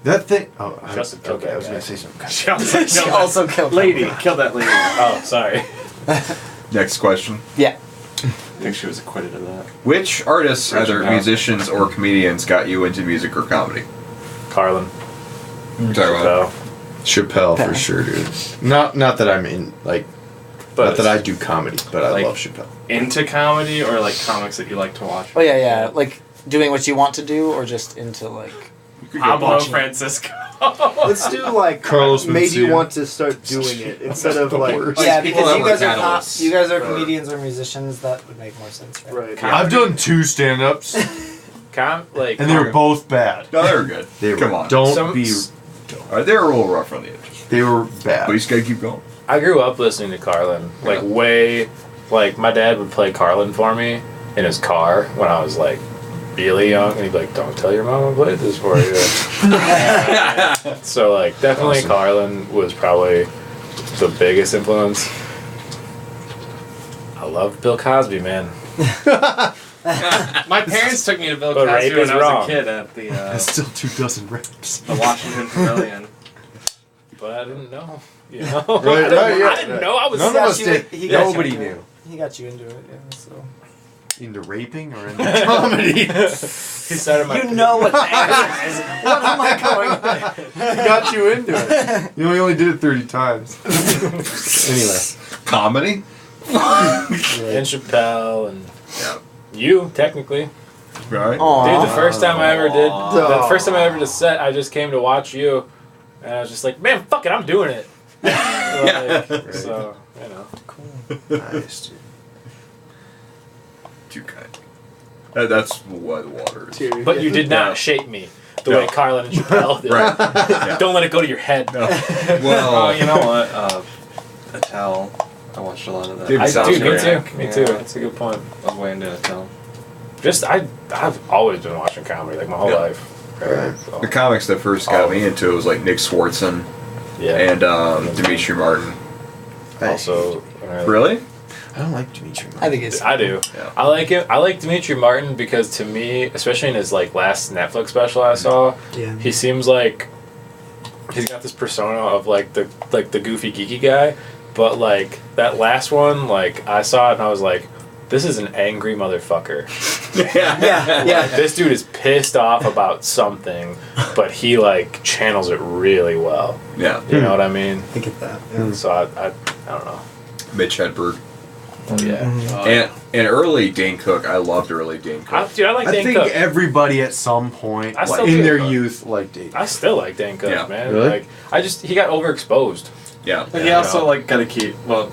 That thing. Oh, She also killed okay. I that was guy. gonna say something. She also She killed also killed that lady. Kill that lady. Oh, sorry. Next question. Yeah. I think she was acquitted of that. Which artists, either Chappelle. musicians or comedians, got you into music or comedy? Carlin. We're talking about. So, Chappelle for sure, dude. Not that I'm in like. but Not that I do comedy, but I Like- love Chappelle. Into comedy or like comics that you like to watch? Oh yeah. Like doing what you want to do, or just into like. Pablo watching. Francisco. Let's do like Carlos made you Mencia. want to start doing it instead of like worst. Yeah, people because that you were guys are catalysts you guys are for- comedians or musicians. That would make more sense, right? right. I've done 2 stand-ups, like and they were both bad. No, they were good. They were. Come on. Don't Some- be. They were a little rough on the edges. They were bad. But you just gotta keep going. I grew up listening to Carlin. Like way, like my dad would play Carlin for me in his car when I was like really young, and he'd be like, "Don't tell your mom I played this for you." So like definitely Awesome. Carlin was probably the biggest influence. I loved Bill Cosby, man. My parents took me to Bill But Cosby rape when is I was wrong. a kid at the That's still 2 dozen reps. the Washington Pavilion. But I didn't know. You know? Right, I didn't know. I was. None of got us you- did. he got you Nobody into knew. it. He got you into it, yeah. So. Into raping or into comedy? He started my. You know what the answer is. What am I going? He got you into it. You know, he only did it 30 times. Anyway. Comedy? And Chappelle and Yeah. you technically. Right? Aw. Dude, the first time I ever did, the Aw. first time I ever did a set, I just came to watch you, and I was just like, man, fuck it, I'm doing it. Like, so, you know. Nice, dude. Too kind. That's why the water is. But you did not shape me the way Carlin and Chappelle did. Right. Yeah. Don't let it go to your head. No. Oh, Well, you know what? Attell. I watched a lot of that. Dude, I sounds do, me great. too. Me too. That's a good point. I was way into Attell. Just I've always been watching comedy like my whole Yeah. life. Right. So, the comics that first got me into it was like Nick Swartzen yeah. and Dimitri Martin. Also, Really? I don't like Dimitri. I think it's. I do. Yeah. I like him. I like Dimitri Martin because to me, especially in his like last Netflix special I saw, Yeah. he seems like he's got this persona of like the goofy geeky guy, but like that last one, like I saw it and I was like, this is an angry motherfucker. Yeah. This dude is pissed off about something, but he like channels it really well. Yeah. You know what I mean? I get that. Yeah. So I don't know. Mitch Hedberg. Yeah. And early Dane Cook. I loved early Dane Cook. Dude, I like I Dane think Cook. everybody at some point I still in do, their but- youth liked Dane. I still like Dane Cook, Yeah. man. Really? Like he got overexposed. Yeah. But he also like got to keep. Well,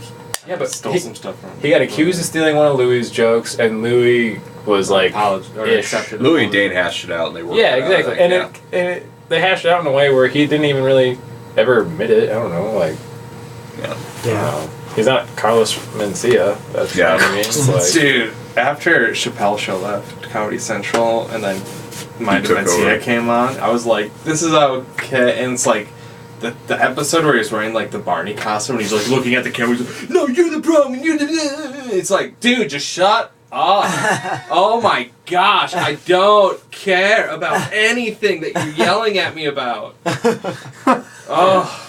Yeah, but stole some stuff from him. he got accused of stealing one of Louis' jokes, and Louis was like, Apologized or ish. accepted. Louis and Dane hashed it out, and they worked. yeah, it out, exactly. I And, think, they hashed it out in a way where he didn't even really ever admit it. I don't know, like, yeah. Yeah. he's not Carlos Mencia. That's Yeah. what I mean. It's like, Dude, after Chappelle Show left Comedy Central and then Mind took Mencia over. came on, I was like, this is okay. And it's like the episode where he's wearing like the Barney costume and he's like looking at the camera. He's like, no, you're the problem. You're the. It's like, dude, just shut up. Oh my gosh, I don't care about anything that you're yelling at me about. Oh.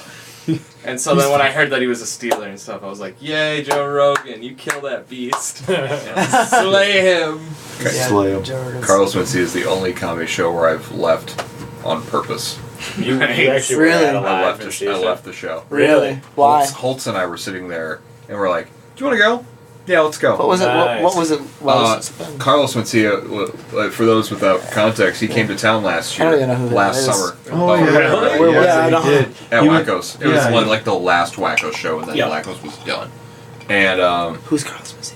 And so then when I heard that he was a Steeler and stuff, I was like, yay, Joe Rogan, you kill that beast. And slay him. Okay. Slay him. Joe Rogan's- Carlos Mencia is the only comedy show where I've left on purpose. you Right. actually Really? were at a I live left the show. Really? Why? Holtz and I were sitting there, and we're like, "Do you want to go? Yeah, let's go." What was it? Nice. What was it? What was it? Carlos Mencia, for those without context, he came to town last I year, don't even know who that last is. summer. Oh, yeah. Really? Where was yeah, it? he did. At He went- Wackos. It was yeah, one he- like the last Wacko show, and then Yeah. Wackos was done. And Who's Carlos Mencia?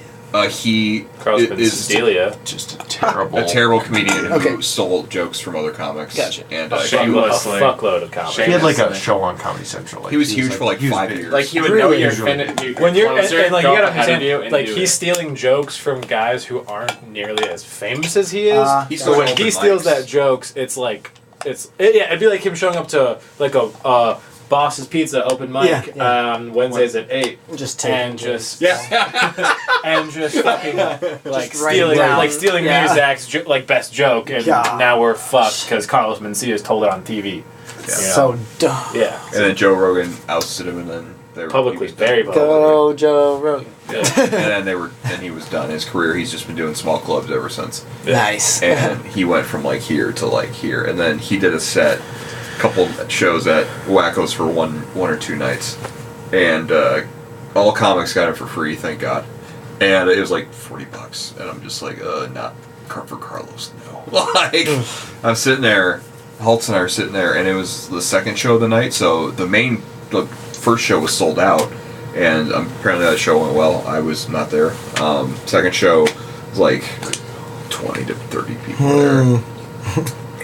he Carlos is Mencia. Just a terrible. a terrible comedian who Okay. stole jokes from other comics. Gotcha. And A Shamelessly. fuckload of comedy. He had like a Shamelessly. show on Comedy Central. Like, He was huge like- for like he was 5 big. years. Like he would Really? know your Usually. When you're and, closer, like go you gotta up ahead of you understand, and like do he's it. stealing jokes from guys who aren't nearly as famous as he is. He's So doing when open he steals mics. that jokes, it's like it'd be like him showing up to like a Boss's Pizza open mic Yeah, yeah. on Wednesdays at 8, Just take and just Yeah. and just fucking like write stealing it down. like stealing Yeah. Muzak's like best joke, and God. now we're fucked because Carlos Mencia's told it on TV. Yeah. So dumb. Yeah, And then Joe Rogan ousted him, and then they were publicly, he was done. very publicly. Go Joe Rogan. And then he was done. His career, he's just been doing small clubs ever since. Nice. And he went from like here to like here, and then he did a set, couple shows at Wackos for one or two nights, and all comics got it for free, thank God. And it was like $40, and I'm just like, not for Carlos, no. Like, I'm sitting there, Holtz and I are sitting there, and it was the second show of the night, so the first show was sold out, and apparently that show went well. I was not there. Second show was like 20 to 30 people there.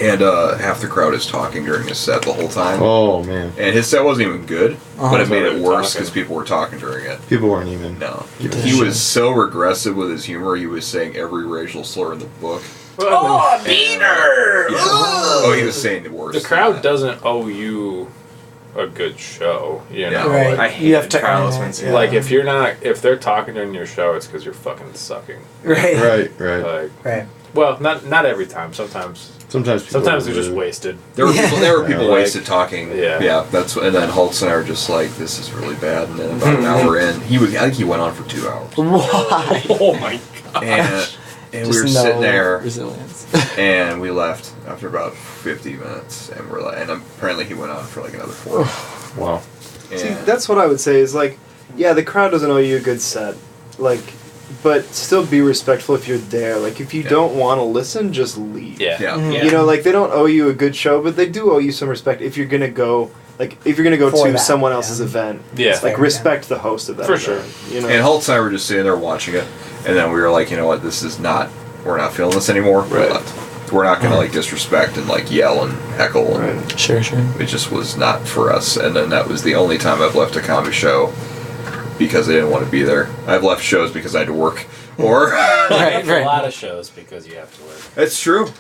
And half the crowd is talking during his set the whole time. Oh man, And his set wasn't even good, but it So made they it were worse talking. because people were talking during it. people weren't even. No. giving a He shit. was so regressive with his humor, he was saying every racial slur in the book. Oh, Beaner! Yeah. Oh, he was saying the worst. The crowd doesn't owe you a good show, you know. Yeah. Right. I You have hated to Carlos earn it, Mencia. yeah. Like if they're talking during your show, it's because you're fucking sucking. Right. Right. Like, Right. well, not every time. Sometimes Sometimes they're just wasted. There were people Yeah, like- wasted talking. Yeah. And then Holtz and I were just like, this is really bad. And then about an hour in, I think he went on for 2 hours. Why? Oh my god. And we Just were no sitting there, Resilience. and we left after about 50 minutes, and we're like, and apparently he went on for like another 4. Wow. And See, that's what I would say is like, yeah, the crowd doesn't owe you a good set, like, but still be respectful if you're there. Like, if you Yeah. don't want to listen, just leave. Yeah. yeah. You know, like they don't owe you a good show, but they do owe you some respect if you're gonna go. Like, if you're gonna go For to that, someone yeah. else's event, Yeah. like Fair, respect the host of that. For event, You know. And Holtz and I were just sitting there watching it, and then we were like, you know what, we're not feeling this anymore. Right. We're not gonna like disrespect and like yell and heckle, and Right. Sure. it just was not for us. And then that was the only time I've left a comedy show because I didn't want to be there. I've left shows because I had to work, or Right. A lot of shows because you have to work. that's true.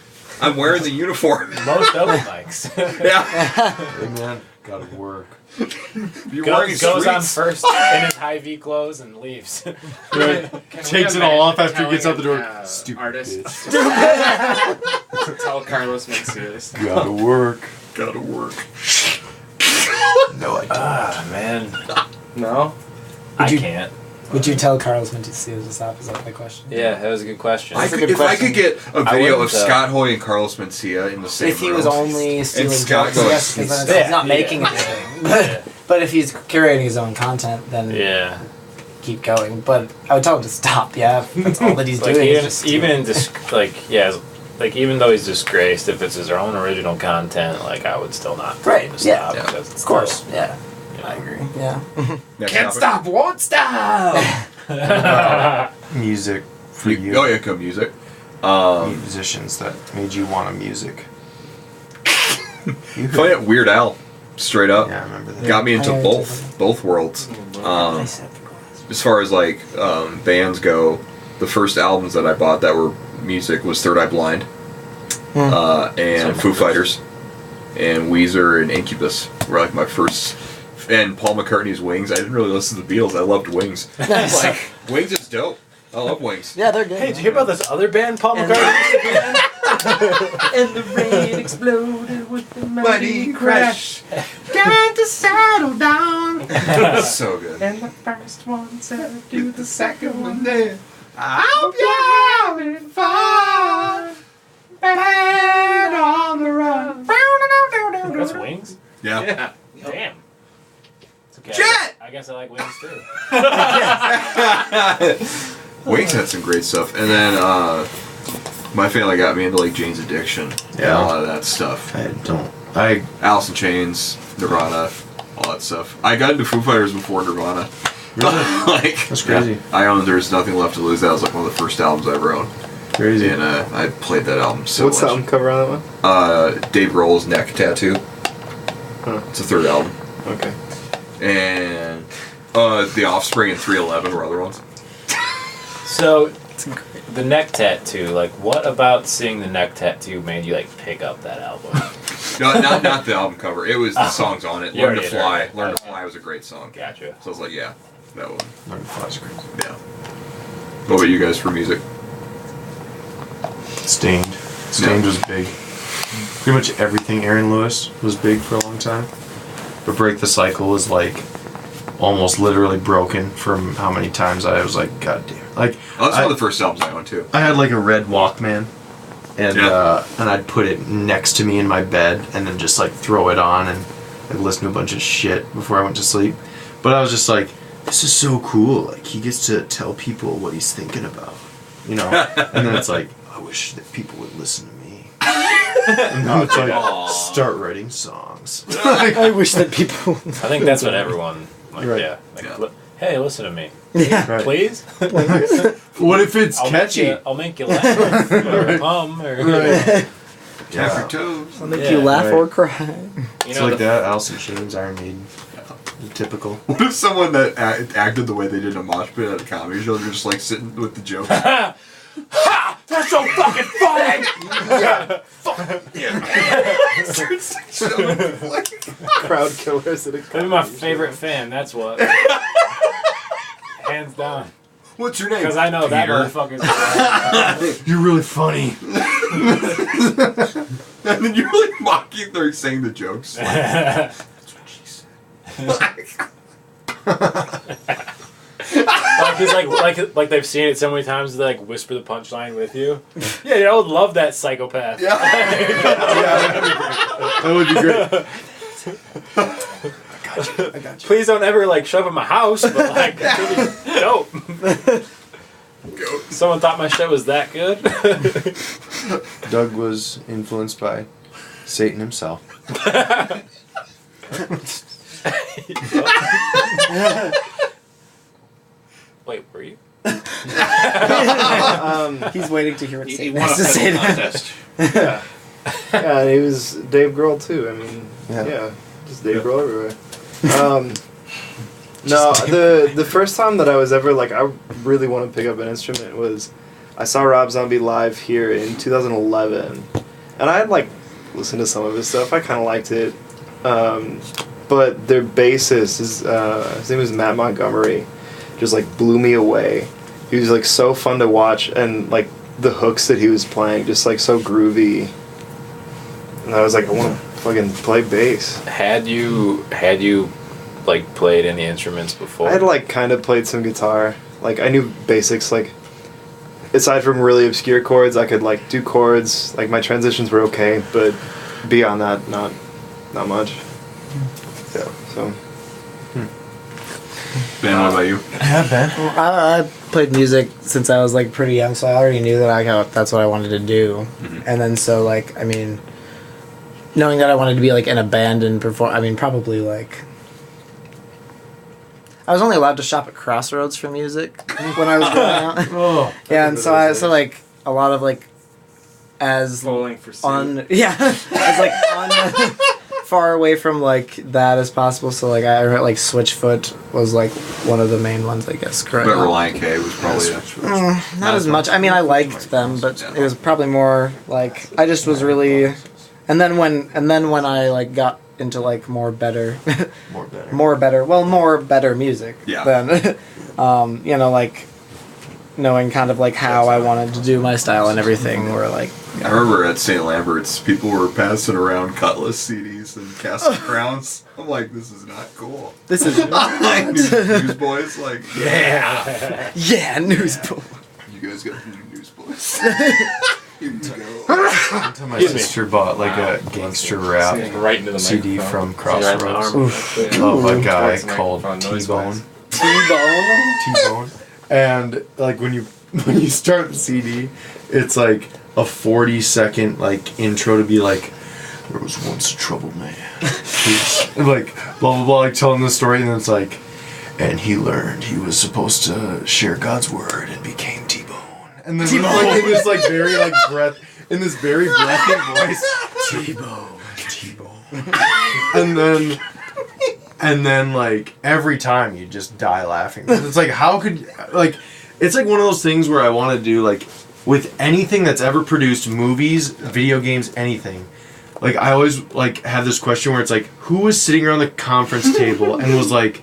I'm wearing the uniform. Most open mics. Yeah, Hey man, gotta work. you're wearing goes on sweats. first in his high V clothes and leaves. Right. Takes it all off after he gets out the door. Stupid Artist. bitch. Tell Carlos Mencia this. Gotta work. Gotta work. No idea. Ah man, No? I can't. Would you tell Carlos Mencia to stop? Is that my question? Yeah, that was a good question. I could get a video of Scott Hoy and Carlos Mencia in the same If he room. was only stealing Scott jokes, goes, yes, because then he's not making anything. But if he's curating his own content, then keep going. But I would tell him to stop. Yeah, that's all that he's like doing. Even though he's disgraced, if it's his own original content, like I would still not tell him to stop. Because it's of course. still, Yeah, I agree. Yeah. Can't stop, won't stop. Music for you. Oh yeah, good music. Musicians that made you want to music. Playing at Weird Al, straight up. Yeah, I remember that. Got me into both worlds. As far as like bands go, the first albums that I bought that were music was Third Eye Blind, and Foo Fighters, and Weezer and Incubus were like my first. And Paul McCartney's Wings. I didn't really listen to the Beatles. I loved Wings. Like Wings is dope. I love Wings. Yeah, they're good. Hey, did you hear about this other band Paul McCartney used to be in? And the rain exploded with the mighty crash. Got to settle down. So good. And the first one said, do the second one then. I hope you're having fun. Bad on the run. That's Wings? Yeah. Damn. It's okay. Jet! I guess I like Wings too. Wings had some great stuff. And then my family got me into like Jane's Addiction. And a lot of that stuff. Alice in Chains, Nirvana, all that stuff. I got into Foo Fighters before Nirvana. Really? Like, that's crazy. Yeah, I owned There's Nothing Left to Lose. That was like one of the first albums I ever owned. Crazy. And I played that album so What's much. the album cover on that one? Dave Grohl's Neck Tattoo. It's the third album. Okay. And The Offspring and 311 were other ones. So, the neck tattoo, like, what about seeing the neck tattoo made you, like, pick up that album? No, not the album cover. It was the songs on it. You Learn to already Fly. heard it. Learn to Fly was a great song. Gotcha. So I was like, yeah, that one. Learn to Fly is great. Yeah. What about you guys for music? Stained. Stained was big. Pretty much everything Aaron Lewis was big for a long time. But Break the Cycle was like almost literally broken from how many times I was like, God damn. Like, That's one of the first albums I owned too. I had like a red Walkman, and I'd put it next to me in my bed, and then just like throw it on and like listen to a bunch of shit before I went to sleep. But I was just like, this is so cool. Like he gets to tell people what he's thinking about, you know. And then it's like, I wish that people would listen to me. And now it's like, start writing songs. I wish that people. I think that's what everyone, like, Right. Hey, listen to me. Yeah. Right. Please? What if it's I'll catchy? I'll make you laugh. Or hum. Or, Right. Tap your toes. I'll make you laugh or cry. You It's know, like that, Alice in Chains, Iron Maiden. Typical. What if someone that acted the way they did in a mosh pit at a comedy show, they're just like sitting with the jokes? Ha! That's so fucking funny! Crowd killers at a They're my favorite fan, that's what. Hands down. What's your name? Because I know that Peter. motherfucker's. You're really funny. And then you're like mocking, they're saying the jokes. Like, that's what she said. like they've seen it so many times, they like whisper the punchline with you. Yeah, I would love that psychopath. Yeah. That would be great. I got you. Please don't ever like shove in my house, but like, it's really dope. Someone thought my show was that good. Doug was influenced by Satan himself. Wait, were you? He's waiting to hear what He Satan won a has to say. contest. Yeah, and he was Dave Grohl too. I mean, yeah, just Dave Grohl everywhere. No, the first time that I was ever like, I really want to pick up an instrument was, I saw Rob Zombie live here in 2011, and I had like listened to some of his stuff. I kind of liked it, but their bassist, his name was Matt Montgomery, just like blew me away. He was like so fun to watch, and like the hooks that he was playing, just like so groovy. And I was like, I want to fucking play bass. Had you like played any instruments before? I had like kind of played some guitar. Like I knew basics. Like aside from really obscure chords, I could like do chords. Like my transitions were okay, but beyond that, not much. Yeah. So. Ben, what about you? Yeah, Ben. I played music since I was like pretty young, so I already knew that that's what I wanted to do. And then so like I mean, knowing that I wanted to be like in a band and perform, I mean probably like I was only allowed to shop at Crossroads for music when I was growing up. Yeah, and so like a lot of like as Bowling for on yeah, as like on far away from like that as possible. So like I remember like Switchfoot was like one of the main ones, I guess. Correct. But Reliant K was probably not as much. I mean, I liked them, but it was probably more like I just was really. And then when I like got into like more better music. Yeah. Then, you know, like knowing kind of like how I wanted to do my style and everything, were like. I remember at St. Lambert's, people were passing around Cutlass CDs and Castle Crowns. I'm like, this is not cool. This is like Newsboys, like yeah, Newsboys. You guys got new Newsboys. Here you go. One time my sister bought like a gangster rap right into the CD microphone. from Crossroads of a guy called T-Bone. T-Bone. And like when you start the CD, it's like a 40-second like intro to be like, there was once a troubled man. And like blah blah blah, like telling the story, and then it's like, and he learned he was supposed to share God's word and became T-Bone. And then like in this like very like very breathy voice, T-Bone. And then like every time you just die laughing. It's like how could like it's like one of those things where I want to do like with anything that's ever produced, movies, video games, anything. Like I always like have this question where it's like, who was sitting around the conference table and was like,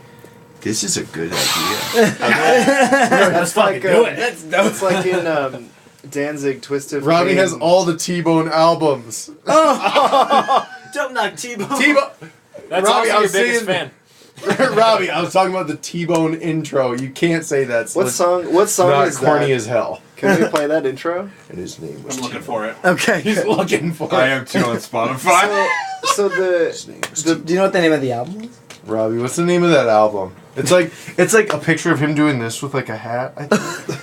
this is a good idea. That's like do it. It's like in Danzig Twist of Robbie Fate. has all the T-Bone albums. Don't knock T-Bone. T-Bone. That's Robbie, also I your was biggest saying- fan. Robbie, I was talking about the T-Bone intro. You can't say that. What song Not is corny that? as hell. Can we play that intro? And his name was I'm looking T-Bone. for it. Okay. He's looking for I it. am too on Spotify. So His name was T-Bone. Do you know what the name of the album is? Robbie, what's the name of that album? It's like a picture of him doing this with like a hat. I think.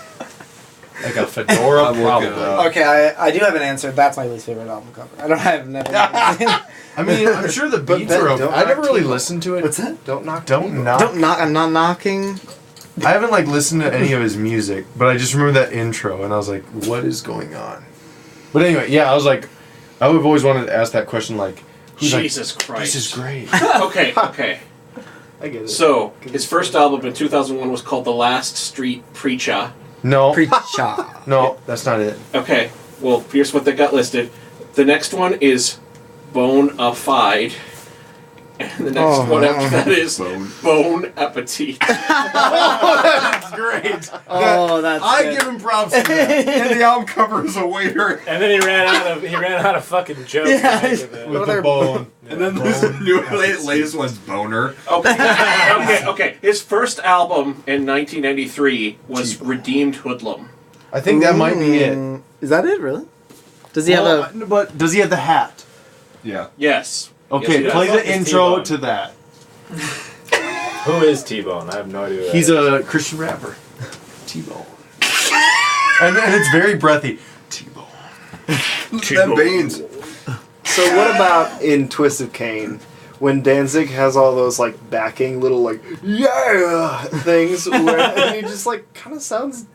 Like a fedora, I'm looking probably. it up. Okay, I do have an answer. That's my least favorite album cover. I've never. I mean, I'm sure the But beats Ben, are okay. don't I never knock really T-Bone. listened to it. What's that? Don't knock. Don't knock. Don't knock. I'm not knocking. I haven't like listened to any of his music, but I just remember that intro and I was like, what is going on? But anyway, yeah, I was like, I would have always wanted to ask that question like, who's like, Jesus Christ. this is great. Okay. I get it. So, his first album in 2001 was called The Last Street Preacher. No, Preacher. no, that's not it. Okay, well, here's what they got listed. The next one is Bona Fide. And the next one after that is Bone Appetit. That's great. Oh, that's. I good. give him props for that. And the album cover is a waiter. And then he ran out of fucking jokes. Yeah. after that. With the bone. And then this new latest one's Boner. Okay. His first album in 1993 was Redeemed Hoodlum. I think that might be it. Is that it? Really? Does he have a? But does he have the hat? Yeah. Yes. Okay, Yes, play does. the intro to that. Who is T-Bone? I have no idea. Who that He's is. a Christian rapper. T-Bone. And it's very breathy. T-Bone. Them Baines. So what about in Twist of Cain, when Danzig has all those like backing little like yeah things where and he just like kind of sounds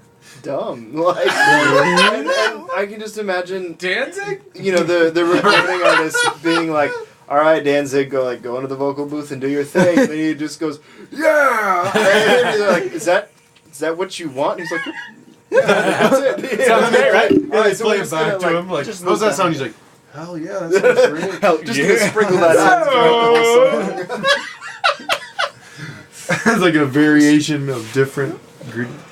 dumb, like and I can just imagine Danzig? you know the recording artist being like, all right, Danzig, go into the vocal booth and do your thing, and then he just goes yeah, and they're like, is that what you want? And he's like, yeah, that's it. Sounds great, right? Yeah, Alright, they so play we're it just back gonna, to him like, just how's look that sound? down. He's like, hell yeah, that sounds great. Hell, just gonna sprinkle that in throughout the whole song. It's like a variation of different ingredients.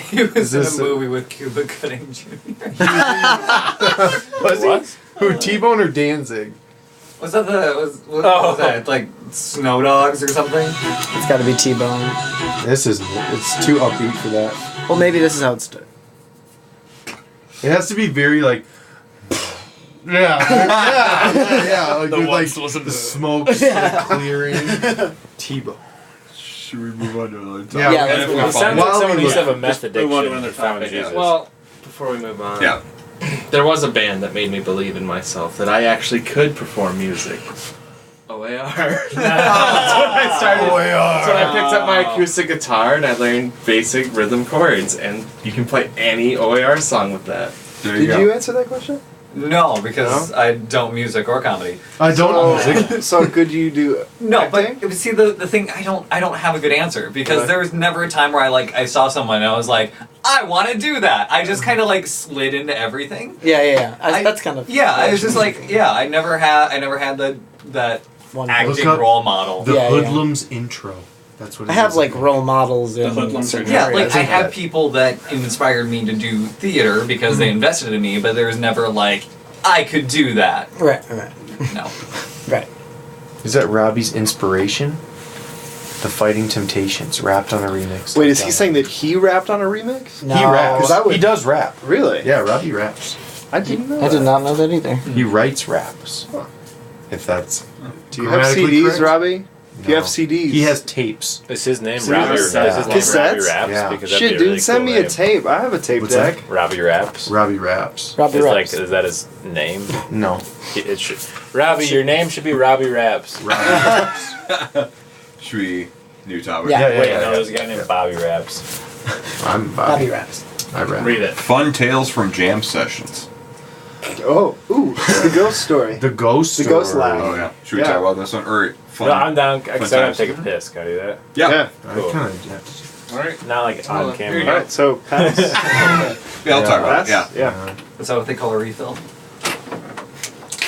He was in this a movie with Cuba Gooding Jr. Was What? he? Who, T-Bone or Danzig? Was that what was that? Like Snow Dogs or something? It's got to be T-Bone. It's too upbeat for that. Well, maybe this is how it's done. It has to be very like. Yeah. Like The with like ones wasn't the the- smoke like, clearing. T-bone. Should we move on to another topic? Yeah, And if we It find- sounds like While someone we used to look- have a meth addiction. move on to another and found topic, yeah. Jesus. Well, before we move on, Yeah. there was a band that made me believe in myself that I actually could perform music. OAR. That's when I started. That's when I picked up my acoustic guitar and I learned basic rhythm chords, and you can play any OAR song with that. There Did go. you answer that question? No, because I don't music or comedy. I don't music. So could you do? No, acting? but see the thing I don't have a good answer because Right. there was never a time where I saw someone and I was like, I want to do that. I just kind of like slid into everything. Yeah. I- That's kind of. Yeah, I was just like, yeah, I never had that One acting Look up role model. The Yeah, yeah. Hoodlums intro. That's what it I have is. like role models in hoodlums certain are- Yeah, areas. like I have people that inspired me to do theater because they invested in me, but there was never like I could do that. Right. No. Right. Is that Robbie's inspiration? The Fighting Temptations, rapped on a remix. Wait, is he saying that he rapped on a remix? No. He raps. Well, that would- He does rap. Really? Yeah, Robbie raps. I didn't know. I did that. not know that either. He writes raps. If that's Do you have grammatically CDs, correct? Robbie? If you No. have CDs, He has tapes. Is his name See, Robbie? Is his name cassettes? Robbie Raps? Yeah. Because that'd Shit, be a dude, really send cool me a name. tape. I have a tape What's deck. Robbie Raps. Robbie raps. Robbie Is Raps. is that his name? No. It should. Robbie, your name should be Robbie Raps. Robbie raps. Should we new topic? Yeah. Wait, no, there's a guy named Bobby Raps. I'm Robbie Bobby. Raps. I rap. Read it. Fun tales from jam sessions. Oh, ooh, the ghost story. The ghost. The ghost story. lab. Oh yeah. Should we Yeah. talk about this one? Or fun? No, I'm down. Because I times. gotta take a piss. Can I do that? Yeah. Yeah. I Cool. kind of. Alright. Not like on All camera. right, so pass. Yeah, I'll talk about it. Pass? Yeah. Yeah. Is that what they call a refill?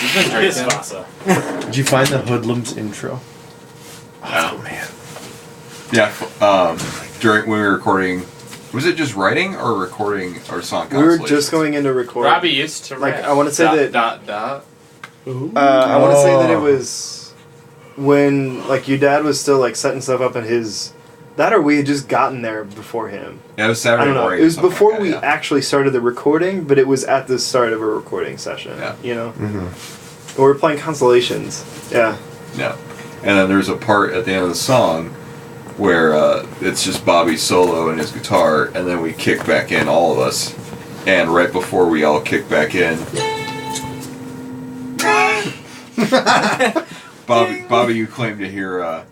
You've been Piss drinking. Vasa. Did you find the Hoodlums intro? Oh man. Yeah. During when we were recording, was it just writing or recording our song? We were constellations? just going into recording. Robbie used to Like, rap. I wanna say that- Dot. I want to say that it Oh. was when like your dad was still like setting stuff up in his. That or we had just gotten there before him. Yeah, it was I Saturday don't know. morning. It was something before like we that, yeah. actually started the recording, but it was at the start of a recording session. Yeah. You know, Mm-hmm. we were playing constellations. Yeah. Yeah. And then there's a part at the end of the song where it's just Bobby solo and his guitar, and then we kick back in, all of us. And right before we all kick back in, Bobby, you claim to hear.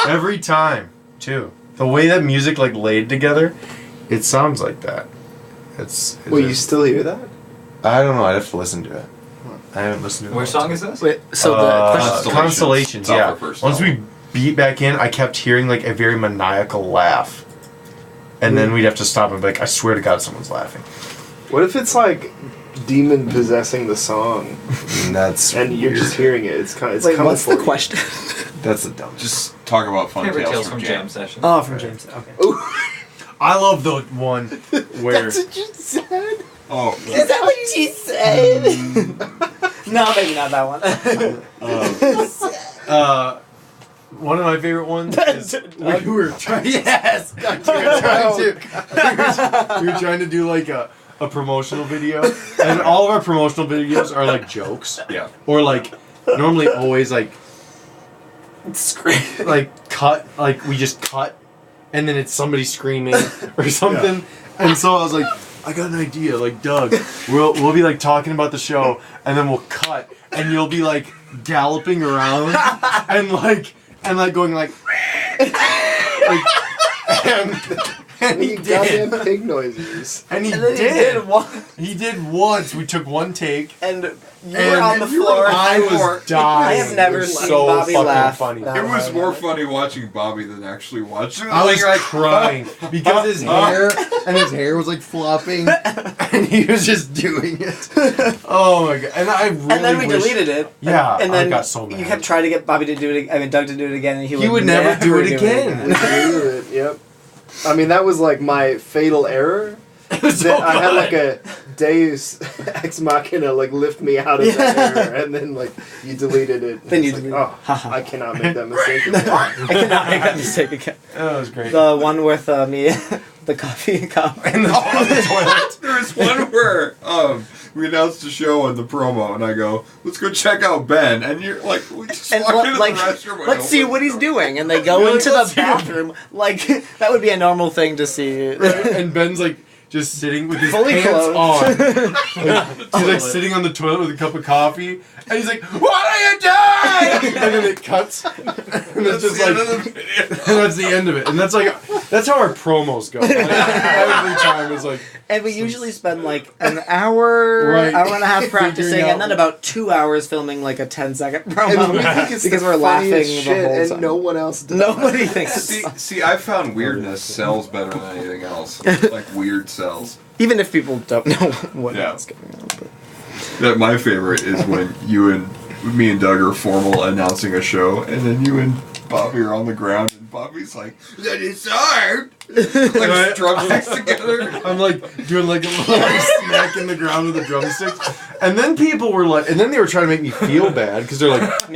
Every time, too. The way that music like laid together, it sounds like that. It's. Wait, you still hear that? I don't know. I'd have to listen to it. I haven't listened to it. Which song is this? Wait, so the question. Constellations. It's off Yeah. our first Once album. we beat back in, I kept hearing like a very maniacal laugh, and then we'd have to stop and be like, "I swear to God, someone's laughing." What if it's like demon possessing the song, And that's and you're weird. just hearing it? It's kind of. It's Wait, coming what's for the you. question? That's the dumbest. Just talk about fun Favorite tales, from jam. session. Oh, from James. Okay. I love the one where That's what you said. Oh, Is that what she said? No, maybe not that one. one of my favorite ones is we were trying. Yes, we were trying to do like a promotional video, and all of our promotional videos are like jokes, yeah. or like normally always like cut, like we just cut, and then it's somebody screaming or something, and so I was like, I got an idea, like Doug, we'll be like talking about the show, and then we'll cut, and you'll be like galloping around, and like going like and he You goddamn did, pig noises. and he And then did. one, He did once. We took one take. and you And were on the floor. I was dying. I have never It was seen so Bobby fucking laugh funny. that It was hard. more funny watching Bobby than actually watching. I was You're like, crying because his hair was like flopping, and he was just doing it. Oh my god! And I really And then we wish- deleted it. Yeah, and then I got so mad. you kept trying to get Bobby to do it. I mean, Doug to do it again, and He would never do it again. Yep. I mean, that was like my fatal error. I had like a Deus Ex Machina like lift me out of that error, and then like you deleted it. Then you like, deleted oh, I cannot make that mistake again. I cannot make that mistake again. That was great. The one with me, the coffee cup. And the toilet. There was one where we announced a show on the promo, and I go, "Let's go check out Ben," and you're like, "We just And walk into like, the restroom." let's see what he's doing, and they go You're like, into the "Let's see him." bathroom. Like that would be a normal thing to see. And Ben's like just sitting with his Fully pants clothed. on. He's like sitting on the toilet with a cup of coffee, and he's like, "What are you doing?" And then it cuts, and it's just like, and that's the end of it. And that's how our promos go. Like, every time it's like. And we usually spend like an hour, hour and a half practicing, and then about 2 hours filming like a 10-second promo. And we think it's because the we're laughing funniest the shit, whole and time. no one else does. Nobody thinks it's funny. See, I found weirdness sells better than anything else. Like weird sells. Even if people don't know what Yeah. is going on. But. That my favorite is when me and Doug are formal announcing a show, and then you and Bobby are on the ground, and Bobby's like, "The Disarmed!" Like drumsticks together. I'm like doing like a little smack in the ground with the drumsticks, and then people were like, and then they were trying to make me feel bad because they're like,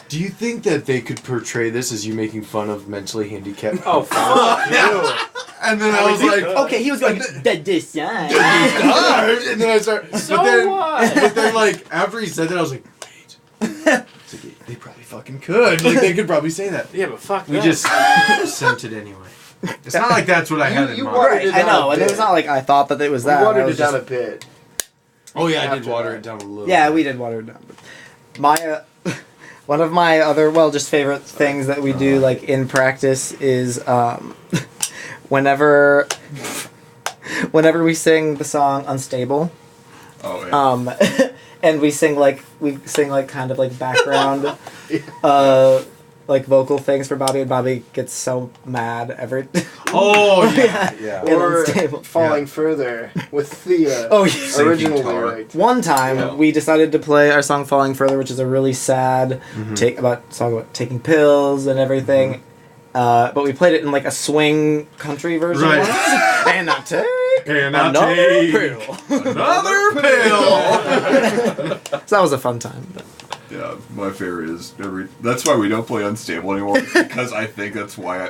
"Do you think that they could portray this as you making fun of mentally handicapped?" Oh, fuck you. And then I was like, Okay, he was going, the Disarmed. and then I started. So what? But then, like, after he said that, I was like, wait. It's like, they probably fucking could. Like, they could probably say that. Yeah, but fuck We that. just sent it anyway. It's not like that's what I had in You mind. watered it I down know, a and it bit. was not like I thought that it was We that. I watered was it down just- a bit. Oh, yeah, I did After water that. it down a little. Yeah, we did water it down. But my one of my other just favorite things that we do like in practice is whenever we sing the song Unstable, Oh yeah. and we sing kind of like background like vocal things for Bobby, and Bobby gets so mad every Oh, yeah. Yeah. in Or Unstable. Falling Further with the Oh, yeah. original guitar. lyric. One time we decided to play our song "Falling Further," which is a really sad song about taking pills and everything. But we played it in like a swing country version. Right. once. And I take Another pill. Another pill. So that was a fun time. But. Yeah, my favorite is that's why we don't play Unstable anymore, because I think that's why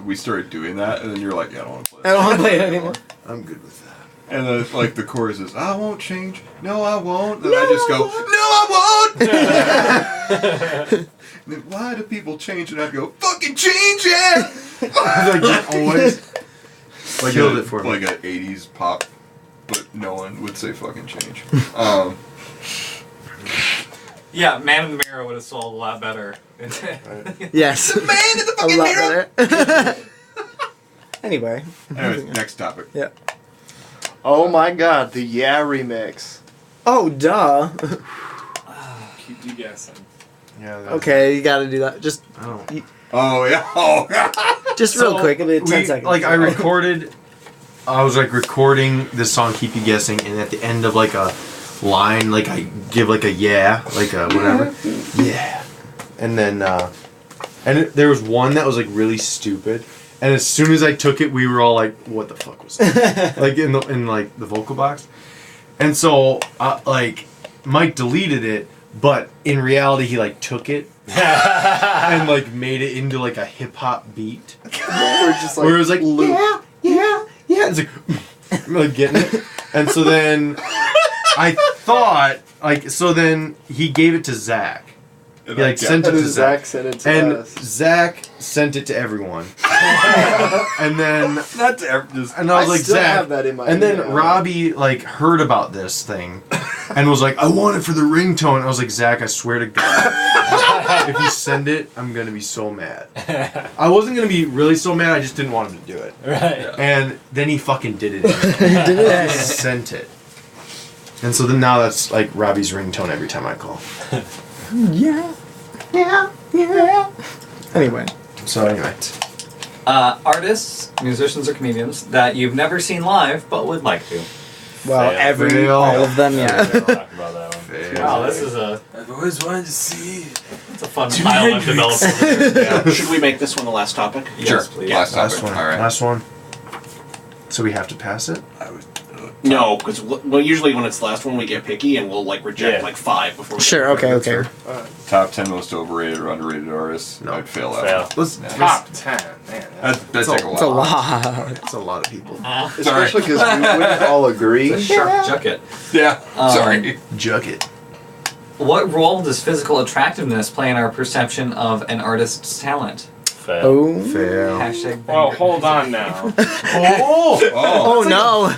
we started doing that, and then you're like, yeah, I don't want to play I don't want to play it anymore. I'm good with that. And then like the chorus is, I won't change, no I won't, then I just go, no I won't! Then why do people change? And I'd go, fucking change it! Like, always. Like Killed it for me. like an 80s pop, but no one would say fucking change. Yeah, Man in the Mirror would have sold a lot better. Yes. Man in the A fucking lot mirror! better. Anyway. Anyways, next topic. Yeah. Oh my god, the Yeah remix. Oh, duh. Keep you guessing. Yeah. Okay, you gotta do that. Just I don't. Oh yeah. Oh yeah. just real quick. It'll be 10 seconds. Like, I was like recording this song, Keep You Guessing, and at the end of like a line, like I give like a yeah, like a whatever. Yeah. And then, there was one that was like really stupid. And as soon as I took it, we were all like, "What the fuck was that?" Like in the vocal box. And so, like, Mike deleted it, but in reality, he like took it and like made it into like a hip hop beat. We're just like, Where it was like, loop. yeah. It's like, I'm like getting it. And so then I thought, like, so then he gave it to Zach. He like sent it And to then Zach. Zach sent it to And us. Zach sent it to everyone. And then Not to ever just. and I was I like, still Zach. have that in my And then email. Robbie like heard about this thing and was like, I want it for the ringtone. I was like, Zach, I swear to God, if you send it, I'm gonna be so mad. I wasn't gonna be really so mad, I just didn't want him to do it. Right. And then he fucking did it. He just sent it. And so then now that's like Robbie's ringtone every time I call. Yeah. Anyway. So anyway. Artists, musicians, or comedians that you've never seen live but would like to. Well, Fail. all of them, yeah. We'll talk about that one. Wow, this is a I've always wanted to see. it's a fun pile of development. Should we make this one the last topic? Yes, please. Last Last topic. one. All right. Last one. So we have to pass it? No, because usually when it's the last one, we get picky and we'll like reject Yeah. like 5 before. We Sure. Okay. Okay. Top 10 most overrated or underrated artists. No. I'd fail that. Fail. one. Let's Top 10, man. That'd take a It's a while. lot. That's a lot of people. Especially because we wouldn't all agree. Sharp Jucket. Yeah. Sorry. Jug it. What role does physical attractiveness play in our perception of an artist's talent? Fail. Oh. Fail. Hashtag Well, banger. hold on now. Oh. Oh no.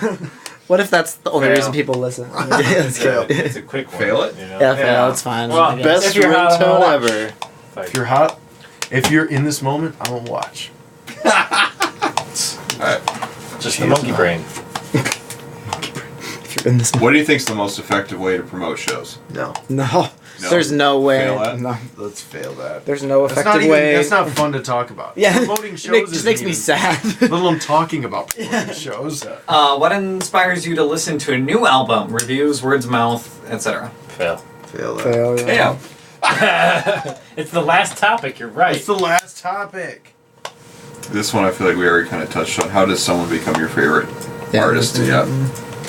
What if that's the only Fail. reason people listen? Let's Fail. go. It's a quick one. Fail it? You know? Yeah, fail. It's fine. Well, I guess. Best If you're hot, I'm ringtone gonna ever. If you're hot, if you're in this moment, I'm gonna watch. Alright. Just the monkey brain. If you're in this. What do you think's the most effective way to promote shows? No. No. No. There's no way. Fail that? No. Let's fail that. There's no That's not effective even, way. that's not fun to talk about. Yeah. Promoting shows Just makes me sad. Let alone talking about promoting shows. What inspires you to listen to a new album? Reviews, words of mouth, etc. Fail. Fail that. Fail, yeah. Damn. It's the last topic, you're right. It's the last topic. This one I feel like we already kind of touched on. How does someone become your favorite artist? Yeah.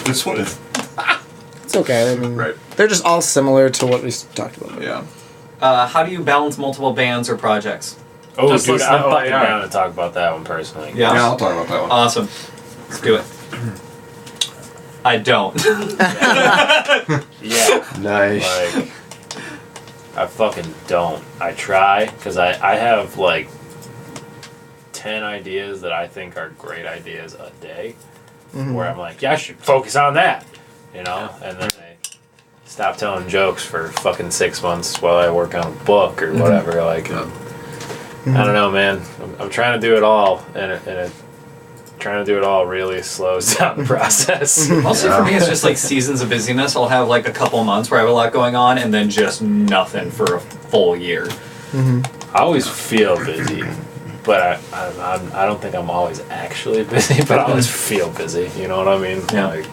This one is. It's okay. I mean, Right. they're just all similar to what we talked about. Yeah. How do you balance multiple bands or projects? Oh, Just dude, listen I'm to fucking OAR. down to talk about that one personally. Yeah. Yeah, I'll talk about that one. Awesome. Let's do it. I don't. Yeah. Nice. Like, I fucking don't. I try, because I have like 10 ideas that I think are great ideas a day, where I'm like, yeah, I should focus on that, you know? And then I stop telling jokes for fucking 6 months while I work on a book or whatever. Like, I don't know, man. I'm trying to do it all, and it trying to do it all really slows down the process. Mostly for me, it's just like seasons of busyness. I'll have like a couple months where I have a lot going on, and then just nothing for a full year. I always feel busy, but I don't think I'm always actually busy, but I always feel busy. You know what I mean? Yeah. Like,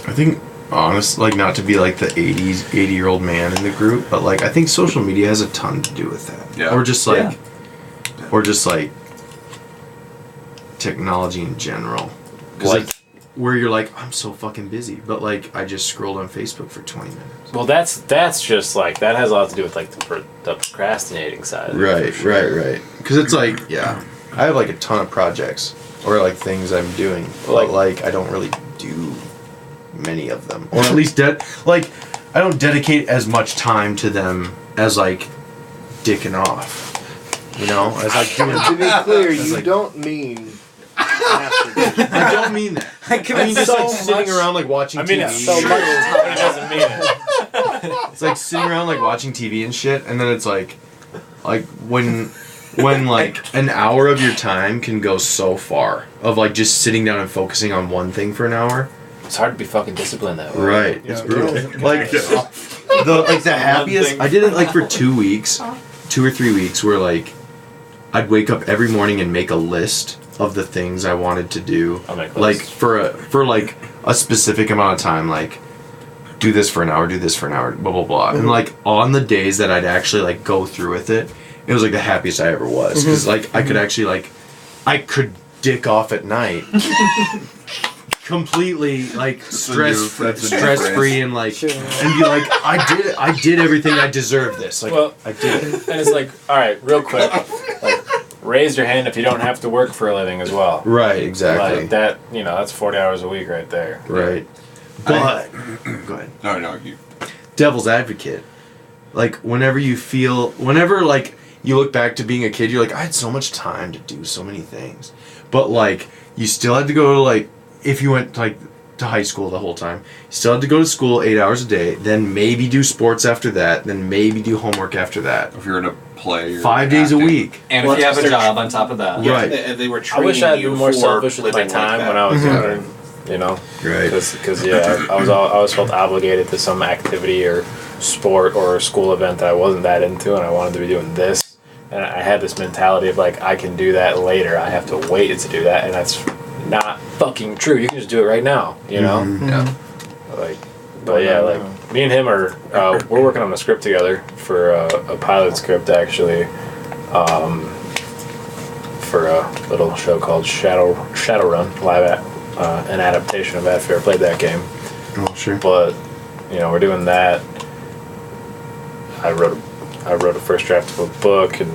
I think, honest, like, not to be like the 80-year-old man in the group, but like, I think social media has a ton to do with that. Yeah. Or just like, or just like technology in general. 'Cause, like, where you're like, I'm so fucking busy, but like, I just scrolled on Facebook for 20 minutes. well, that's just like, that has a lot to do with like the procrastinating side. Of it, Right, for sure. right. Because it's like, yeah, I have like a ton of projects or like things I'm doing, Like- but like I don't really do many of them, or at least like I don't dedicate as much time to them as like dicking off, you know, as like doing. To be clear, It's you like- don't mean. I don't mean that. I mean just like sitting around like watching I mean, TV. it's so much, but it doesn't mean it. It's like sitting around like watching TV and shit, and then it's like when like an hour of your time can go so far of like just sitting down and focusing on one thing for an hour. It's hard to be fucking disciplined that way. Right, it's brutal. Like the happiest I did it like for 2 weeks, 2 or 3 weeks, where like I'd wake up every morning and make a list of the things I wanted to do, I'll make like lists. for like a specific amount of time, like do this for an hour, do this for an hour, blah blah blah. And like on the days that I'd actually like go through with it, it was like the happiest I ever was, because like I could actually like I could dick off at night. Completely like that's a new stress free and like and be like I did everything, I deserve this, like Well, I did it. And it's like, all right, real quick, like, raise your hand if you don't have to work for a living as well. Right, exactly. Like that, you know, that's 40 hours a week right there. Right. But go ahead. No, you. Devil's advocate. Like whenever like you look back to being a kid, you're like, I had so much time to do so many things. But like you still had to go to like, if you went like to high school the whole time, you still had to go to school 8 hours a day, then maybe do sports after that, then maybe do homework after that. If you're in a play, 5 days a week. And Well, if you have a they're job on top of that. Yeah, Right. they were I training wish I had you been more for selfish with my living like time that. when I was younger, you know? Right. Because yeah, I always felt obligated to some activity or sport or school event that I wasn't that into, and I wanted to be doing this. And I had this mentality of like, I can do that later. I have to wait to do that, and that's not fucking true. You can just do it right now, you know? Yeah. Like, but yeah, like me and him are we're working on a script together for a pilot script actually, for a little show called Shadowrun live an adaptation of that. If you ever played that game, Oh, sure. but we're doing that. I wrote a first draft of a book, and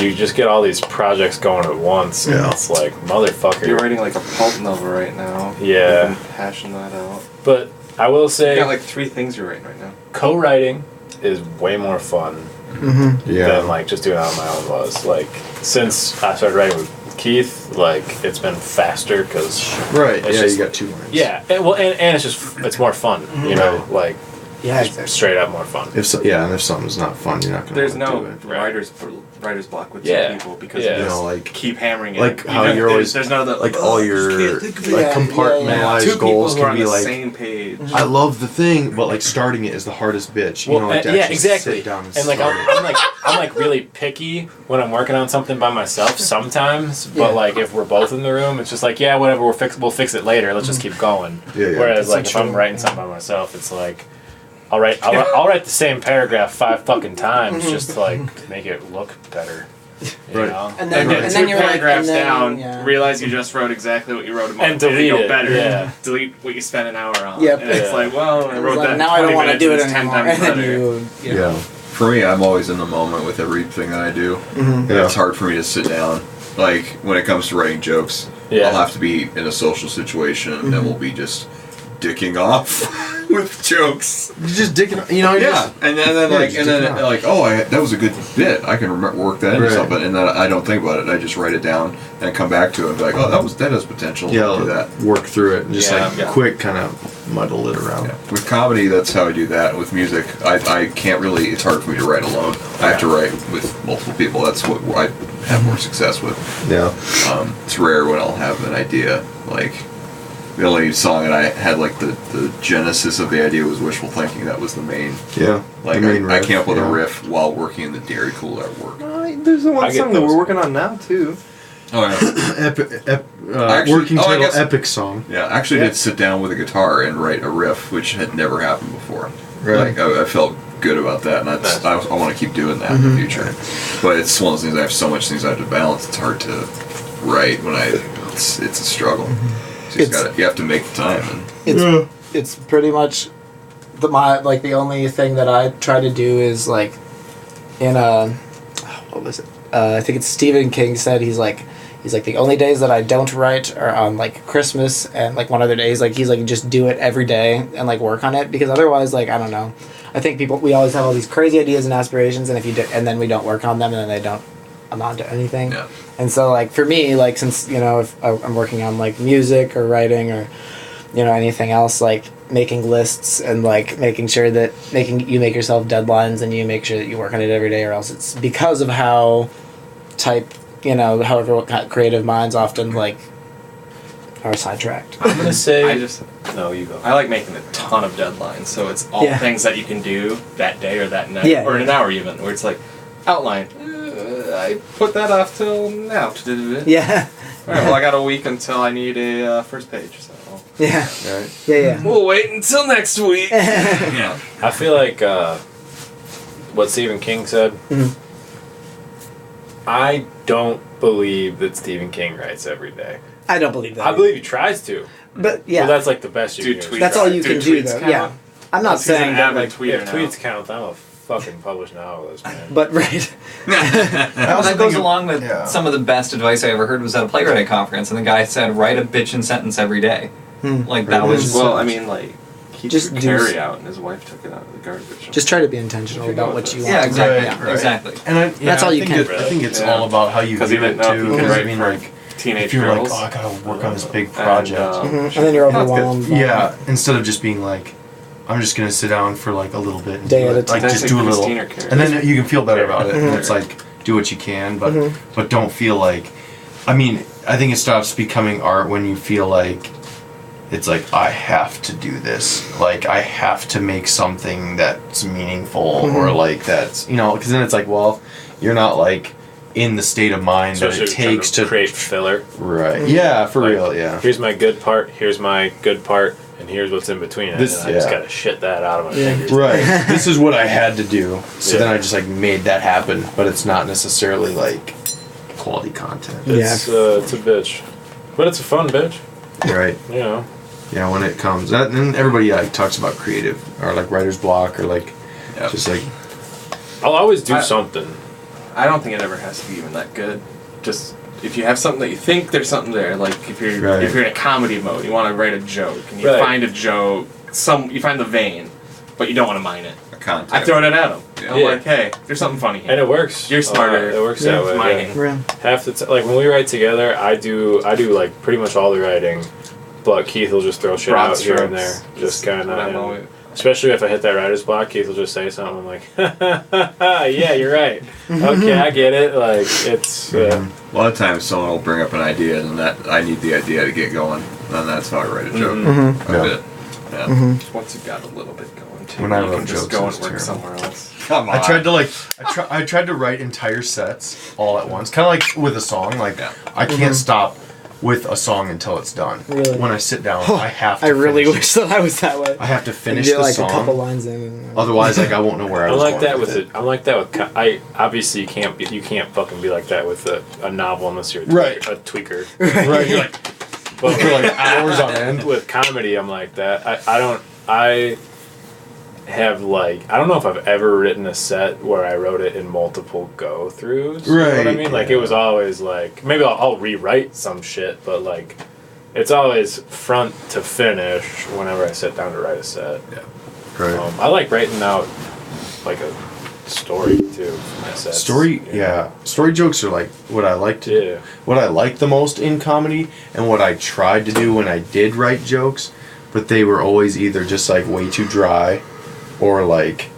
you just get all these projects going at once, and it's like, motherfucker. You're writing like a pulp novel right now. Yeah. You've been hashing that out. But I will say, You got like 3 things you're writing right now. co-writing is way more fun Yeah. than like just doing it on my own was. Like, since I started writing with Keith, like, it's been faster because Right. it's Yeah, just- you got 2 lines. yeah, and it's more fun, like Yeah, just straight up more fun. And if something's not fun, you're not gonna. There's do no it. writer's block with Yeah. some people because Yeah. you You just know, like keep hammering it. like how Even you're if always there's none of the like all your Yeah, compartmentalized 2 people goals who are can on be the like. same page. I love the thing, but like starting it is the hardest bitch. You know, like to yeah, actually exactly. sit down and like start it. I'm like really picky when I'm working on something by myself sometimes. But like if we're both in the room, it's just like, yeah, whatever. We'll fix it later. Let's just keep going. Yeah, yeah. Whereas That's like so if I'm true. writing something by myself, it's like I'll write the same paragraph 5 fucking times just to like make it look better. You Right. know? And then, And and then then 2 you're like, paragraphs and then, down, yeah. realize you just wrote exactly what you wrote a month And delete ago it, better. yeah. Delete what you spent an hour on. Yep. And it's Yeah. like, well, I It's wrote like, that in now I 20 don't want to minutes do and it it's 10 anymore. times And then better. you Yeah. For me, I'm always in the moment with everything that I do. And Yeah. it's hard for me to sit down. Like, when it comes to writing jokes, Yeah. I'll have to be in a social situation and we'll be just dicking off with jokes. You're just dicking. You know. Yeah, and then Yeah, like, just and then dicking out. like, oh, that was a good bit. I can work that into Right. something, and then I don't think about it. I just write it down and come back to it and be like, oh, that has potential. Yeah, I'll do that. work through it and just Yeah, like yeah. quick kind of muddle it around. Yeah. With comedy, that's how I do that. With music, I can't really. It's hard for me to write alone. I have to write with multiple people. That's what I have more success with. Yeah. It's rare when I'll have an idea. Like, the only song that I had, like, the genesis of the idea was wishful thinking. That was the main. Yeah. Like, the main I riff, came up with yeah. a riff while working in the dairy cooler at work. There's the I one get song that those. we're working on now too. Oh, yeah. Actually- Working I title guess- epic song. Yeah, I actually Yeah. did sit down with a guitar and write a riff, which had never happened before. Right. Like, I felt good about that, and I want to keep doing that in the future. But it's one of those things, I have so much things I have to balance, it's hard to write when it's a struggle. So you have to make the time. And it's pretty much the only thing that I try to do is like in what was it? I think it's Stephen King said he's like the only days that I don't write are on like Christmas and like one other days, like he's like just do it every day and like work on it, because otherwise, like, I don't know, I think we always have all these crazy ideas and aspirations, and and then we don't work on them and then they don't amount to anything. Yeah. And so like for me, like, since if I'm working on like music or writing or anything else, like making lists and like making sure that you make yourself deadlines and you make sure that you work on it every day, or else it's because of how however what kind of creative minds often like are sidetracked. I'm gonna say. No, you go. I like making a ton of deadlines, so it's all Yeah. things that you can do that day or that night, Yeah, or in yeah. an hour even, where it's like, outline. I put that off till now. Yeah. Alright, well, I got a week until I need a first page, so. Yeah. Alright. Yeah. We'll wait until next week. yeah. I feel like what Stephen King said. Mhm. I don't believe that Stephen King writes every day. I don't believe that. I believe he tries to. But yeah, But that's like the best you Do can do. tweets. that's all you Do can do tweets though. count? Yeah. I'm not He's an saying that avid like, tweeter If now. tweets count, I'm a fucking published novelist, man. but right. Well, that goes along with some of the best advice I ever heard was at a playwriting conference, and the guy said, write a bitchin' sentence every day. Like, that was... Well, I mean, like, he Just threw do carry s- out and his wife took it out of the garbage. Just try to be intentional about what you want. Yeah, exactly. Right, Yeah, right. exactly. And That's all you can. I think it's Yeah. all about how you Because view he didn't it know if too. he could Because I write mean, for like, teenage if you're girls. like, oh, I gotta work on this big project. And then you're That's good. overwhelmed. by- Yeah, instead of just being like, I'm just gonna sit down for like a little bit and Day do at it. a time. Like just do a little, Christina cares. and then you can feel better about it. Mhm. And it's like do what you can, but don't feel like. I mean, I think it stops becoming art when you feel like it's like I have to do this. Like I have to make something that's meaningful or like that's because then it's like, well, you're not like in the state of mind that Especially it takes to create filler. Right. Yeah, for Like, real. Yeah. Here's my good part. Here's my good part. And here's what's in between it. This- and I just yeah. gotta shit that out of my Yeah. fingers. Right. This is what I had to do. So Yeah. then I just like made that happen, but it's not necessarily like quality content. It's a bitch. But it's a fun bitch. Right. You know. Yeah, when it comes, and everybody like talks about creative or like writer's block or like just like. I'll always do something. I don't think it ever has to be even that good. Just if you have something that you think there's something there, like if you're in a comedy mode, you want to write a joke and you find a joke, you find the vein, but you don't want to mine it. I throw it at him. Yeah. I'm like, hey, there's something funny here. And it works. You're smarter. It works that way. Mining. Half the like when we write together, I do like pretty much all the writing, but Keith will just throw shit Broad out here and there, strokes. just kind of. Especially if I hit that writer's block, Keith will just say something. I'm like, yeah, you're right. Okay, I get it. Like it's. A lot of times, someone will bring up an idea, and that I need the idea to get going, and that's how I write a joke. A bit. Yeah. Once you've got a little bit going, too, When I you wrote can just jokes, go it and was work terrible. somewhere else. Come on. I tried to I tried to write entire sets all at once, kind of like with a song. Like I can't stop with a song until it's done. Really? When I sit down, I have to. I really finish wish that I was that way. I have to finish Get the like song. a couple lines in. Otherwise, like I won't know where I I'm was. like going that with it. it. I'm like that with. I obviously you can't fucking be like that with a novel unless you're a tweaker. Right. You're like, But for like hours on end. With comedy, I'm like that. I have like I don't know if I've ever written a set where I wrote it in multiple go-throughs. You know what I Right, mean? Like it was always like maybe I'll rewrite some shit, but like it's always front to finish whenever I sit down to write a set. Yeah. Right. I like writing out like a story too for my sets. Story jokes are like what I like to Yeah. what I like the most in comedy, and what I tried to do when I did write jokes, but they were always either just like way too dry, or like.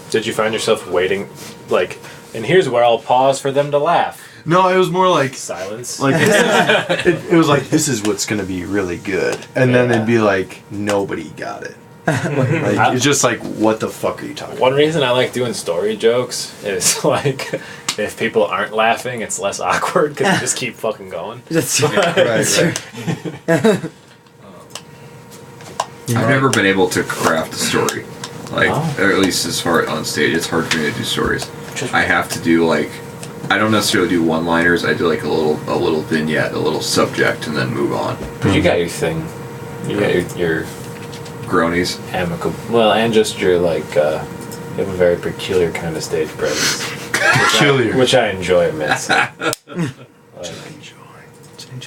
Did you find yourself waiting, like, and here's where I'll pause for them to laugh? No, it was more like silence. Like it was like this is what's gonna be really good, and then it'd be like nobody got it. Like it's just like what the fuck are you talking? One reason I like doing story jokes is like if people aren't laughing, it's less awkward because you just keep fucking going. That's right. I've never been able to craft a story, like or at least as far on stage, it's hard for me to do stories. I have to do like. I don't necessarily do one-liners. I do like a little vignette, a little subject, and then move on. But you got your thing. You got your Gronies. amicable. Well, and just your like. You have a very peculiar kind of stage presence. Which I enjoy immensely.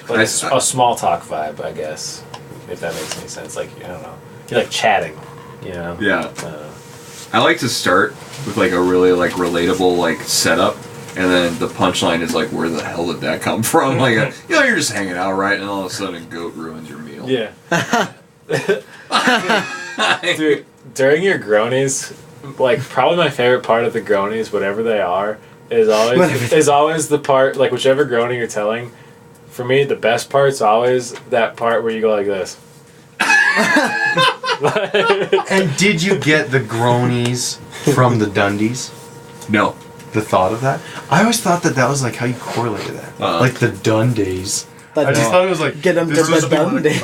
Like a small talk vibe, I guess, if that makes any sense. Like I don't know, you like chatting, you know? Yeah. I like to start with like a really like relatable like setup. And then the punchline is like, where the hell did that come from? Like, you're just hanging out, right? And all of a sudden, a goat ruins your meal. Yeah. Dude, during your Gronies, like probably my favorite part of the Gronies, whatever they are, is always the part like whichever Gronie you're telling. For me, the best part's always that part where you go like this. And did you get the Gronies from the Dundies? No. The thought of that? I always thought that was like how you correlated that. Like the Dundies. I just thought it was like get them to the Dundies.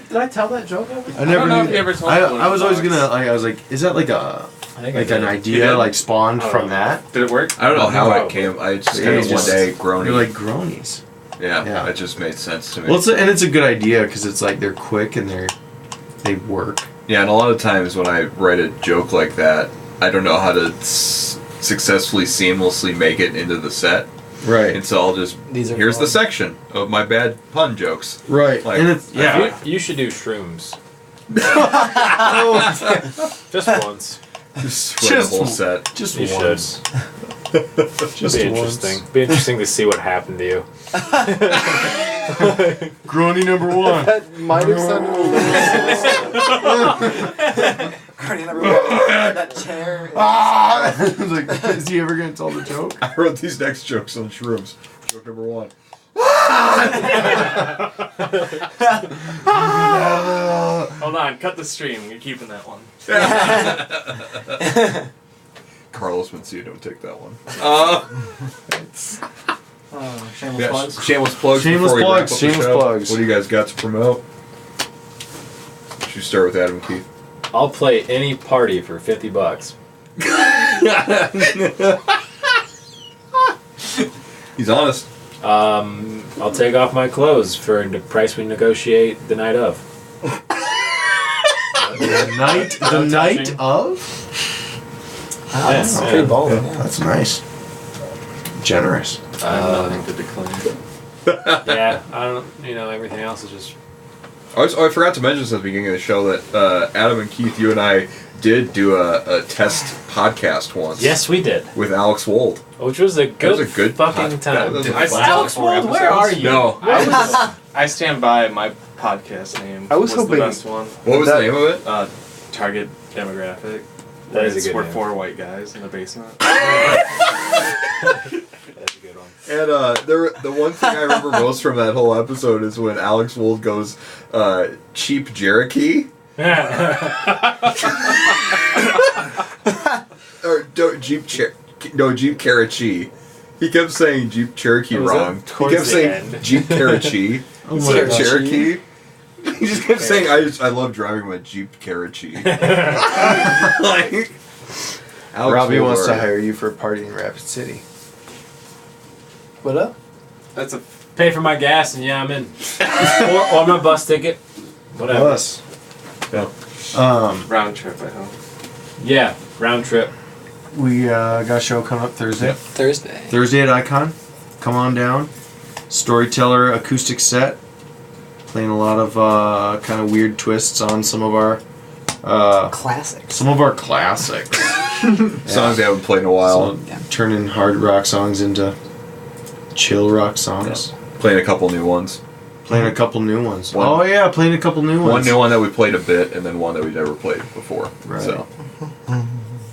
Did I tell that joke? I never know knew. if you ever told I was always gonna like. I was like, is that like a an idea like spawned from that? Did it work? I don't know how it came. I just kind of one day Grony. You're like Gronies. Yeah, it just made sense to me. Well, it's a good idea because it's like they're quick and they work. Yeah, and a lot of times when I write a joke like that, I don't know how to successfully, seamlessly make it into the set. Right. And so I'll just, here's the section of my bad pun jokes. Right. Like, and it's, You should do shrooms. Just once. Just the whole set. Just you once. Just be interesting. Be interesting to see what happened to you. Grony number one. That might have sounded Grony number one. That chair. Like, is he ever gonna tell the joke? I wrote these next jokes on shrooms. Joke number one. Hold on, cut the stream. You're keeping that one. Carlos Mencia, don't take that one. Shameless plugs. Shameless plugs. Shameless before we wrap plugs. up the Shameless show. plugs. What do you guys got to promote? Should we start with Adam and Keith? I'll play any party for $50. He's honest. I'll take off my clothes for the price we negotiate the night of. The night of? Wow, that's pretty bold. Yeah. That's nice. Generous. I have nothing to declare. Yeah, I don't. Everything else is just. I forgot to mention this at the beginning of the show that Adam and Keith, you and I did do a test podcast once. Yes, we did. With Alex Wold. Which was a good, fucking pod- time. Alex Wold, where are you? No. I stand by my podcast name. I was the hoping- best one. What was the name of it? Target demographic. That is a good We're name. 4 white guys in the basement. That's a good one. And the one thing I remember most from that whole episode is when Alex Wold goes, cheap Cherokee? Or Jeep Cherokee. He kept saying Jeep Cherokee wrong. He kept saying Jeep Cherokee. Jeep Cherokee. He just kept saying, I love driving my Jeep Cherokee. Like, Robbie wants to hire you for a party in Rapid City. What up? That's a Pay for my gas and yeah, I'm in. or my bus ticket. Whatever. Plus. round trip, I hope. Yeah, round trip. We got a show coming up Thursday. Thursday. Thursday at Icon. Come on down. Storyteller acoustic set. Playing a lot of kind of weird twists on some of our Classics. some of our classics. Songs they haven't played in a while. So, turning hard rock songs into chill rock songs. Playing a couple new ones. Playing a couple new ones. One- Oh yeah, playing a couple new ones. One new one that we played a bit, and then one that we'd never played before. Right. So.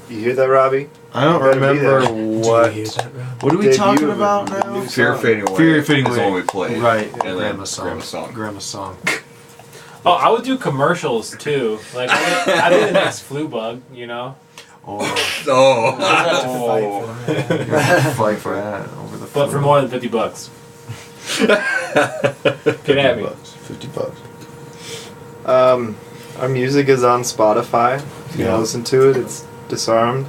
You hear that, Robbie? I don't Better be remember there. what. Do you hear that, Rob? What are we Debut talking of a about new now? song. Fear Fading Away. Fear Fading is Away. the one we played. Right. And then Grandma's song. Grandma's song. Grandma's song. Oh, I would do commercials too. Like I do the next flu bug, Oh, Oh. fight for that over the. But for more than $50. Get at me. $50. Our music is on Spotify. If you Yeah. want to listen to it, it's Disarmed.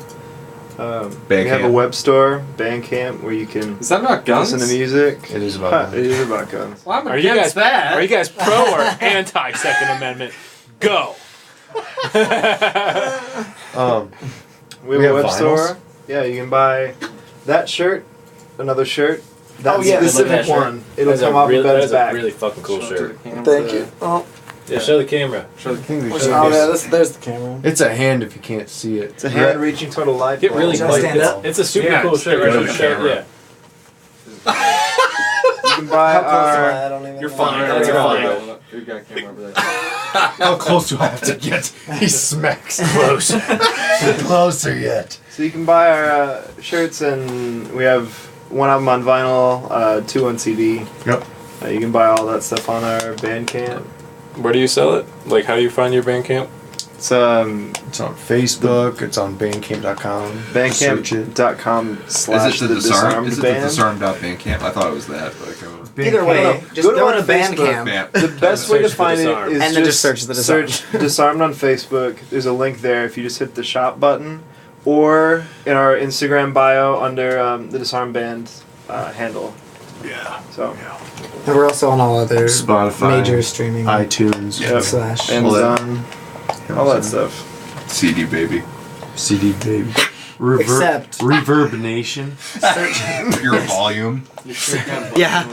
We have a web store, Bandcamp, where you can Is that about guns? listen to music. It is about It is about guns. Well, I'm Are you against guys that. Are you guys pro or anti Second Amendment? Go. We have a web store. Yeah, you can buy that shirt, another shirt, that Oh, yeah. specific Look at that shirt. one. It'll That's a come off really, of Ben's that's back. a really fucking cool shirt. Thank you. Oh, Yeah, show the camera. Show the king. oh yeah, there's the camera. It's a hand if you can't see it. It's a hand reaching toward a light. Get really bulb. close. stand up? It's a super Yeah, cool just shirt. get rid of Right the shirt, camera. yeah. You can buy How close am I? our. I don't even You're know. fine. That's You're fine. fine. We got camera over there. How close do I have to get? He smacks close. Closer yet. So you can buy our shirts, and we have one of them on vinyl, 2 on CD. Yep. You can buy all that stuff on our Bandcamp. Where do you sell it? Like, how do you find your Bandcamp? It's It's on Facebook. It's on Bandcamp.com. Search it. Bandcamp.com / Is it the Disarmed? Is it the band. Disarmed.bandcamp? I thought it was that. But Either way, just Go to go our to Facebook. Bandcamp. The best way to Search for find it Disarmed. is And then just search the Disarmed. Search Disarmed on Facebook. There's a link there if you just hit the shop button, or in our Instagram bio under the Disarmed Band handle. yeah. So And we're also on all other Spotify, major streaming iTunes, Yep. slash. Amazon, all that stuff. CD baby. CD baby. Except- Reverb Nation. Pure volume. Yeah.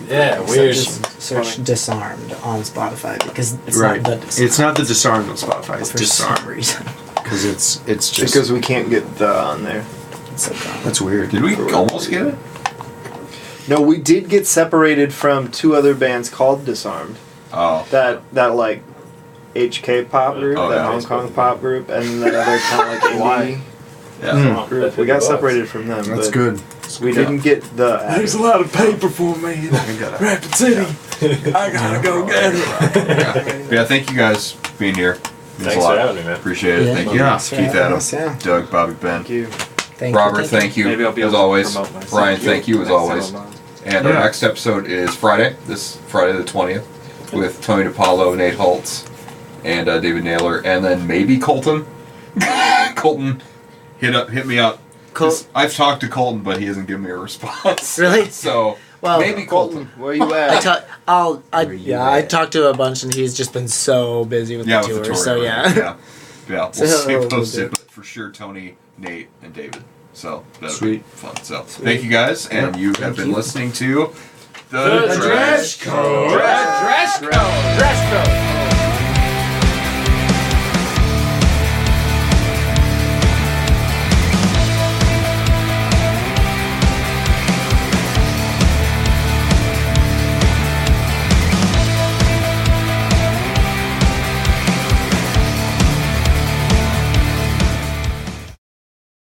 Yeah, So weird. just search Disarmed on Spotify because it's Right. not the Disarmed. It's not the Disarmed on Spotify. It's for some Disarmed reason. because it's just Because we can't get the on there. It's so dumb. that's weird. Did we almost get it? No, we did get separated from 2 other bands called Disarmed. Oh. That like HK pop group, Oh, that yeah. Hong Kong pop group, and that other kind of like indie Yeah. group. We got separated from them. That's but good. We didn't get the. There's a lot of paper for me. Rapid City. I gotta go get it. Yeah, thank you guys for being here. Means Thanks a lot. for having me, man. Appreciate it. Yeah. Thank you. Yeah. Thanks for Keith, having Adam, us, yeah. Doug, Bobby, Ben. Thank you. Thank Robert, you. thank you. Maybe I'll be as able to always. promote myself. Brian, thank you as Next time always. I'm on. And our next episode is Friday, this Friday the 20th, with Tony DiPaolo, Nate Holtz, and David Naylor, and then maybe Colton. Colton, hit me up I've talked to Colton, but he hasn't given me a response. Really? So Well, maybe Colton. Where you at? I talked to a bunch, and he's just been so busy with the tour. With the tour, so right. yeah. We'll So stay we'll posted, do. but for sure, Tony, Nate, and David. So that'll Sweet. be fun. So thank you guys, and you have been listening to The Dresch Code. Dresch Code.